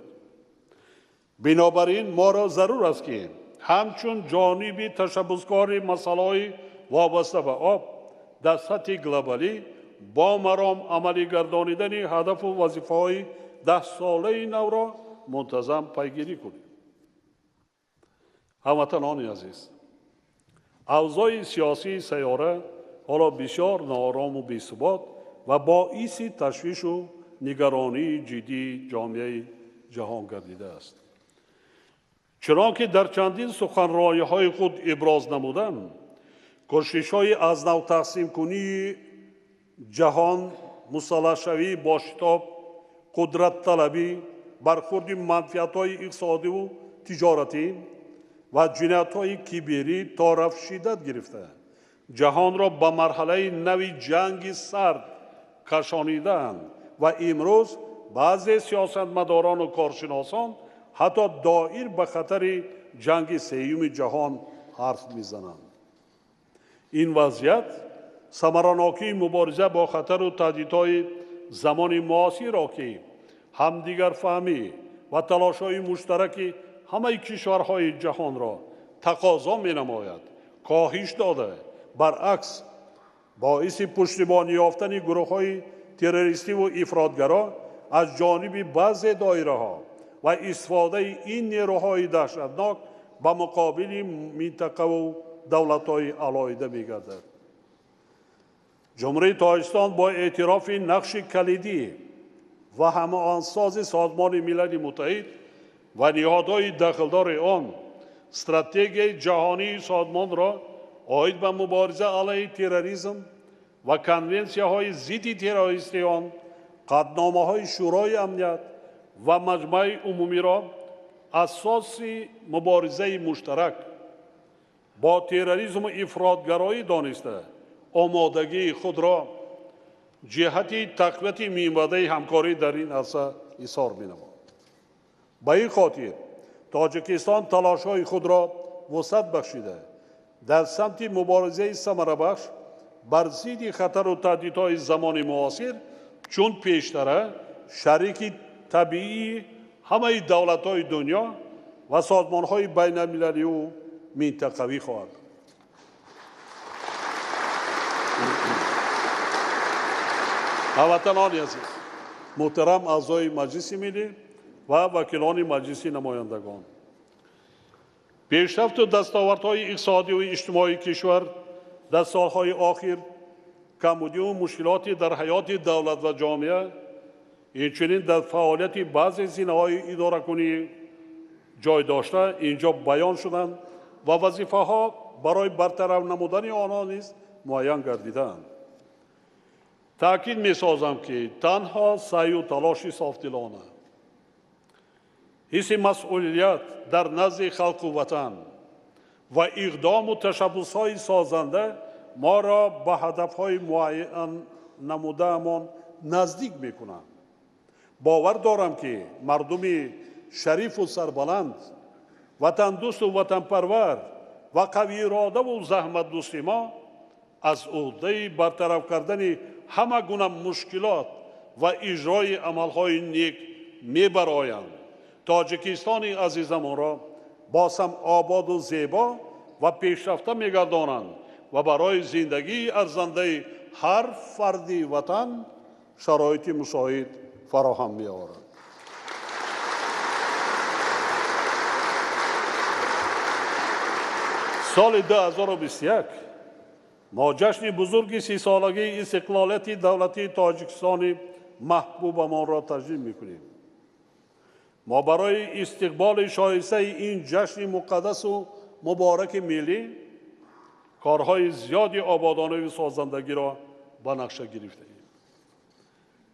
бинобар ин моро зарур аст ки ҳамчун ҷониби ташаббускори масъалаҳои вобаста ба об дар сатҳи глобалӣ бо маром амалӣ гардонидани ҳадафу вазифаҳои 10 солаи навро мунтазам пайгирӣ кунем. ҳамватанони азиз, авзои сиёсии сайёра ҳоло бисёр ноорому бесубот ва боиси ташвишу нигаронии ҷиддии ҷомеаи ҷаҳон гардидааст. чунон ки дар чандин суханрониҳои худ иброз намудам, кӯшишҳои аз нав тақсимкунии ҷаҳон, мусаллаҳшавӣ бо шитоб, қудратталабӣ, бархурди манфиатҳои иқтисодиву тиҷоратӣ ва ҷиноятҳои киберӣ то рафт шиддат гирифта ҷаҳонро ба марҳалаи нави ҷанги сард кашонидаанд ва имрӯз баъзе сиёсатмадорону коршиносон ҳатто доир ба хатари ҷанги сеюми ҷаҳон ҳарф мезананд. ин вазъият самаранокии мубориза бо хатару таҳдидҳои замони муосирро ки ҳамдигарфаҳмӣ ва талошҳои муштараки ҳамаи кишварҳои ҷаҳонро тақозо менамояд, коҳиш дода, баръакс боиси пуштибонӣ ёфтани гурӯҳҳои террористиву ифротгаро аз ҷониби баъзе доираҳо ва истифодаи ин нерӯҳои даҳшатнок ба муқобили минтақаву давлатҳои алоҳида мегардад. ҷумҳурии Тоҷикистон бо эътирофи нақши калидӣ ва ҳамоҳангсози Созмони Милали Муттаҳид ва ниҳодҳои дахлдори он стратегияи ҷаҳонии созмонро оид ба мубориза алайҳи терроризм ва конвенсияҳои зидди террористии он, қатномаҳои шӯрои амният ва маҷмӯаи умумиро асоси муборизаи муштарак бо терроризму ифротгароӣ дониста омодагии худро ҷиҳати тақвияти миёнавадаи ҳамкорӣ дар ин арса изҳор менамояд. ба ин хотир Тоҷикистон талошҳои худро вусъат бахшида дар самти муборизаи самарабахш бар зидди хатару таҳдидҳои замони муосир чун пештара шарики табиии ҳамаи давлатҳои дунё ва созмонҳои байналмилалию минтақавӣ хоҳад. ҳамватанони азиз, муҳтарам аъзои Маҷлиси Миллӣ ва вакилони Маҷлиси намояндагон, пешрафту дастовардҳои иқтисодиву иҷтимоии кишвар дар солҳои охир камбудиву мушкилоти дар ҳаёти давлат ва ҷомеа, инчунин дар фаъолияти баъзе зинаҳои идоракунӣ ҷой дошта инҷо баён шуданд ва вазифаҳо барои бартараф намудани онҳо низ муайян гардидаанд. таъкид месозам ки танҳо саъю талоши софдилона, ҳисси масъулият дар назди халқу ватан ва иқдому ташаббусҳои созанда моро ба ҳадафҳои муайян намудаамон наздик мекунанд. бовар дорам ки мардуми шарифу сарбаланд, ватандӯсту ватанпарвар ва қавииrodаву заҳматдӯсти мо аз уҳдаи бартараф кардани ҳама гуна мушкилот ва иҷрои амалҳои нек мебароянд. тоҷикистони азизамонро босам ободу зебо ва пешрафта мегардонанд ва барои зиндагии арзандаи ҳар фарди ватан шароити мусоид фароҳам меоранд. соли 2021 мо ҷашни бузурги 30-солагии истиқлолияти давлати тоҷикистони маҳбубамонро таҷлил мекунем. мо барои истиқболи шоистаи ин ҷашни муқаддасу мубораки миллӣ корҳои зиёди ободонаву созандагиро ба нақша гирифтаем.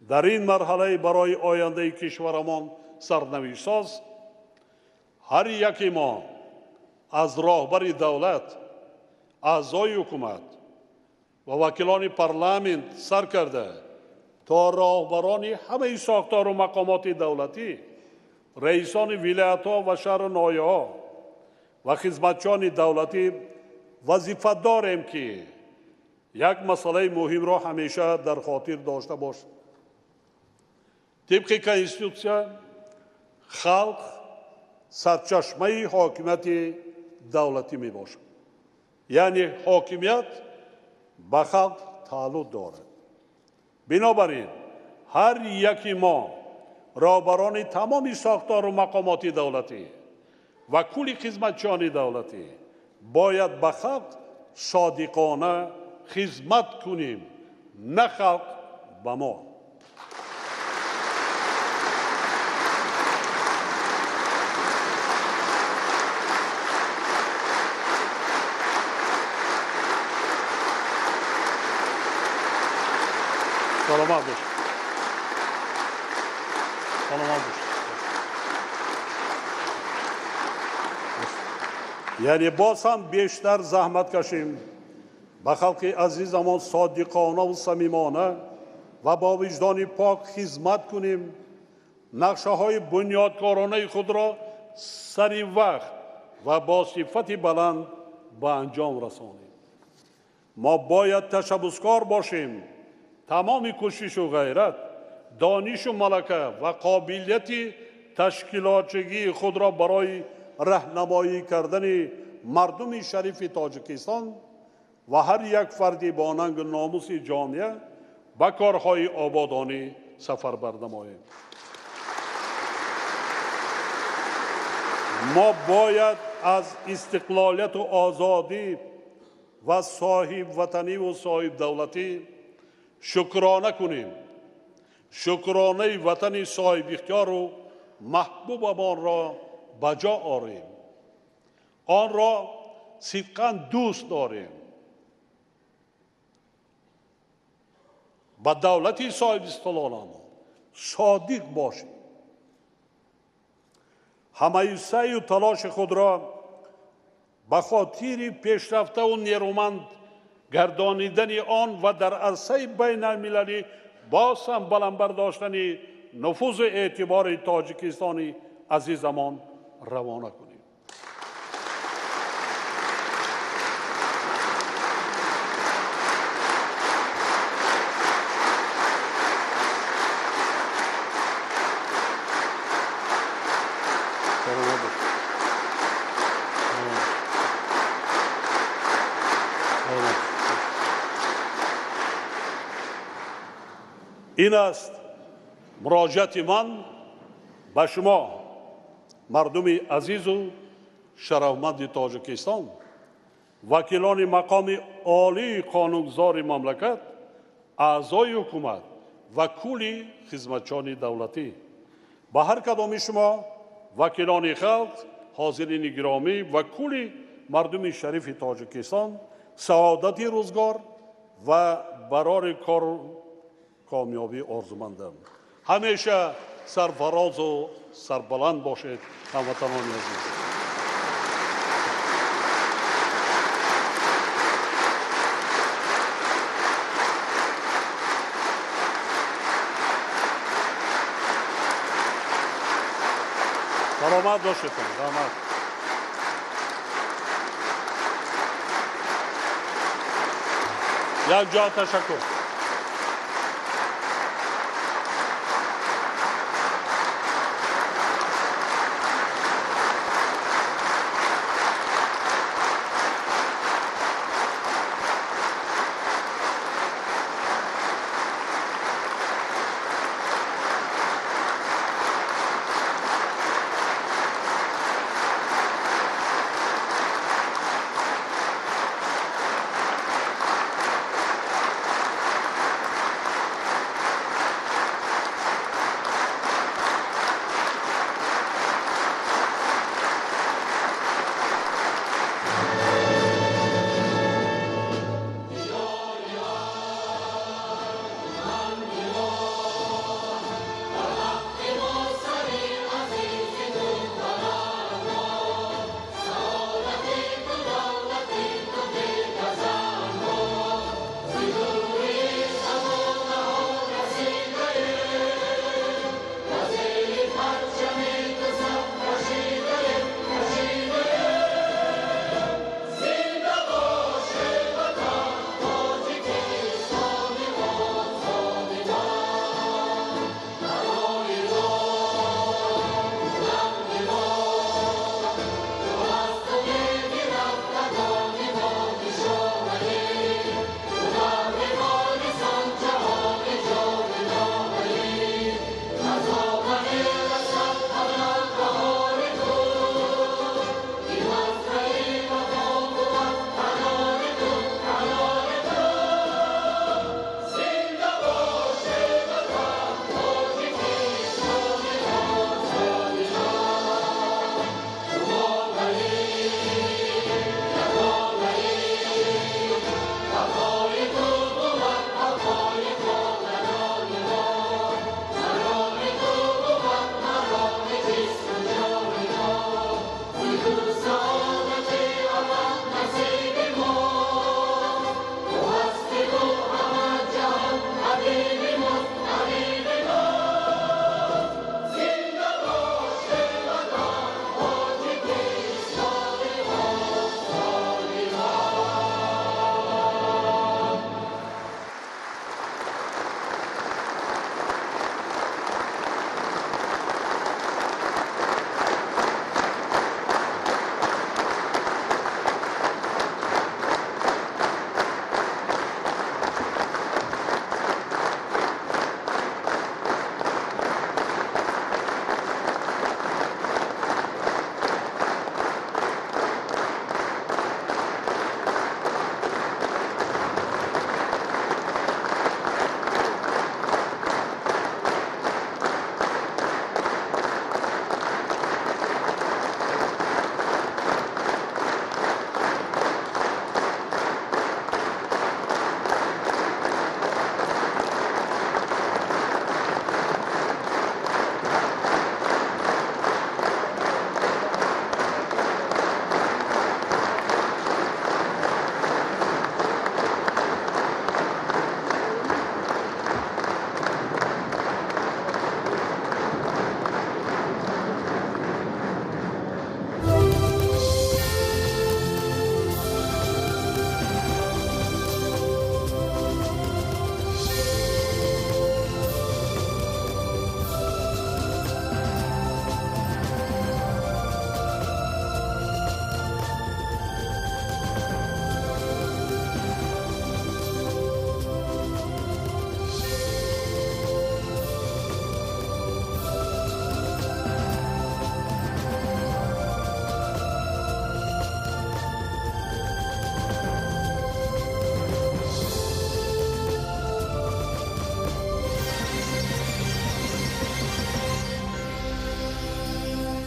дар ин марҳалаи барои ояндаи кишварамон сарнавиштсоз ҳар яки мо аз роҳбари давлат, аъзои ҳукумат ва вакилони парламент сар карда то роҳбарони ҳамаи сохтору мақомоти давлатӣ, раисони вилоятҳо ва шаҳру ноҳияҳо ва хизматчони давлатӣ вазифа дорем ки як масъалаи муҳимро ҳамеша дар хотир дошта бошем. тибқи конститутсия халқ сарчашмаи ҳокимияти давлатӣ мебошад. яъне ҳокимият ба халқ тааллуқ дорад. бинобар ин ҳар яки мо роҳбарони тамоми сохтору мақомоти давлатӣ ва кулли хизматчони давлатӣ бояд ба халқ содиқона хизмат кунем, на халқ ба мо. саломат бошед. яъне боз ҳам бештар заҳмат кашем, ба халқи азизамон содиқонаву самимона ва бо виҷдони пок хизмат кунем, нақшаҳои бунёдкоронаи худро сари вақт ва бо сифати баланд ба анҷом расонем. мо бояд ташаббускор бошем, тамоми кӯшишу ғайрат, донишу малака ва қобилияти ташкилотчигии худро барои раҳнамоӣ кардани мардуми шарифи тоҷикистон ва ҳар як фарди бо нангу номуси ҷомеа ба корҳои ободонӣ сафарбар намоем. мо бояд аз истиқлолияту озодӣ ва соҳибватаниву соҳибдавлатӣ шукрона кунем. шукронаи ватани соҳибихтиёру маҳбубамонро ба ҷо орем. онро сидқан дӯст дорем. ба давлати соҳибистиқлоламон содиқ бошем. ҳамаи саъю талоши худро ба хотири пешрафтаву нерӯманд гардонидани он ва дар арсаи байналмилалӣ боз ҳам баландбар доштани нуфузу эътибори тоҷикистони азизамон равона кунем. ин аст муроҷиати ман ба шумо мардуми азизу шарафманди тоҷикистон, вакилони мақоми олии қонунгузори мамлакат, аъзои ҳукумат ва кулли хизматчони давлатӣ. ба ҳар кадоми шумо вакилони халқ, ҳозирини гиромӣ ва кулли мардуми шарифи тоҷикистон саодати рӯзгор ва барори کامیابی آرزومندم. همیشه سرفراز و سربلند باشید هموطنان عزیز. سلامت باشید. سلامت. یک جا تشکر.